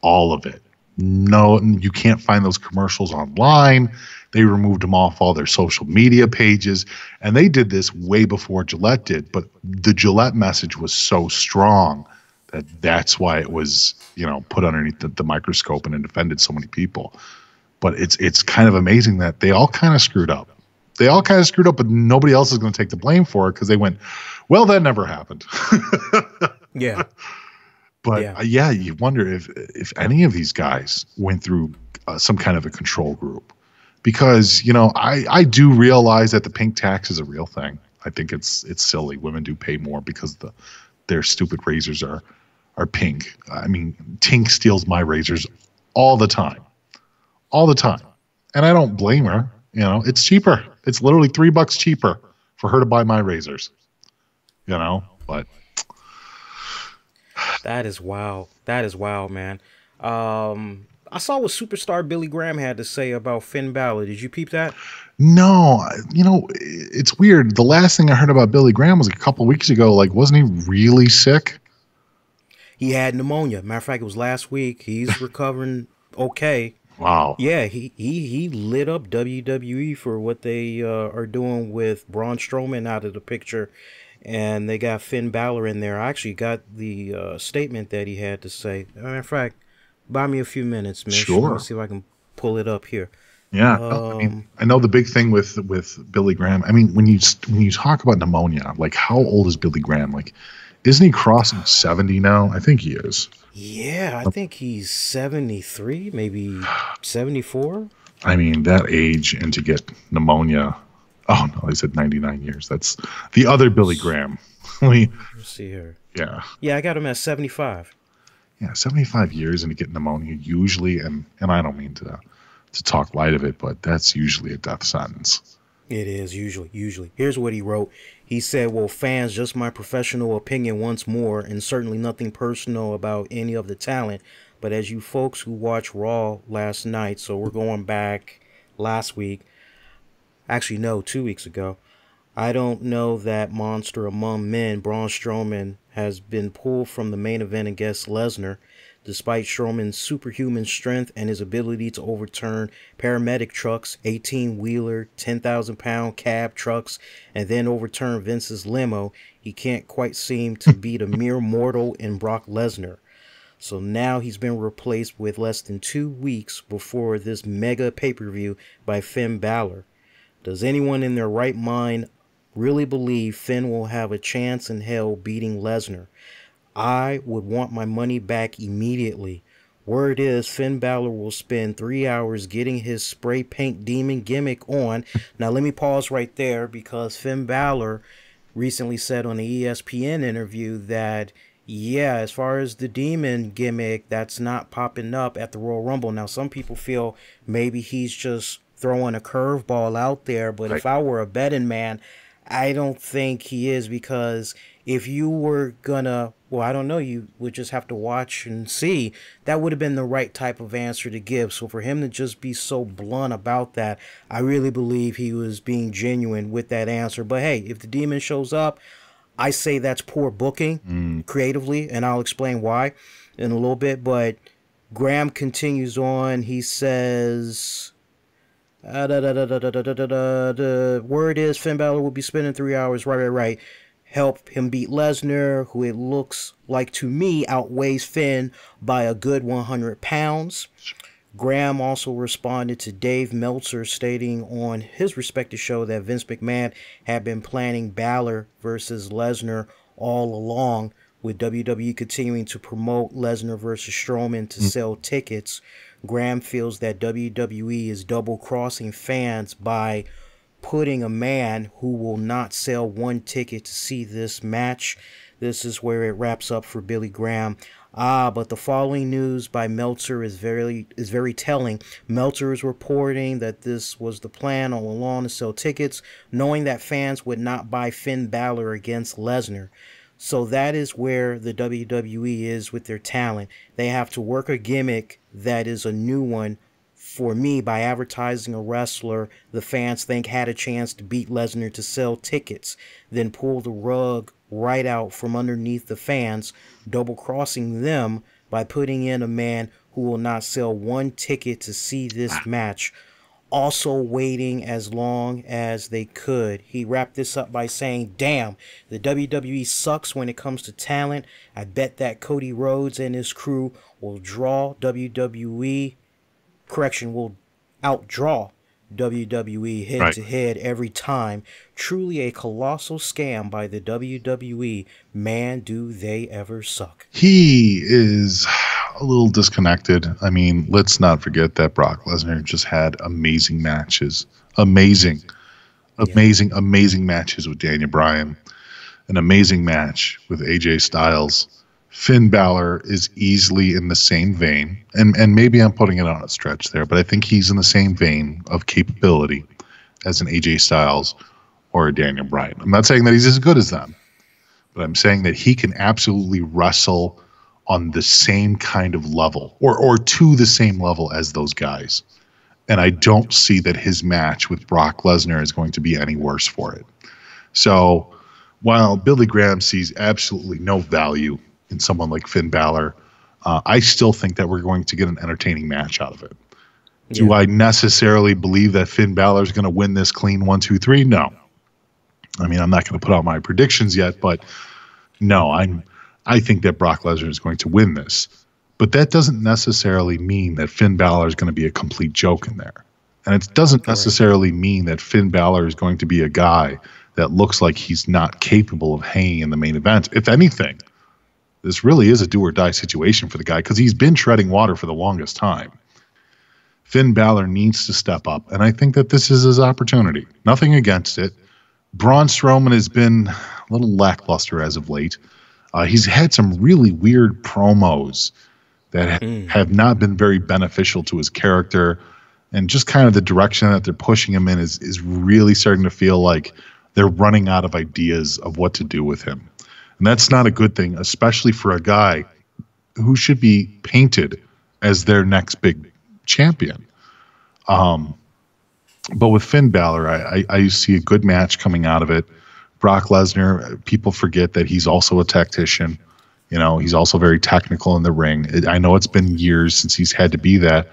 of it. No, you can't find those commercials online. They removed them off all their social media pages. And they did this way before Gillette did. But the Gillette message was so strong that's why it was, you know, put underneath the microscope and it offended so many people. But it's kind of amazing that they all kind of screwed up. They all kind of screwed up, but nobody else is going to take the blame for it because they went, well, that never happened. Yeah. But yeah, you wonder if any of these guys went through some kind of a control group, because, you know, I do realize that the pink tax is a real thing. I think it's silly. Women do pay more because their stupid razors are pink. I mean, Tink steals my razors all the time, and I don't blame her. You know, it's cheaper. It's literally $3 cheaper for her to buy my razors. You know, but that is wild. That is wild, man. I saw what superstar Billy Graham had to say about Finn Balor. Did you peep that? No, you know, it's weird. The last thing I heard about Billy Graham was a couple weeks ago. Like, wasn't he really sick? He had pneumonia. Matter of fact, it was last week. He's recovering okay. Wow. Yeah, he lit up WWE for what they are doing with Braun Strowman out of the picture, and they got Finn Balor in there. I actually got the statement that he had to say. Matter of fact, buy me a few minutes, Mish. Sure. Let me see if I can pull it up here. Yeah, I mean, I know the big thing with Billy Graham. I mean, when you talk about pneumonia, like, how old is Billy Graham? Like, isn't he crossing 70 now? I think he is. Yeah, I think he's 73, maybe 74. I mean, that age, and to get pneumonia. Oh no, they said 99 years. That's the other Billy Graham. Let's see here. Yeah. Yeah, I got him at 75. Yeah, 75 years and to get pneumonia usually, and I don't mean to talk light of it, but that's usually a death sentence. It is usually. Here's what he wrote. He said, well, fans, just my professional opinion once more, and certainly nothing personal about any of the talent. But as you folks who watched Raw last night, so we're going back last week, actually, no, 2 weeks ago, I don't know that monster among men, Braun Strowman, has been pulled from the main event against Lesnar. Despite Strowman's superhuman strength and his ability to overturn paramedic trucks, 18-wheeler, 10,000-pound cab trucks, and then overturn Vince's limo, he can't quite seem to beat a mere mortal in Brock Lesnar. So now he's been replaced with less than 2 weeks before this mega pay-per-view by Finn Balor. Does anyone in their right mind really believe Finn will have a chance in hell beating Lesnar? I would want my money back immediately. Word is Finn Balor will spend 3 hours getting his spray paint demon gimmick on. Now let me pause right there, because Finn Balor recently said on the ESPN interview that, yeah, as far as the demon gimmick, that's not popping up at the Royal Rumble. Now some people feel maybe he's just throwing a curveball out there, but if I were a betting man, I don't think he is, because if you were gonna, well, I don't know, you would just have to watch and see. That would have been the right type of answer to give. So for him to just be so blunt about that, I really believe he was being genuine with that answer. But hey, if the demon shows up, I say that's poor booking creatively, and I'll explain why in a little bit. But Graham continues on. He says, the word is Finn Balor will be spending 3 hours, right, help him beat Lesnar, who it looks like to me outweighs Finn by a good 100 pounds. Graham also responded to Dave Meltzer, stating on his respective show that Vince McMahon had been planning Balor versus Lesnar all along, with WWE continuing to promote Lesnar versus Strowman to sell tickets. Graham feels that WWE is double-crossing fans by putting a man who will not sell one ticket to see this match. This is where it wraps up for Billy Graham. But the following news by Meltzer is very telling. Meltzer is reporting that this was the plan all along, to sell tickets, knowing that fans would not buy Finn Balor against Lesnar. So that is where the WWE is with their talent. They have to work a gimmick that is a new one for me by advertising a wrestler the fans think had a chance to beat Lesnar to sell tickets, then pull the rug right out from underneath the fans, double-crossing them by putting in a man who will not sell one ticket to see this match, also waiting as long as they could. He wrapped this up by saying, damn, the WWE sucks when it comes to talent. I bet that Cody Rhodes and his crew will outdraw WWE head-to-head every time. Truly a colossal scam by the WWE. Man, do they ever suck. He is a little disconnected. I mean, let's not forget that Brock Lesnar just had amazing matches. Amazing matches with Daniel Bryan. An amazing match with AJ Styles. Finn Balor is easily in the same vein, and maybe I'm putting it on a stretch there, but I think he's in the same vein of capability as an AJ Styles or a Daniel Bryan. I'm not saying that he's as good as them, but I'm saying that he can absolutely wrestle on the same kind of level, or to the same level as those guys. And I don't see that his match with Brock Lesnar is going to be any worse for it. So while Billy Graham sees absolutely no value in someone like Finn Balor, I still think that we're going to get an entertaining match out of it. Yeah. Do I necessarily believe that Finn Balor is going to win this clean 1, 2, 3? No. I mean, I'm not going to put out my predictions yet, but no, I think that Brock Lesnar is going to win this. But that doesn't necessarily mean that Finn Balor is going to be a complete joke in there. And it doesn't necessarily mean that Finn Balor is going to be a guy that looks like he's not capable of hanging in the main event. If anything, this really is a do-or-die situation for the guy, because he's been treading water for the longest time. Finn Balor needs to step up, and I think that this is his opportunity. Nothing against it. Braun Strowman has been a little lackluster as of late. He's had some really weird promos that have not been very beneficial to his character, and just kind of the direction that they're pushing him in is really starting to feel like they're running out of ideas of what to do with him. And that's not a good thing, especially for a guy who should be painted as their next big champion. But with Finn Balor, I see a good match coming out of it. Brock Lesnar, people forget that he's also a tactician. You know, he's also very technical in the ring. I know it's been years since he's had to be that,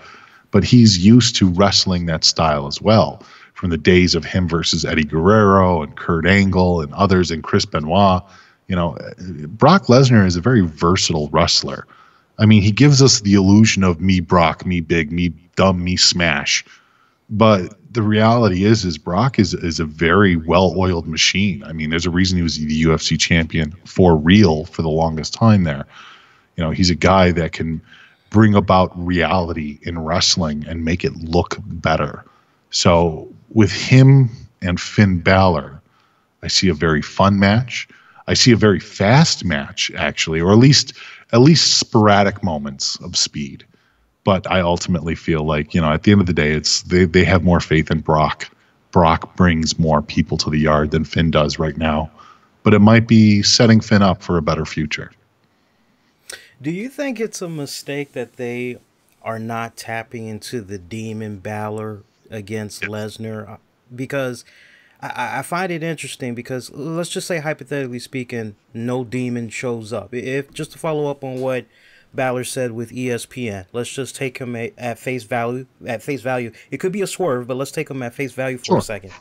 but he's used to wrestling that style as well, from the days of him versus Eddie Guerrero and Kurt Angle and others, and Chris Benoit. You know, Brock Lesnar is a very versatile wrestler. I mean, he gives us the illusion of me Brock, me big, me dumb, me smash. But the reality is Brock is a very well-oiled machine. I mean, there's a reason he was the UFC champion for real for the longest time there. You know, he's a guy that can bring about reality in wrestling and make it look better. So with him and Finn Balor, I see a very fun match. I see a very fast match, actually, or at least sporadic moments of speed. But I ultimately feel like, you know, at the end of the day, it's they have more faith in Brock. Brock brings more people to the yard than Finn does right now. But it might be setting Finn up for a better future. Do you think it's a mistake that they are not tapping into the Demon Balor against Lesnar? Because I find it interesting, because let's just say, hypothetically speaking, no Demon shows up. If, just to follow up on what Balor said with ESPN, let's just take him at face value. At face value, it could be a swerve, but let's take him at face value for a second.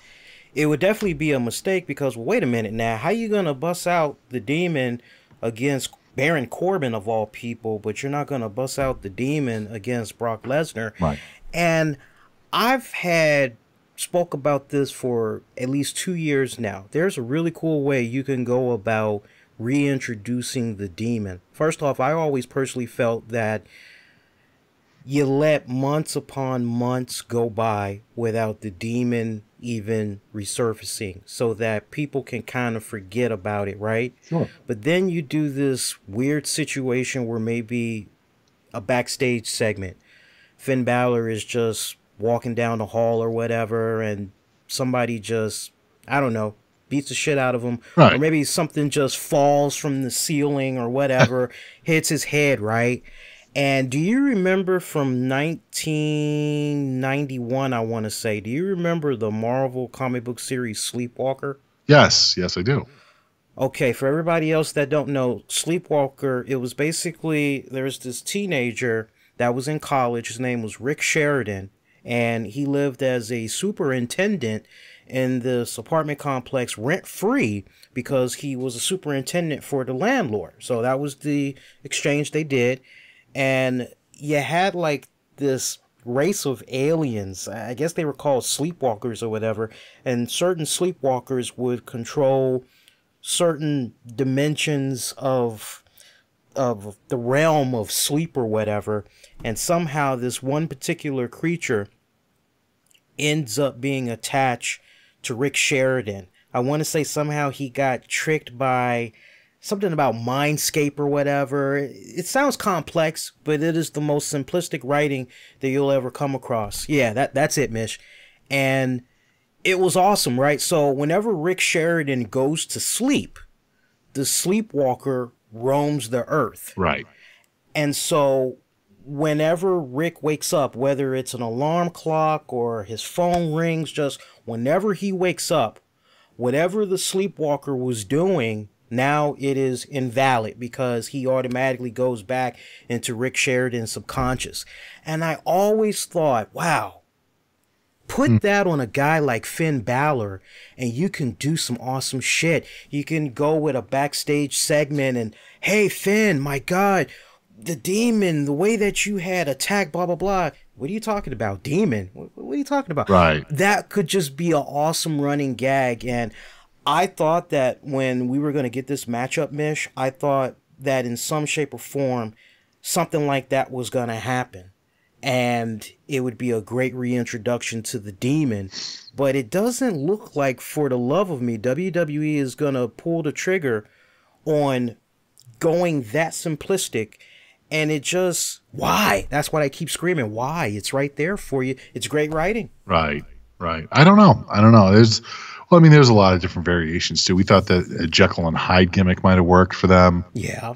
It would definitely be a mistake, because, well, wait a minute now, how you gonna bust out the Demon against Baron Corbin of all people, but you're not gonna bust out the Demon against Brock Lesnar? Right. And I've spoke about this for at least 2 years now. There's a really cool way you can go about reintroducing the Demon. First off, I always personally felt that you let months upon months go by without the Demon even resurfacing, so that people can kind of forget about it, right? Sure. But then you do this weird situation where maybe a backstage segment, Finn Balor is just walking down the hall or whatever, and somebody just, I don't know, beats the shit out of him. Right. Or maybe something just falls from the ceiling or whatever, hits his head, right? And do you remember from 1991, I want to say, do you remember the Marvel comic book series Sleepwalker? Yes, I do. Okay, for everybody else that don't know, Sleepwalker, it was basically, there's this teenager that was in college. His name was Rick Sheridan, and he lived as a superintendent in this apartment complex rent-free because he was a superintendent for the landlord. So that was the exchange they did. And you had like this race of aliens. I guess they were called sleepwalkers or whatever. And certain sleepwalkers would control certain dimensions of the realm of sleep or whatever. And somehow this one particular creature ends up being attached to Rick Sheridan. I want to say somehow he got tricked by something about Mindscape or whatever. It sounds complex, but it is the most simplistic writing that you'll ever come across. Yeah, that's it, Mish. And it was awesome, right? So whenever Rick Sheridan goes to sleep, the sleepwalker roams the earth. Right. And so whenever Rick wakes up, whether it's an alarm clock or his phone rings, just whenever he wakes up, whatever the sleepwalker was doing, now it is invalid because he automatically goes back into Rick Sheridan's subconscious. And I always thought, wow, put that on a guy like Finn Balor and you can do some awesome shit. You can go with a backstage segment and, hey, Finn, my God, the demon, the way that you had attacked, blah, blah, blah. What are you talking about? Demon? What are you talking about? Right. That could just be an awesome running gag. And I thought that when we were going to get this matchup, Mish, I thought that in some shape or form, something like that was going to happen. and it would be a great reintroduction to the Demon. But it doesn't look like, for the love of me, WWE is gonna pull the trigger on going that simplistic. And it just, why? That's what I keep screaming. Why? It's right there for you. It's great writing. Right, right. I don't know. Well, I mean, there's a lot of different variations too. We thought that a Jekyll and Hyde gimmick might have worked for them. Yeah,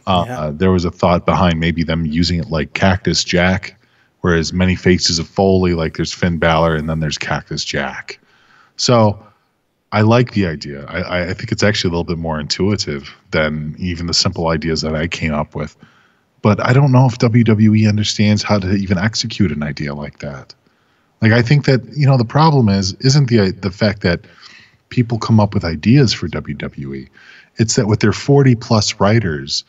There was a thought behind maybe them using it like Cactus Jack, whereas many faces of Foley, like there's Finn Balor and then there's Cactus Jack. So I like the idea. I think it's actually a little bit more intuitive than even the simple ideas that I came up with. But I don't know if WWE understands how to even execute an idea like that. Like, I think that, the problem isn't the fact that people come up with ideas for WWE. It's that with their 40 plus writers,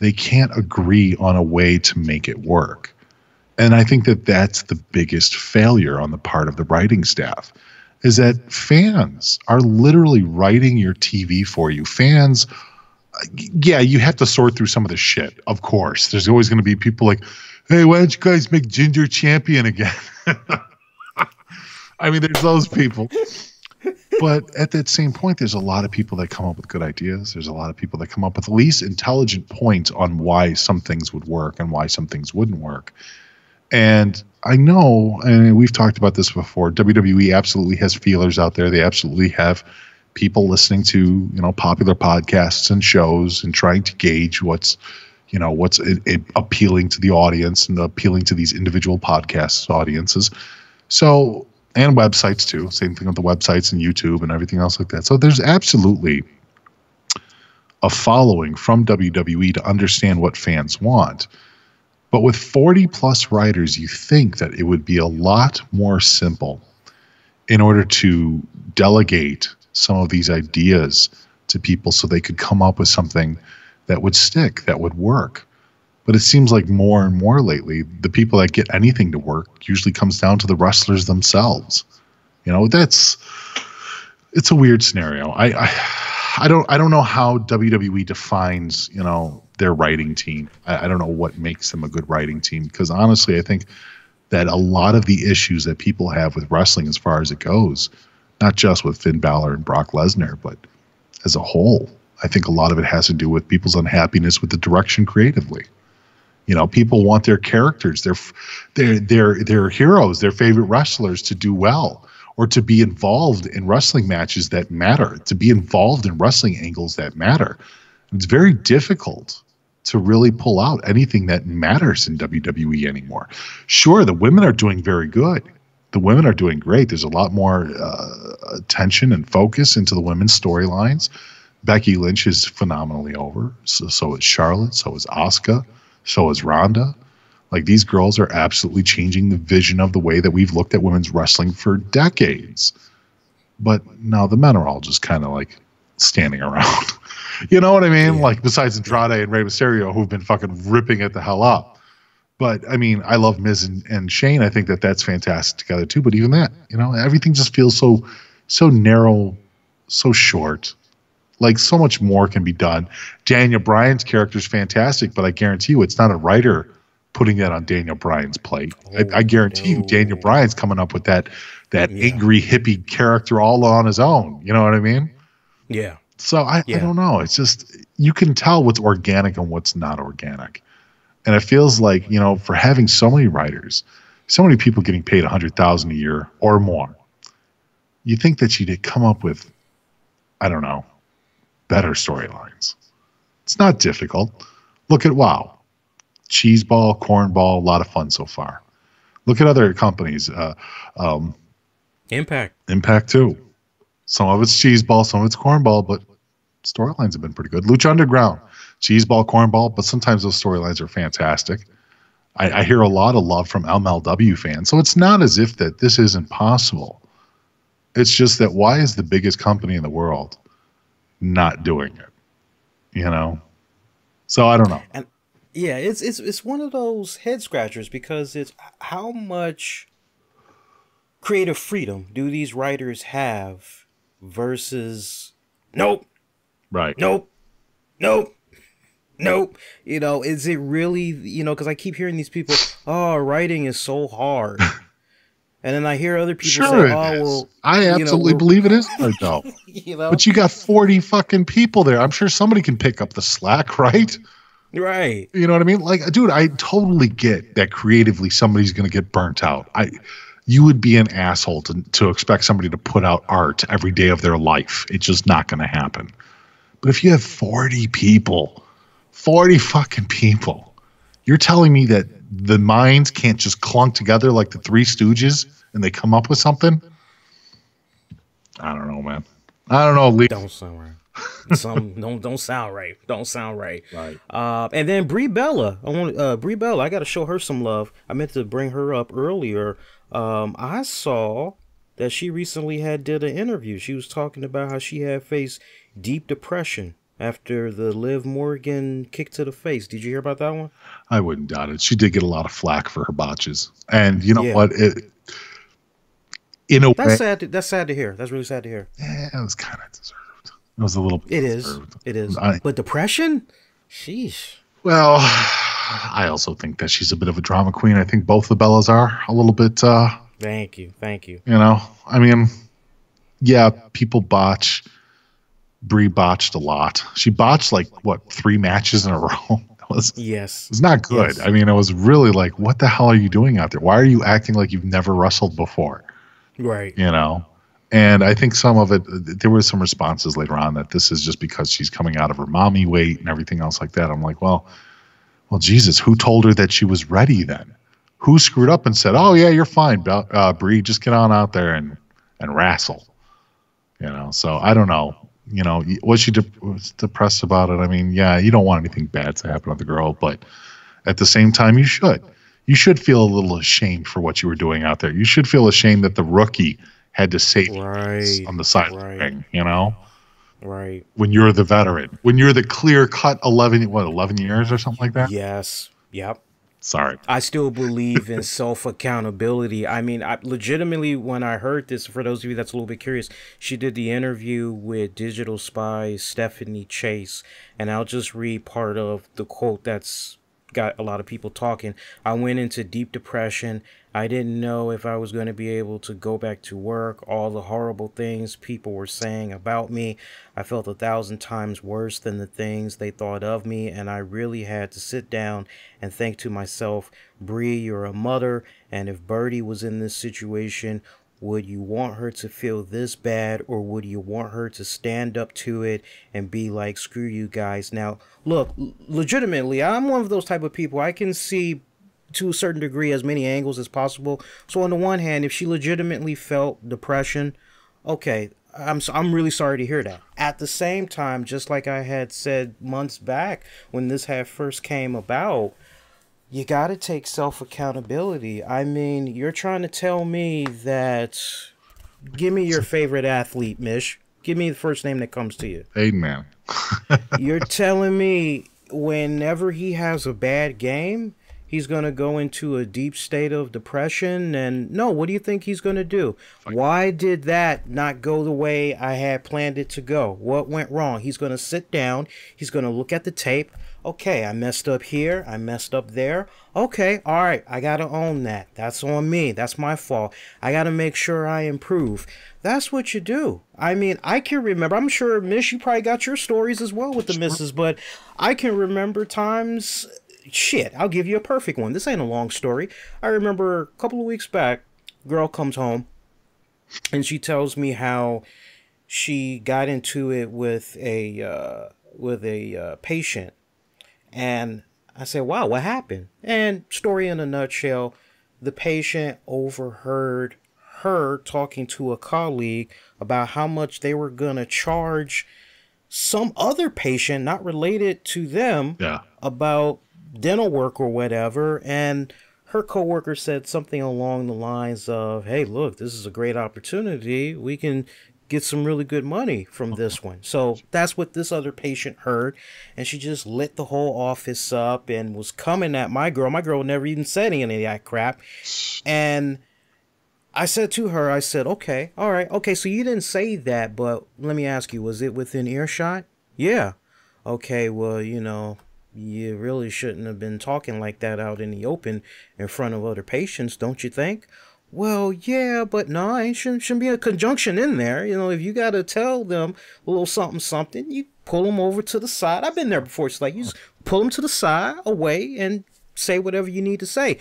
they can't agree on a way to make it work. And I think that that's the biggest failure on the part of the writing staff, is that fans are literally writing your TV for you. Fans, yeah, you have to sort through some of the shit, of course. There's always going to be people like, hey, why don't you guys make Ginger champion again? I mean, there's those people. But at that same point, there's a lot of people that come up with good ideas. There's a lot of people that come up with at least intelligent points on why some things would work and why some things wouldn't work. And I know, and we've talked about this before, WWE absolutely has feelers out there. They absolutely have people listening to, popular podcasts and shows and trying to gauge what's appealing to the audience and appealing to these individual podcast audiences. So, and websites too. Same thing with the websites and YouTube and everything else like that. So there's absolutely a following from WWE to understand what fans want. But with 40 plus writers, you think that it would be a lot more simple in order to delegate some of these ideas to people so they could come up with something that would stick, that would work. But it seems like more and more lately, the people that get anything to work usually comes down to the wrestlers themselves. It's a weird scenario. I don't know how WWE defines, their writing team. I don't know what makes them a good writing team, because honestly, I think that a lot of the issues that people have with wrestling as far as it goes, not just with Finn Balor and Brock Lesnar, but as a whole, I think a lot of it has to do with people's unhappiness with the direction creatively. People want their characters, their heroes, their favorite wrestlers to do well, or to be involved in wrestling matches that matter, to be involved in wrestling angles that matter. It's very difficult to really pull out anything that matters in WWE anymore. Sure, the women are doing very good. The women are doing great. There's a lot more attention and focus into the women's storylines. Becky Lynch is phenomenally over. So is Charlotte. So is Asuka. So is Ronda. Like, these girls are absolutely changing the vision of the way that we've looked at women's wrestling for decades. But now the men are all just kind of like standing around. You know what I mean? Yeah. Like, besides Andrade and Rey Mysterio, who've been fucking ripping it the hell up. But I mean, I love Miz and Shane. I think that that's fantastic together too. But even that, everything just feels so narrow, so short. Like, so much more can be done. Daniel Bryan's character is fantastic, but I guarantee you it's not a writer putting that on Daniel Bryan's plate. I guarantee you Daniel Bryan's coming up with that angry hippie character all on his own. You know what I mean? Yeah. So I don't know. It's just, you can tell what's organic and what's not organic. And it feels like, for having so many writers, so many people getting paid $100,000 a year or more, you think that you'd come up with, I don't know, better storylines. It's not difficult. Look at WoW. Cheeseball, cornball, a lot of fun so far. Look at other companies. Impact too. Some of it's cheeseball, some of it's cornball, but storylines have been pretty good. Lucha Underground, cheeseball, cornball, but sometimes those storylines are fantastic. I hear a lot of love from MLW fans, so it's not as if that this isn't possible. It's just that, why is the biggest company in the world not doing it? So I don't know. And yeah, it's one of those head scratchers, because it's how much creative freedom do these writers have versus nope. Right. Nope. Nope. You know, is it really, you know, because I keep hearing these people, oh, writing is so hard. And then I hear other people say, Sure it oh, is. well, I you know, absolutely we're, believe it is hard, though. you know, But you got 40 fucking people there. I'm sure somebody can pick up the slack, right? right. You know what I mean? Like, dude, I totally get that creatively somebody's going to get burnt out. You would be an asshole to expect somebody to put out art every day of their life. It's just not going to happen. But if you have 40 people, 40 fucking people, you're telling me that the minds can't just clunk together like the Three Stooges and they come up with something? I don't know, man. I don't know, Lee. Don't sound right. Don't sound right. Don't sound right. Right. And then Brie Bella. Brie Bella. I got to show her some love. I meant to bring her up earlier. I saw that she recently did an interview. She was talking about how she had faced deep depression after the Liv Morgan kick to the face. Did you hear about that one? I wouldn't doubt it. She did get a lot of flack for her botches. And you know Yeah. what? In a That's way, sad. That's sad to hear. That's really sad to hear. it was kind of deserved. It was a little bit It is. deserved. It is. But depression? Sheesh. Well, I also think that she's a bit of a drama queen. I think both the Bellas are a little bit, Thank you. Thank you. you know, I mean, yeah, people botch. Brie botched a lot. She botched like, what, 3 matches in a row? Yes. It was not good. Yes. I mean, it was really like, what the hell are you doing out there? Why are you acting like you've never wrestled before? Right. You know? And I think some of it, there were some responses later on that this is just because she's coming out of her mommy weight and everything else like that. I'm like, well, Jesus, who told her that she was ready then? Who screwed up and said, oh, yeah, you're fine, Brie, just get on out there and wrestle. You know, so I don't know. You know, was she was depressed about it? I mean, yeah, you don't want anything bad to happen to the girl, but at the same time, you should. You should feel a little ashamed for what you were doing out there. You should feel ashamed that the rookie had to save you on the side of the ring, you know? Right. When you're the veteran. When you're the clear-cut 11 years or something like that? Yes. Yep. Sorry. I still believe in self-accountability. I mean, legitimately, when I heard this, for those of you that's a little bit curious, she did the interview with Digital Spy Stephanie Chase, and I'll just read part of the quote that's got a lot of people talking. I went into deep depression. I didn't know if I was going to be able to go back to work. All the horrible things people were saying about me, I felt 1,000 times worse than the things they thought of me, and I really had to sit down and think to myself, Brie, you're a mother, and if Birdie was in this situation, would you want her to feel this bad, or would you want her to stand up to it and be like, screw you guys? Now, look, legitimately, I'm one of those type of people. I can see to a certain degree as many angles as possible. So on the one hand, if she legitimately felt depression, okay, I'm really sorry to hear that. At the same time, just like I had said months back when this had first came about, you got to take self-accountability. I mean, you're trying to tell me that... Give me your favorite athlete, Mish. Give me the first name that comes to you. Aiden Man. You're telling me whenever he has a bad game, he's going to go into a deep state of depression? And no, what do you think he's going to do? Why did that not go the way I had planned it to go? What went wrong? He's going to sit down. He's going to look at the tape. Okay, I messed up here. I messed up there. Okay, all right. I got to own that. That's on me. That's my fault. I got to make sure I improve. That's what you do. I mean, I can remember. I'm sure, Mish, you probably got your stories as well with the missus, but I can remember times... Shit, I'll give you a perfect one. This ain't a long story. I remember a couple of weeks back, girl comes home, and she tells me how she got into it with a patient. And I said, wow, what happened? And story in a nutshell, the patient overheard her talking to a colleague about how much they were going to charge some other patient, not related to them, about dental work or whatever. And her coworker said something along the lines of, hey, look, this is a great opportunity. We can get some really good money from this one. So that's what this other patient heard, and she just lit the whole office up and was coming at my girl. My girl never even said any of that crap. And I said to her, I said, okay, all right, okay, so you didn't say that, but let me ask you, was it within earshot? Yeah. Okay, well, you know, you really shouldn't have been talking like that out in the open in front of other patients, don't you think? Well, yeah, but no, it shouldn't be a conjunction in there. You know, if you got to tell them a little something, something, you pull them over to the side. I've been there before. It's like you just pull them to the side, away, and say whatever you need to say.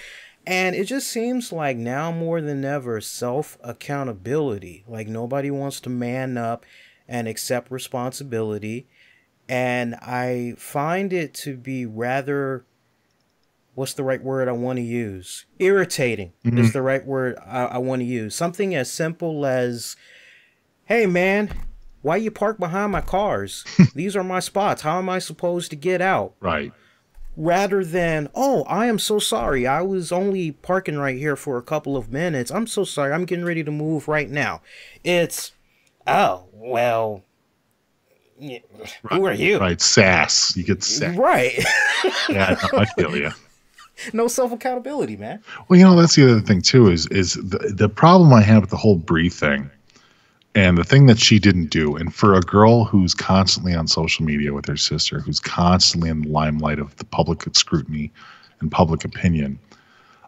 And it just seems like now more than ever, self-accountability. Like nobody wants to man up and accept responsibility. And I find it to be rather, what's the right word I want to use? Irritating is the right word I want to use. Something as simple as, hey man, why you park behind my cars? These are my spots. How am I supposed to get out? Right. Rather than, oh, I am so sorry. I was only parking right here for a couple of minutes. I'm so sorry. I'm getting ready to move right now. It's, oh, well, who are you? Right. Sass. You get sass. Right. Yeah, I feel you. No self-accountability, man. Well, you know, that's the other thing too, is the problem I have with the whole Brie thing, and the thing that she didn't do, and for a girl who's constantly on social media with her sister, who's constantly in the limelight of the public scrutiny and public opinion,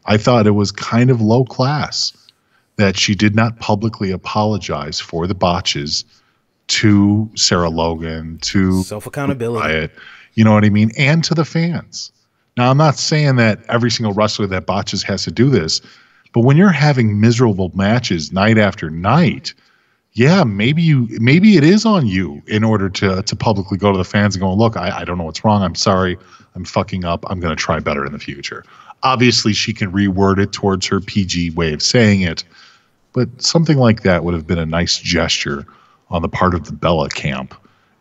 I thought it was kind of low class that she did not publicly apologize for the botches to Sarah Logan, to self-accountability, Riot, you know what I mean, and to the fans. Now, I'm not saying that every single wrestler that botches has to do this, but when you're having miserable matches night after night, yeah, maybe it is on you in order to publicly go to the fans and go, look, I don't know what's wrong. I'm sorry. I'm fucking up. I'm going to try better in the future. Obviously, she can reword it towards her PG way of saying it, but something like that would have been a nice gesture on the part of the Bella camp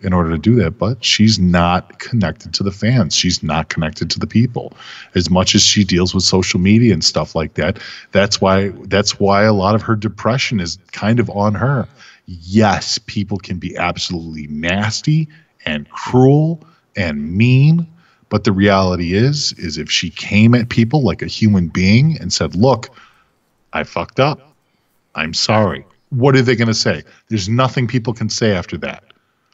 in order to do that. But she's not connected to the fans. She's not connected to the people as much as she deals with social media and stuff like that. That's why a lot of her depression is kind of on her. Yes, people can be absolutely nasty and cruel and mean, but the reality is if she came at people like a human being and said, look, I fucked up. I'm sorry. What are they going to say? There's nothing people can say after that.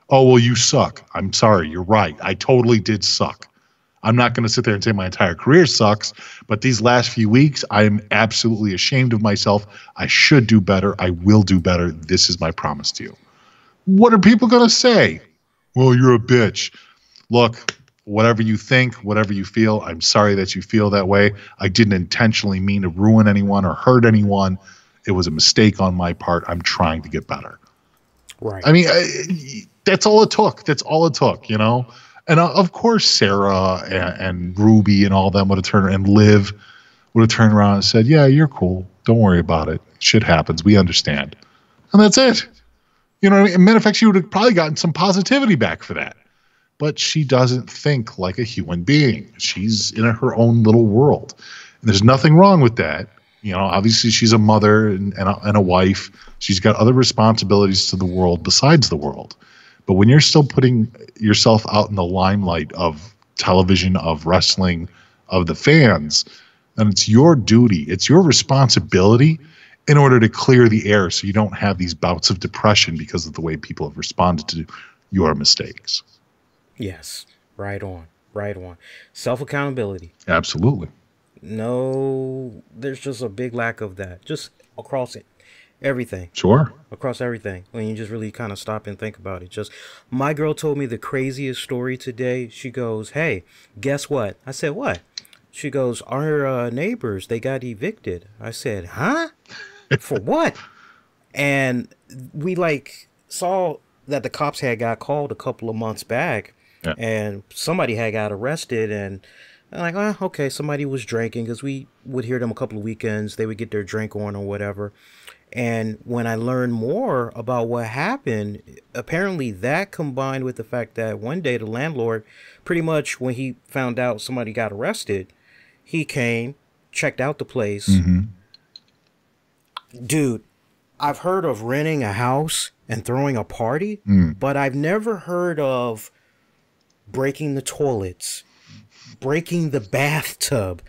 Oh, well, you suck. I'm sorry. You're right. I totally did suck. I'm not going to sit there and say my entire career sucks, but these last few weeks, I am absolutely ashamed of myself. I should do better. I will do better. This is my promise to you. What are people going to say? Well, you're a bitch. Look, whatever you think, whatever you feel, I'm sorry that you feel that way. I didn't intentionally mean to ruin anyone or hurt anyone. It was a mistake on my part. I'm trying to get better. Right. I mean, that's all it took. That's all it took, you know? And of course, Sarah and Ruby and all them would have turned, and Liv would have turned around and said, yeah, you're cool. Don't worry about it. Shit happens. We understand. And that's it. You know what I mean? Matter of fact, she would have probably gotten some positivity back for that. But she doesn't think like a human being. She's in her own little world. And there's nothing wrong with that. You know, obviously she's a mother and a wife. She's got other responsibilities to the world besides the world. But when you're still putting yourself out in the limelight of television, of wrestling, of the fans, then it's your duty, it's your responsibility in order to clear the air so you don't have these bouts of depression because of the way people have responded to your mistakes. Yes, right on, right on. Self-accountability. Absolutely. No, there's just a big lack of that. Just across it. Everything. Sure. Across everything. When you just really kind of stop and think about it. Just, my girl told me the craziest story today. She goes, hey, guess what? I said, what? She goes, our neighbors, they got evicted. I said, huh? For what? And we saw that the cops had got called a couple of months back. Yeah. And somebody had got arrested, and I'm like, oh, okay, somebody was drinking, because we would hear them a couple of weekends. They would get their drink on or whatever. And when I learned more about what happened, apparently that combined with the fact that one day the landlord, pretty much when he found out somebody got arrested, he came, checked out the place. Mm-hmm. Dude, I've heard of renting a house and throwing a party, but I've never heard of breaking the toilets, breaking the bathtub,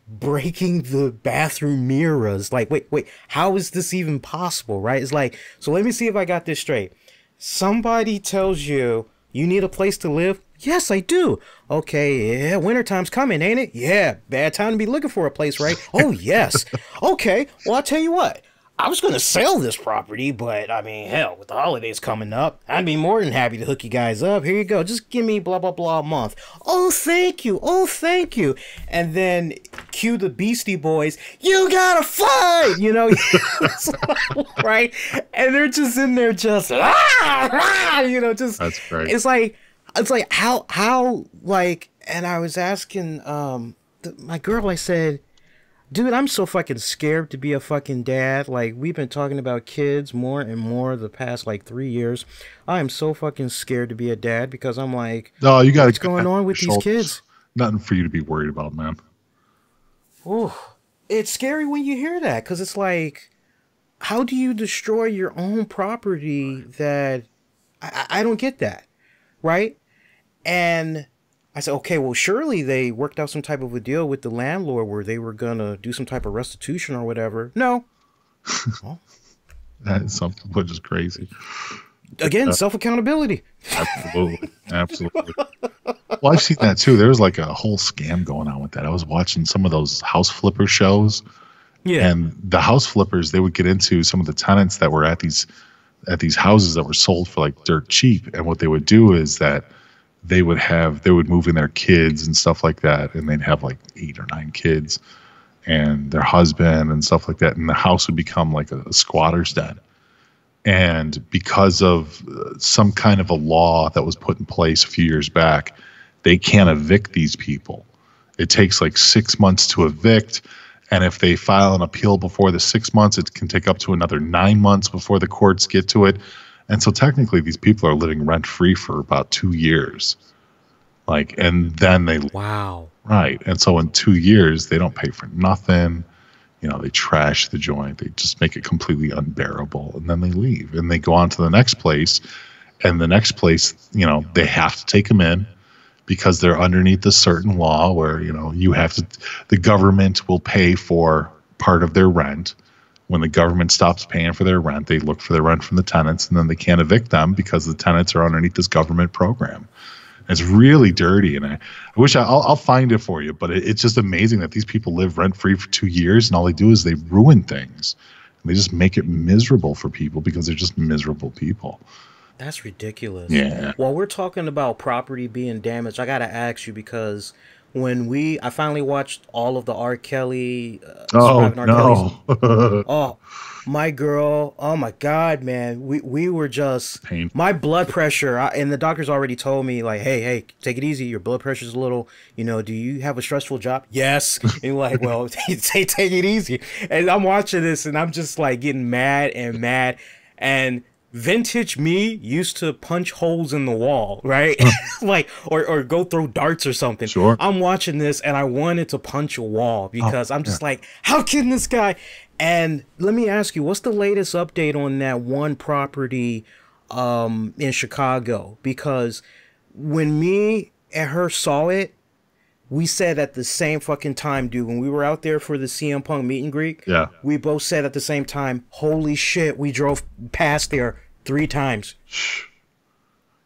breaking the bathroom mirrors. Like, wait, how is this even possible, right? It's like, so let me see if I got this straight. Somebody tells you you need a place to live, Yes, I do. Okay, yeah, wintertime's coming, ain't it? Yeah, bad time to be looking for a place, right? Oh, yes. Okay, well, I'll tell you what. I was going to sell this property, but I mean, hell, with the holidays coming up, I'd be more than happy to hook you guys up. Here you go. Just give me blah, blah, blah a month. Oh, thank you. Oh, thank you. And then cue the Beastie Boys. You gotta fight, you know, right? And they're just in there just, you know, just. That's great. It's like how like, and I was asking my girl, I said, dude, I'm so fucking scared to be a fucking dad. Like, we've been talking about kids more and more the past like 3 years. I am so fucking scared to be a dad because I'm like, no, you got what's going on with these kids? Nothing for you to be worried about, man. Oh, it's scary when you hear that, because it's like, how do you destroy your own property? That I don't get that, right? And I said, okay, well, surely they worked out some type of a deal with the landlord where they were going to do some type of restitution or whatever. No. Well, That is something which is crazy. again, self-accountability. Absolutely. Absolutely. Well, I've seen that too. There was like a whole scam going on with that. I was watching some of those house flipper shows. Yeah. And the house flippers, they would get into some of the tenants that were at these houses that were sold for like dirt cheap. And what they would do is that they would move in their kids and stuff like that, and they'd have like 8 or 9 kids and their husband and stuff like that, and the house would become like a squatter's den. And because of some kind of a law that was put in place a few years back, they can't evict these people. It takes like 6 months to evict, and if they file an appeal before the 6 months, it can take up to another 9 months before the courts get to it. And so technically these people are living rent free for about 2 years. Like, and then they, Wow. right. And so in 2 years, they don't pay for nothing. You know, they trash the joint. They just make it completely unbearable. And then they leave and they go on to the next place. And the next place, you know, they have to take them in because they're underneath a certain law where, you know, the government will pay for part of their rent. When the government stops paying for their rent, they look for their rent from the tenants, and then they can't evict them because the tenants are underneath this government program. It's really dirty, and I wish I'll find it for you, but it's just amazing that these people live rent-free for 2 years, and all they do is they ruin things. And they just make it miserable for people because they're just miserable people. That's ridiculous. Yeah. While we're talking about property being damaged, I got to ask you, because I finally watched all of the R. Kelly, Oh, no. oh, my girl, oh my God, man, we were just, Painful. my blood pressure, and the doctors already told me, like, hey, take it easy, your blood pressure's a little, you know, do you have a stressful job? Yes. And like, well, take it easy. And I'm watching this, and I'm just like getting mad, and vintage me used to punch holes in the wall, right? Like, or go throw darts or something. Sure. I'm watching this and I wanted to punch a wall because I'm just like, how can this guy? And let me ask you, what's the latest update on that one property in Chicago? Because when me and her saw it, we said at the same fucking time, dude, when we were out there for the CM Punk meet and greet, Yeah. we both said at the same time, holy shit, we drove past there 3 times.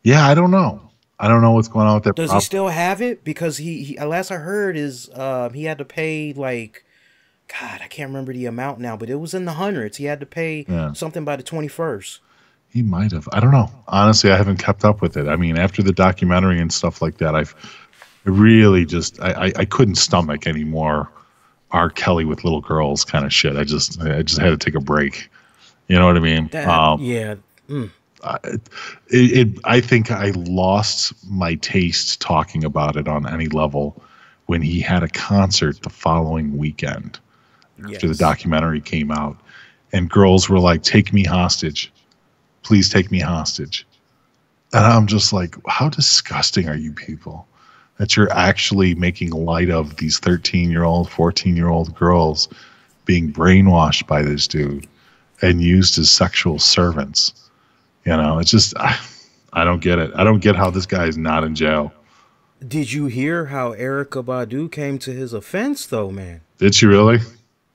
Yeah, I don't know. I don't know what's going on with that. Does he still have it? Because he last I heard is he had to pay like, God, I can't remember the amount now, but it was in the hundreds. He had to pay something by the 21st. He might have. I don't know. Honestly, I haven't kept up with it. I mean, after the documentary and stuff like that, I really just I couldn't stomach anymore R. Kelly with little girls kind of shit. I just had to take a break. You know what I mean? Yeah. I think I lost my taste talking about it on any level when he had a concert the following weekend after the documentary came out, and girls were like, "Take me hostage, please take me hostage," and I'm just like, how disgusting are you people that you're actually making light of these 13-year-old, 14-year-old girls being brainwashed by this dude and used as sexual servants. You know, it's just, I don't get it. I don't get how this guy is not in jail. Did you hear how Erykah Badu came to his offense, though, man? Did she really?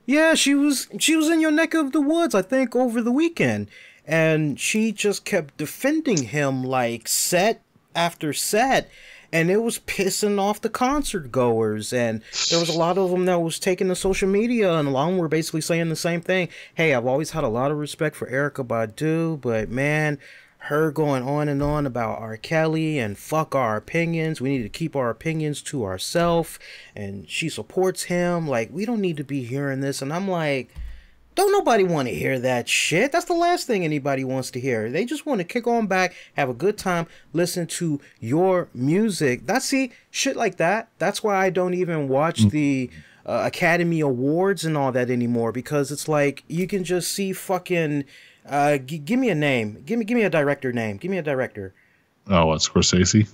Yeah, she was in your neck of the woods, I think, over the weekend. And she just kept defending him like set after set. and it was pissing off the concert goers. And there was a lot of them that was taking to social media, and a lot of them were basically saying the same thing. Hey, I've always had a lot of respect for Erykah Badu, but man, her going on and on about R. Kelly and fuck our opinions. We need to keep our opinions to ourselves. And she supports him. Like, we don't need to be hearing this. And I'm like, don't nobody want to hear that shit. That's the last thing anybody wants to hear. They just want to kick on back, have a good time, listen to your music. See, shit like that. That's why I don't even watch the Academy Awards and all that anymore, because it's like you can just see fucking. Give me a name. Give me a director name. Give me a director. Oh, what, Scorsese?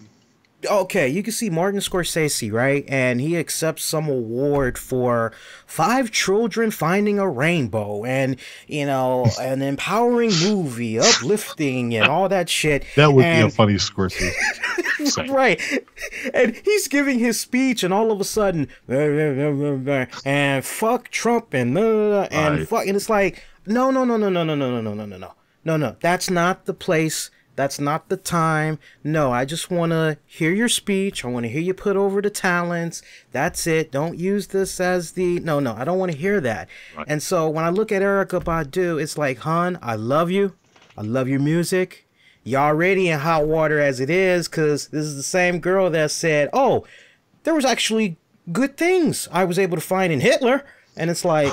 Okay, you can see Martin Scorsese, right? And he accepts some award for 5 children finding a rainbow, and an empowering movie, uplifting, and all that shit. That would be a funny Scorsese. Right. And he's giving his speech, and all of a sudden, and fuck Trump, and fuck, and it's like, no. That's not the place. That's not the time. No, I just want to hear your speech. I want to hear you put over the talents. That's it. Don't use this as the... No, I don't want to hear that. Right. And so when I look at Erykah Badu, it's like, hon, I love you. I love your music. You're already in hot water as it is, because this is the same girl that said, oh, there was actually good things I was able to find in Hitler. And it's like...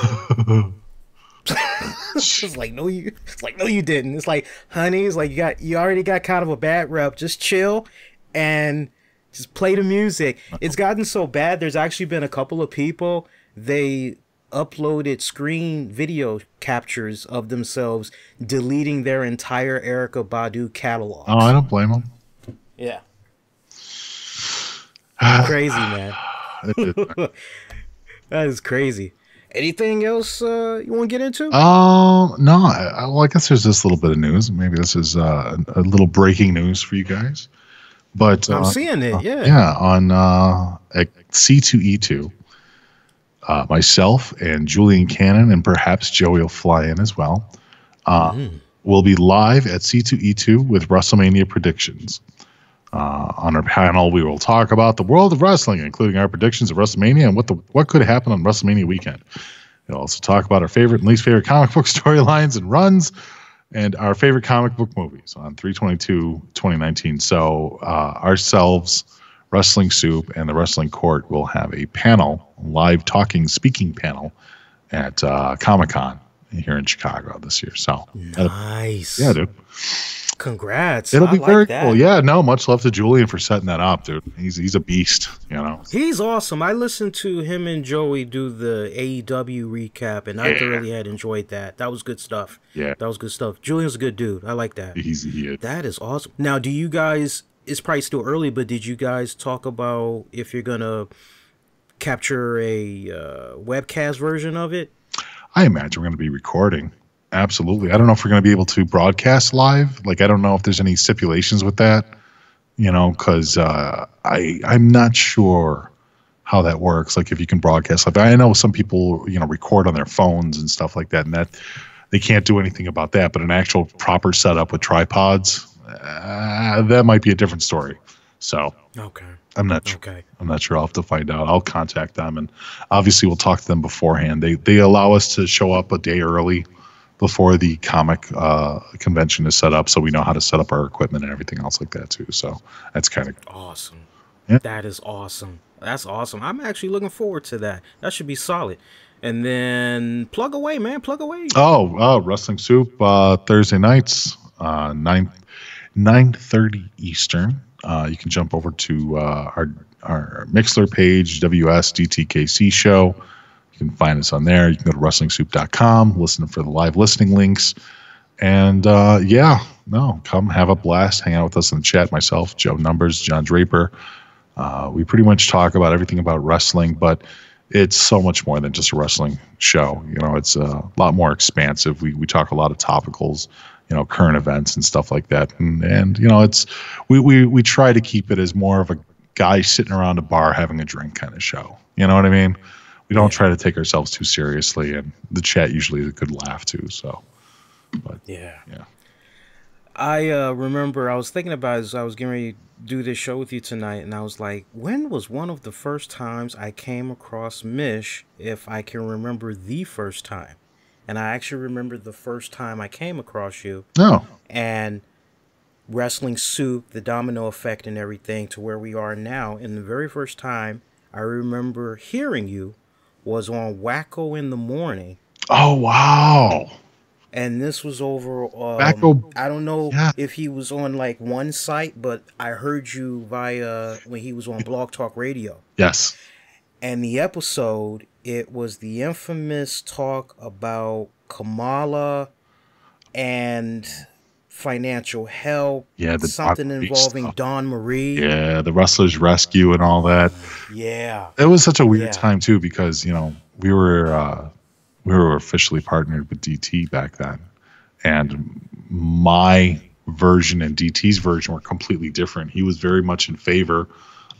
It's like no you didn't. It's like, honey, it's like you already got kind of a bad rep. Just chill and just play the music. It's gotten so bad, there's actually been a couple of people, they uploaded screen video captures of themselves deleting their entire Erykah Badu catalog. Oh, I don't blame them. Yeah. Crazy, man. That is crazy. Anything else you want to get into? No. I guess there's this little bit of news. Maybe this is a little breaking news for you guys. But I'm seeing it. Yeah. Yeah. On at C2E2, myself and Julian Cannon, and perhaps Joey will fly in as well. We'll be live at C2E2 with WrestleMania predictions. On our panel, we will talk about the world of wrestling, including our predictions of WrestleMania and what could happen on WrestleMania weekend. We'll also talk about our favorite and least favorite comic book storylines and runs, and our favorite comic book movies on 3/22/2019. So ourselves, Wrestling Soup, and the Wrestling Court will have a panel, live speaking panel at Comic-Con here in Chicago this year. So nice. Yeah, dude. Congrats. It'll be very cool. Yeah, no, much love to Julian for setting that up, dude. He's a beast, He's awesome. I listened to him and Joey do the AEW recap, and I thoroughly had enjoyed that. That was good stuff. Yeah. That was good stuff. Julian's a good dude. I like that. He is. That is awesome. Now, do you guys, it's probably still early, but did you guys talk about if you're going to capture a webcast version of it? I imagine we're going to be recording. Absolutely. I don't know if we're going to be able to broadcast live. Like, I don't know if there's any stipulations with that, because I'm not sure how that works. Like, if you can broadcast live. I know some people, record on their phones and stuff like that, and that they can't do anything about that. But an actual proper setup with tripods, that might be a different story. So okay. I'm not sure. Okay. I'm not sure. I'll have to find out. I'll contact them, and obviously we'll talk to them beforehand. They allow us to show up a day early before the comic convention is set up, so we know how to set up our equipment and everything else like that too. So that's kind of awesome. Yeah. That is awesome. That's awesome. I'm actually looking forward to that. That should be solid. And then plug away, man. Plug away. Oh, Wrestling Soup Thursday nights, 9:30 Eastern. You can jump over to our Mixler page, WSDTKC show. You can find us on there. You can go to WrestlingSoup.com, listen for the live listening links. And come have a blast. Hang out with us in the chat. Myself, Joe Numbers, John Draper. We pretty much talk about everything about wrestling, but it's so much more than just a wrestling show. It's a lot more expansive. We talk a lot of topicals, current events and stuff like that. And it's we try to keep it as more of a guy sitting around a bar having a drink kind of show. You know what I mean? We don't try to take ourselves too seriously, and the chat usually is a good laugh too. So, but yeah. I remember I was thinking about it as I was getting ready to do this show with you tonight, and I was like, when was one of the first times I came across Mish, if I can remember the first time? And I actually remember the first time I came across you, No. and Wrestling Soup, the domino effect and everything to where we are now. And the very first time I remember hearing you was on Wacko in the Morning. Oh, wow. And this was over, Wacko, I don't know yeah. if he was on like one site, but I heard you via when he was on Blog Talk Radio. Yes. And the episode, it was the infamous talk about Kamala and financial help. Yeah, something involving stuff. Dawn Marie. Yeah, the Wrestlers Rescue and all that. Yeah. It was such a weird time too, because we were officially partnered with DT back then, and my version and DT's version were completely different. He was very much in favor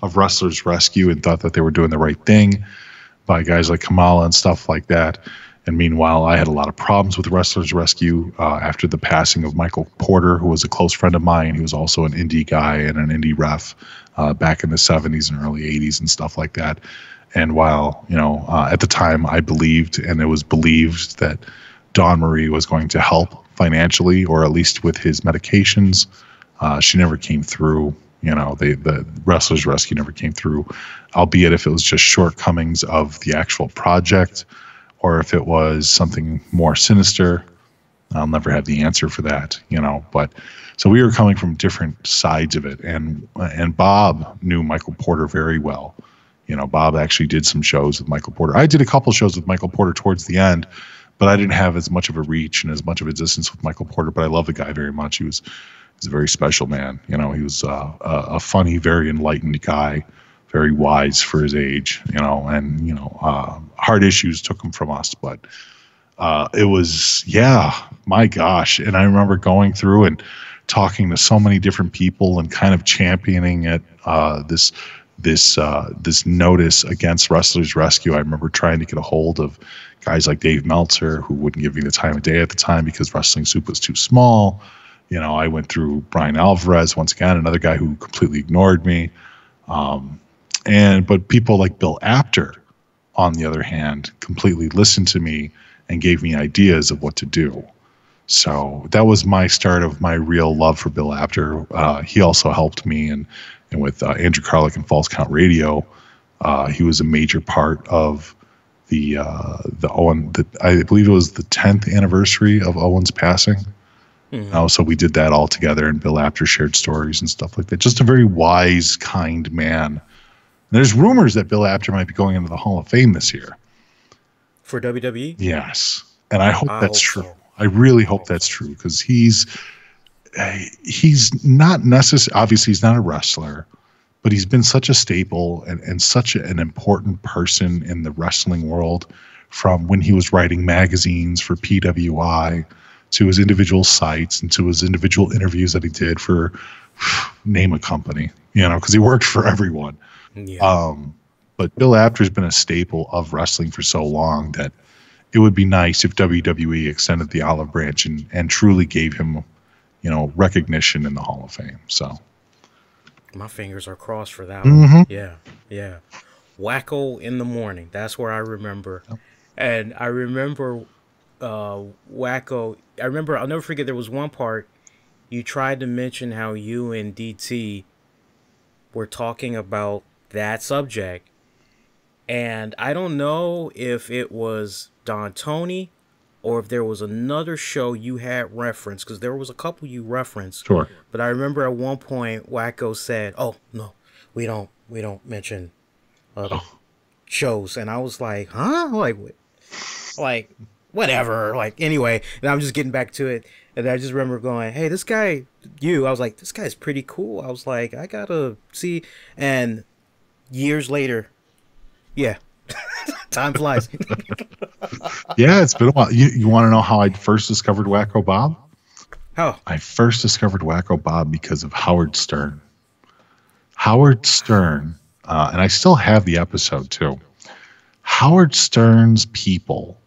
of Wrestlers Rescue and thought that they were doing the right thing by guys like Kamala and stuff like that. And meanwhile, I had a lot of problems with Wrestlers Rescue after the passing of Michael Porter, who was a close friend of mine. He was also an indie guy and an indie ref back in the 70s and early 80s and stuff like that. And while, at the time I believed, and it was believed, that Dawn Marie was going to help financially, or at least with his medications, she never came through. The Wrestlers Rescue never came through, albeit if it was just shortcomings of the actual project, or if it was something more sinister. I'll never have the answer for that, But so we were coming from different sides of it, and Bob knew Michael Porter very well. Bob actually did some shows with Michael Porter. I did a couple shows with Michael Porter towards the end, but I didn't have as much of a reach and as much of a distance with Michael Porter. But I love the guy very much. He's a very special man. He was a funny, very enlightened guy, very wise for his age. And hard issues took him from us, but it was, my gosh. And I remember going through and talking to so many different people and kind of championing it. This notice against Wrestlers Rescue. I remember trying to get a hold of guys like Dave Meltzer, who wouldn't give me the time of day at the time because Wrestling Soup was too small. I went through Brian Alvarez, once again, another guy who completely ignored me. But people like Bill Apter, on the other hand, completely listened to me and gave me ideas of what to do. So that was my start of my real love for Bill Apter. He also helped me, and with Andrew Carlick and False Count Radio, he was a major part of the Owen. I believe it was the 10th anniversary of Owen's passing. Mm-hmm. So we did that all together, and Bill Apter shared stories and stuff like that. Just a very wise, kind man. And there's rumors that Bill Apter might be going into the Hall of Fame this year. For WWE? Yes. And I hope that's true. So. I really hope that's true, because he's not necessarily, obviously he's not a wrestler, but he's been such a staple and such an important person in the wrestling world, from when he was writing magazines for PWI to his individual sites and to his individual interviews that he did for, name a company, because he worked for everyone. Yeah. But Bill Apter's been a staple of wrestling for so long that it would be nice if WWE extended the olive branch and truly gave him, recognition in the Hall of Fame. So my fingers are crossed for that one. Yeah. Wacko in the Morning. That's where I remember. Yep. And I remember Wacko. I'll never forget, there was one part you tried to mention how you and DT were talking about that subject. And I don't know if it was Don Tony or if there was another show you had referenced, because there was a couple you referenced. Sure. But I remember at one point Wacko said, "Oh no, we don't mention other shows," and I was like, "Huh?" Like whatever. Anyway, and I'm just getting back to it, and I just remember going, "Hey, this guy, I was like, this guy's pretty cool." I was like, I gotta see, and years later, yeah. Time flies. Yeah, it's been a while. You want to know how I first discovered Wacko Bob? How? I first discovered Wacko Bob because of Howard Stern. Howard Stern, and I still have the episode too. Howard Stern's people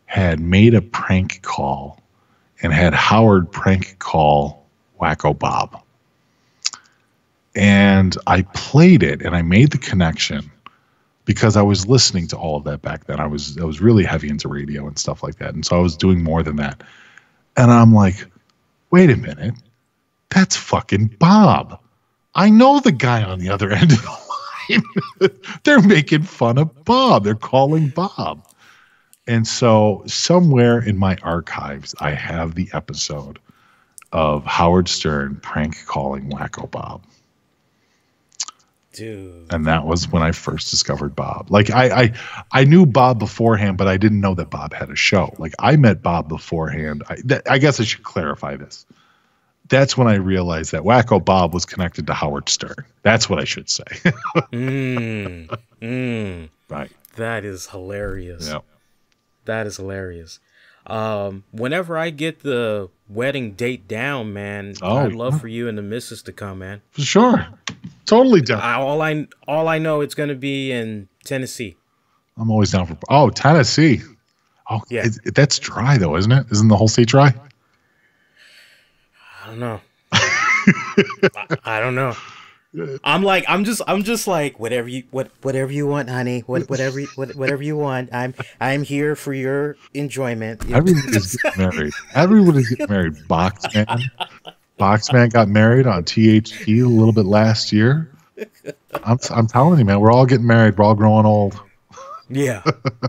had made a prank call and had Howard prank call Wacko Bob. And I played it, and I made the connection because I was listening to all of that back then. I was really heavy into radio and stuff like that, and so I was doing more than that. And I'm like, wait a minute, that's fucking Bob. I know the guy on the other end of the line. They're making fun of Bob. They're calling Bob. And so somewhere in my archives, I have the episode of Howard Stern prank calling Wacko Bob. Dude. And that was when I first discovered Bob. Like I knew Bob beforehand, but I didn't know that Bob had a show. Like I met Bob beforehand. I guess I should clarify this. That's when I realized that Wacko Bob was connected to Howard Stern. That's what I should say. Right. That is hilarious. Yeah. That is hilarious. Whenever I get the wedding date down, man, I'd love for you and the missus to come, man. For sure. Totally down. All I know it's gonna be in Tennessee. I'm always down for Tennessee. Oh yeah. That's dry though, isn't it? Isn't the whole state dry? I don't know. I don't know. I'm just like whatever you want, honey. Whatever you want. I'm here for your enjoyment. Everybody's getting married. Everybody's getting married. Boxman got married on THT a little bit last year. I'm telling you, man, we're all getting married. We're all growing old. Yeah.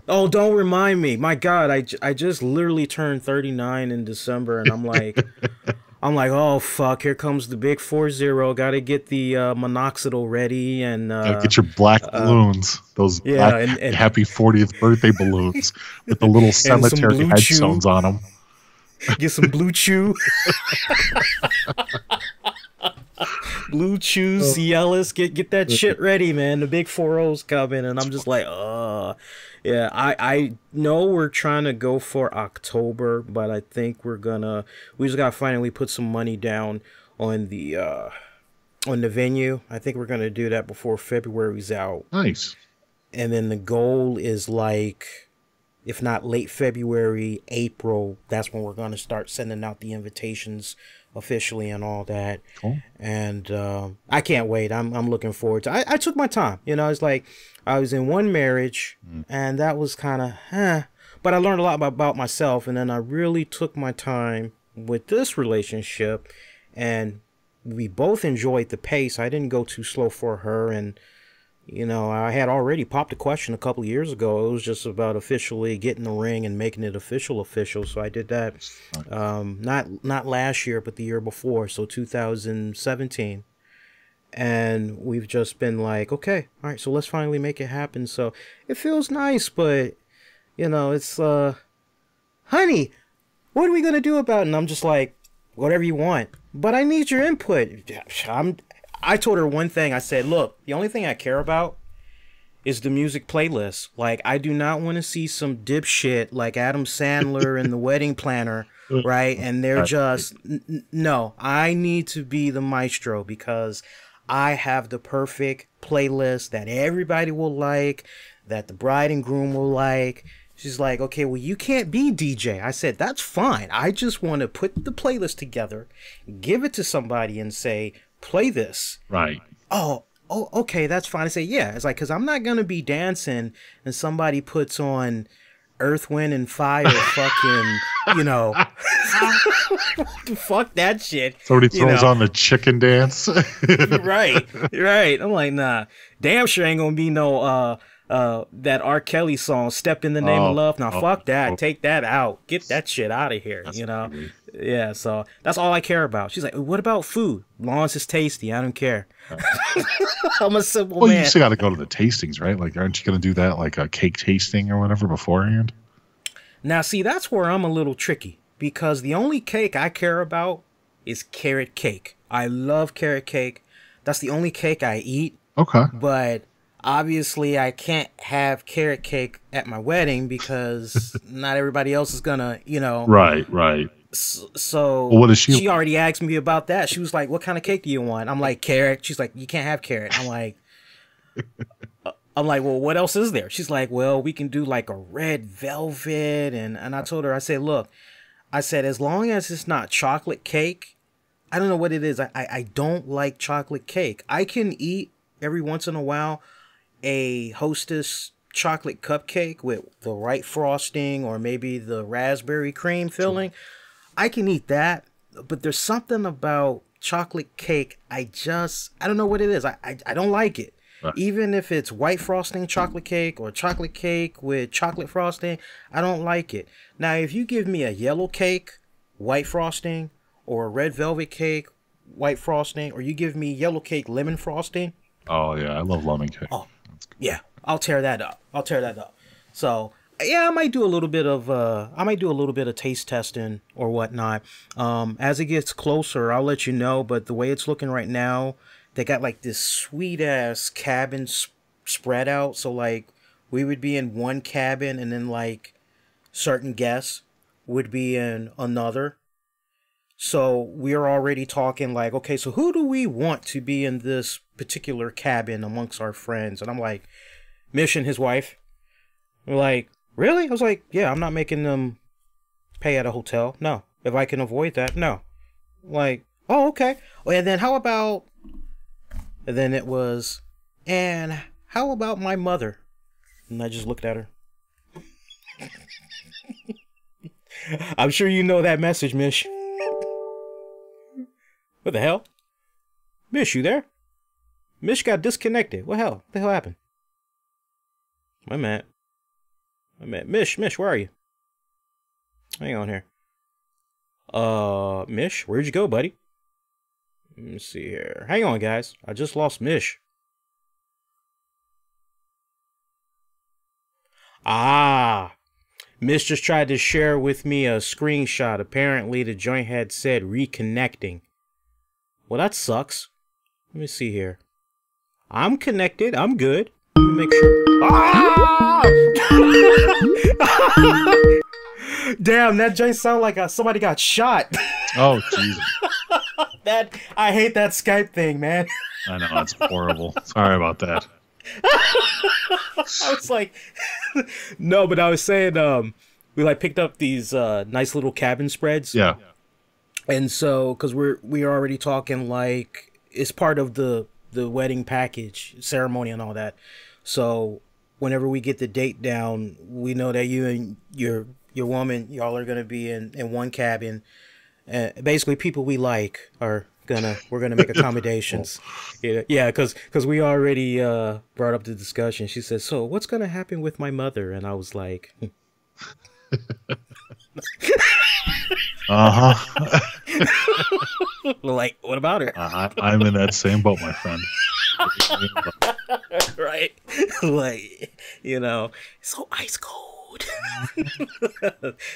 Oh, don't remind me. My God, I just literally turned 39 in December, and I'm like, oh fuck, here comes the big 40. Got to get the minoxidil ready and get your black balloons. Those black and happy 40th birthday balloons with the little cemetery headstones on them. Get some Blue Chew. Blue Chew, Cialis, get that shit ready, man. The big 40's coming, and I'm just like, yeah. I know we're trying to go for October, but I think we just gotta finally put some money down on the venue. I think we're gonna do that before February's out. Nice. And then the goal is like, if not late February, April, that's when we're gonna start sending out the invitations officially and all that. Cool. And I can't wait. I'm looking forward to I took my time. You know, it's like I was in one marriage and that was kind of but I learned a lot about myself, and then I really took my time with this relationship, and we both enjoyed the pace. I didn't go too slow for her, and you know, I had already popped a question a couple of years ago. It was just about officially getting the ring and making it official. So I did that not last year, but the year before, so 2017. And we've just been like, okay, all right, so let's finally make it happen. So it feels nice, but, you know, it's, honey, what are we going to do about it? And I'm just like, whatever you want. But I need your input. I told her one thing. I said, look, the only thing I care about is the music playlist. Like, I do not want to see some dipshit like Adam Sandler and the Wedding Planner, right? And they're just, no, I need to be the maestro because I have the perfect playlist that everybody will like, that the bride and groom will like. She's like, okay, well, you can't be DJ. I said, that's fine. I just want to put the playlist together, give it to somebody and say, play this. Right. Oh, okay, that's fine. I say, yeah. It's like, because I'm not going to be dancing and somebody puts on Earth, Wind, and Fire fucking, you know. Fuck that shit. Somebody throws on the chicken dance. Right. I'm like, nah. Damn sure ain't going to be no that R. Kelly song, Step in the Name of Love. Now, fuck that. Take that out. Get that shit out of here, you know? Crazy. Yeah, so that's all I care about. She's like, what about food? Long as it's tasty, I don't care. I'm a simple man. Well, you still got to go to the tastings, right? Like, aren't you going to do that, like a cake tasting or whatever beforehand? Now, see, that's where I'm a little tricky, because the only cake I care about is carrot cake. I love carrot cake. That's the only cake I eat. Okay. But obviously, I can't have carrot cake at my wedding because not everybody else is gonna, you know. Right. So well, what is she already asked me about that. She was like, "What kind of cake do you want?" I'm like, "Carrot." She's like, "You can't have carrot." I'm like, "Well, what else is there?" She's like, "Well, we can do like a red velvet." And I told her, I said, "Look, I said as long as it's not chocolate cake, I don't know what it is. I don't like chocolate cake. I can eat every once in a while a Hostess chocolate cupcake with the right frosting or maybe the raspberry cream filling. I can eat that, but there's something about chocolate cake. I don't know what it is. I don't like it. Right. Even if it's white frosting chocolate cake or chocolate cake with chocolate frosting, I don't like it. Now, if you give me a yellow cake, white frosting, or a red velvet cake, white frosting, or you give me yellow cake, lemon frosting. Oh yeah, I love lemon cake. Oh, yeah, I'll tear that up. So yeah, I might do a little bit of taste testing or whatnot. As it gets closer, I'll let you know. But the way it's looking right now, they got like this sweet ass cabin spread out. So like we would be in one cabin, and then like certain guests would be in another. So we're already talking like, okay, so who do we want to be in this particular cabin amongst our friends? And I'm like, Mish and his wife. We're like, really? I was like, yeah, I'm not making them pay at a hotel. No. If I can avoid that, no. Like, oh, okay. And then how about, and then it was, and how about my mother? And I just looked at her. I'm sure you know that message, Mish. What the hell? Mish, you there? Mish got disconnected. What the hell happened? My man. Mish, where are you? Hang on here. Mish, where'd you go, buddy? Let me see here. Hang on, guys. I just lost Mish. Mish just tried to share with me a screenshot. Apparently, the joint had said reconnecting. Well, that sucks. Let me see here. I'm connected. I'm good. Let me make sure. Damn, that joint sounded like somebody got shot. Oh, Jesus. I hate that Skype thing, man. I know, that's horrible. Sorry about that. I was like, no, but I was saying, we like picked up these nice little cabin spreads. Yeah. And so, because we're already talking like it's part of the wedding package ceremony and all that. So whenever we get the date down, we know that you and your woman, y'all are gonna be in one cabin. Basically, people we like we're gonna make accommodations. Yeah, because we already brought up the discussion. She said, "So what's gonna happen with my mother?" And I was like. Like, what about her? I'm in that same boat, my friend. Right? Like, it's so ice cold.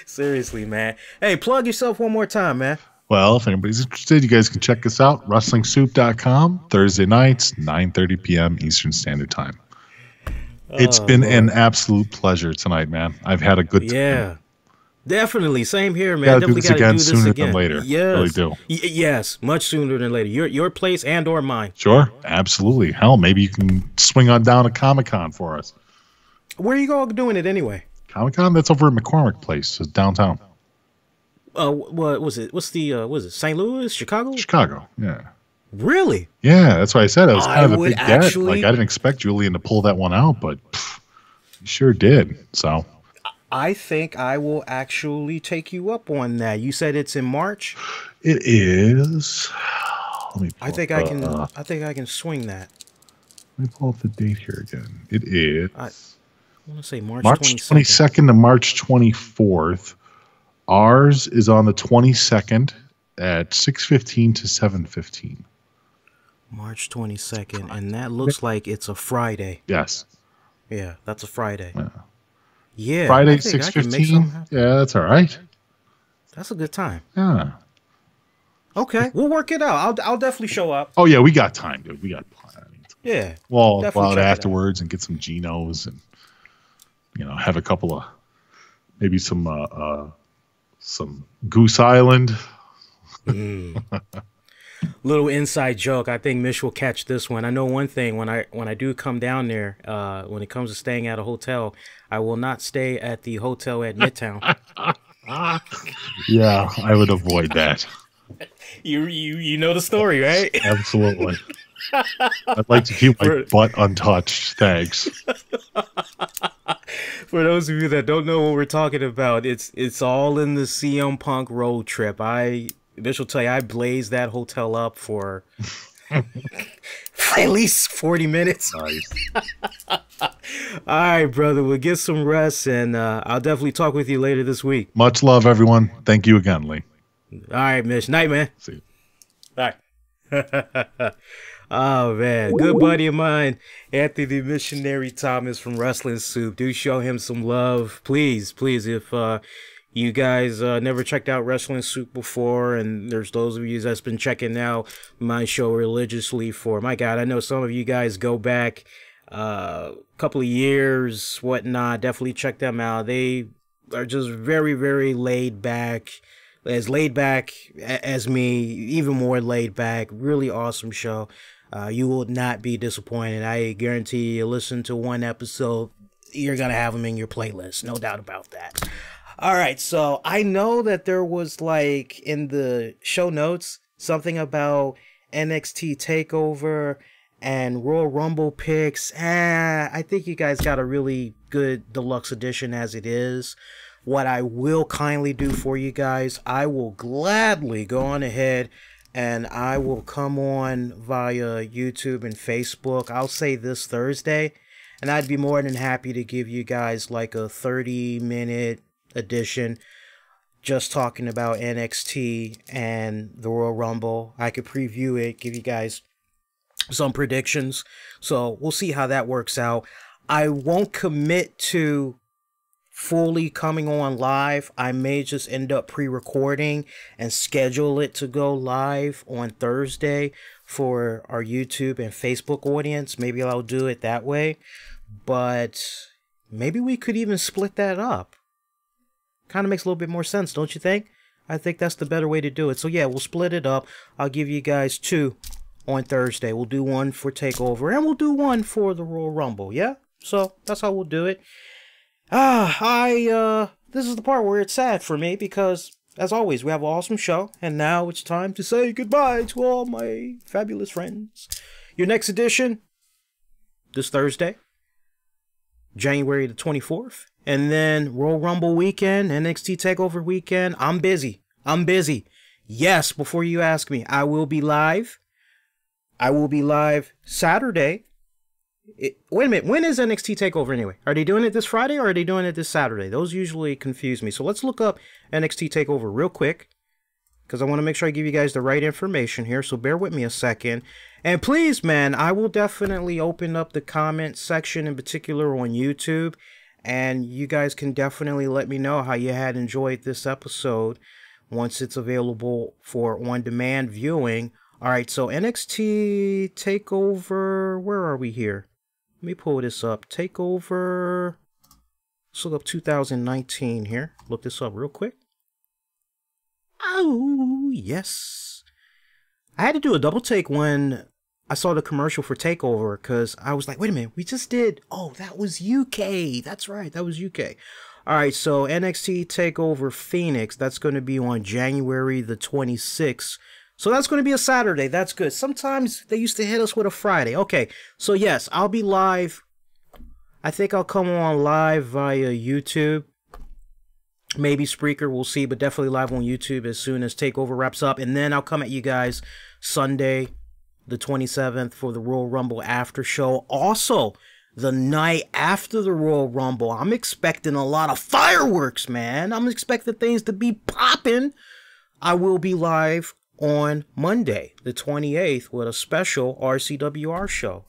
Seriously, man. Hey, plug yourself one more time, man. Well, if anybody's interested, you guys can check us out, WrestlingSoup.com, Thursday nights, 9:30 p.m. Eastern Standard Time. It's been an absolute pleasure tonight, man. I've had a good time. Yeah. Definitely, same here, man. Gotta Definitely do this again do this sooner again. than later. Yes, really do. Yes, much sooner than later. Your place and or mine. Sure, absolutely. Hell, maybe you can swing on down to Comic-Con for us. Where are you all doing it anyway? Comic-Con? That's over at McCormick Place, it's downtown. What was it? Was it St. Louis, Chicago? Chicago, yeah. Really? Yeah, that's why I said it was kind of a big get. Like, I didn't expect Julian to pull that one out, but he sure did. So I think I will actually take you up on that. You said it's in March? It is. Let me I think I can swing that. Let me pull up the date here again. It is. I want to say March 22nd to March 24th. Ours is on the 22nd at 6:15 to 7:15. March 22nd, and that looks like it's a Friday. Yes. Yeah, that's a Friday. Yeah. Yeah. Friday 6:15. Yeah, that's all right. That's a good time. Yeah. Okay, we'll work it out. I'll definitely show up. Oh yeah, we got time, dude. We got time. Yeah. Well, go out afterwards and get some Genos and have a couple of maybe some Goose Island. Little inside joke. I think Mish will catch this one. I know one thing. When I do come down there, when it comes to staying at a hotel, I will not stay at the hotel at Midtown. Yeah, I would avoid that. You know the story, right? Absolutely. I'd like to keep my butt untouched. Thanks. For those of you that don't know what we're talking about, it's all in the CM Punk road trip. This will tell you, I blazed that hotel up for at least 40 minutes. Nice. All right, brother. We'll get some rest, and I'll definitely talk with you later this week. Much love, everyone. Thank you again, Lee. All right, Mish. Night, man. See you. All right. Oh, man. Good buddy of mine, Anthony Missionary Thomas from Wrestling Soup. Do show him some love. Please, if you guys never checked out Wrestling Soup before, and there's those of you that's been checking out my show religiously for, my God, I know some of you guys go back a couple of years, whatnot. Definitely check them out. They are just very, very laid back. As laid back as me, even more laid back. Really awesome show. You will not be disappointed. I guarantee you listen to one episode, you're going to have them in your playlist. No doubt about that. All right, so I know that there was, like, in the show notes, something about NXT TakeOver and Royal Rumble picks. I think you guys got a really good deluxe edition as it is. What I will kindly do for you guys, I will gladly go on ahead and I will come on via YouTube and Facebook. I'll say this Thursday, and I'd be more than happy to give you guys like a 30-minute edition just talking about NXT and the Royal Rumble. I could preview it, give you guys some predictions. So we'll see how that works out. I won't commit to fully coming on live. I may just end up pre-recording and schedule it to go live on Thursday for our YouTube and Facebook audience. Maybe I'll do it that way, but maybe we could even split that up. Kind of makes a little bit more sense, don't you think? I think that's the better way to do it. So yeah, we'll split it up. I'll give you guys 2 on Thursday. We'll do one for TakeOver and we'll do one for the Royal Rumble. Yeah, so that's how we'll do it. This is the part where it's sad for me because, as always, we have an awesome show, and now it's time to say goodbye to all my fabulous friends. Your next edition, this Thursday, January the 24th, and then Royal Rumble weekend, NXT TakeOver weekend. I'm busy. Yes, before you ask me, I will be live. Saturday. Wait a minute, when is NXT TakeOver anyway? Are they doing it this Friday or are they doing it this Saturday? Those usually confuse me. So let's look up NXT TakeOver real quick, because I want to make sure I give you guys the right information here. So bear with me a second. And please, man, I will definitely open up the comment section, in particular on YouTube. And you guys can definitely let me know how you had enjoyed this episode once it's available for on-demand viewing. All right, so NXT TakeOver, where are we here? Let me pull this up. TakeOver, let's look up 2019 here. Look this up real quick. Oh, yes. I had to do a double take when I saw the commercial for TakeOver, because I was like, wait a minute, we just did, oh, that was UK. That's right, that was UK. All right, so NXT TakeOver Phoenix, that's going to be on January the 26th. So that's going to be a Saturday. That's good. Sometimes they used to hit us with a Friday. Okay, so yes, I'll be live. I think I'll come on live via YouTube. Maybe Spreaker, we'll see, but definitely live on YouTube as soon as TakeOver wraps up. And then I'll come at you guys Sunday, the 27th, for the Royal Rumble after show. Also, the night after the Royal Rumble, I'm expecting a lot of fireworks, man. I'm expecting things to be popping. I will be live on Monday, the 28th, with a special RCWR show,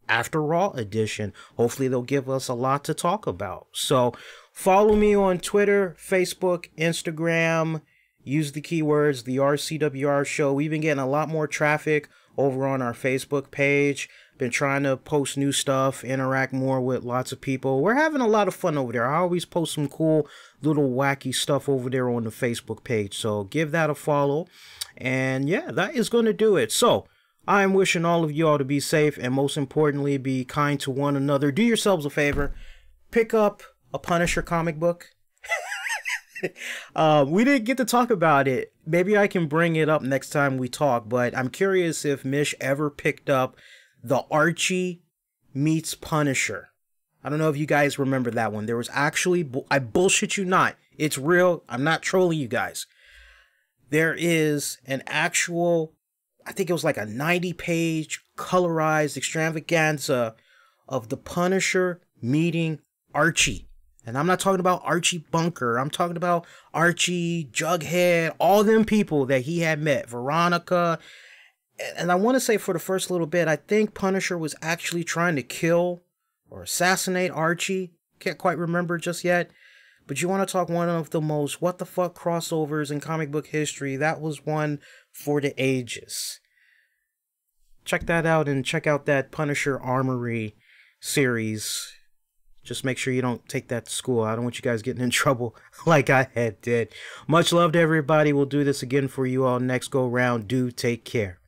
After Raw edition. Hopefully they'll give us a lot to talk about. So follow me on Twitter, Facebook, Instagram. Use the keywords, the RCWR show. We've been getting a lot more traffic over on our Facebook page. Been trying to post new stuff, interact more with lots of people. We're having a lot of fun over there. I always post some cool little wacky stuff over there on the Facebook page. So give that a follow. And yeah, that is going to do it. So I am wishing all of you all to be safe and most importantly, be kind to one another. Do yourselves a favor. Pick up a Punisher comic book. We didn't get to talk about it maybe I can bring it up next time we talk, but I'm curious if Mish ever picked up the Archie meets Punisher. I don't know if you guys remember that one. There was actually, I bullshit you not, it's real, I'm not trolling you guys. There is an actual, I think it was like a 90-page colorized extravaganza of the Punisher meeting Archie. And I'm not talking about Archie Bunker. I'm talking about Archie, Jughead, all them people that he had met. Veronica. And I want to say for the first little bit, I think Punisher was actually trying to kill or assassinate Archie. Can't quite remember just yet. But you want to talk one of the most what the fuck crossovers in comic book history. That was one for the ages. Check that out and check out that Punisher Armory series. Just make sure you don't take that to school. I don't want you guys getting in trouble like I had did. Much love to everybody. We'll do this again for you all next go round. Do take care.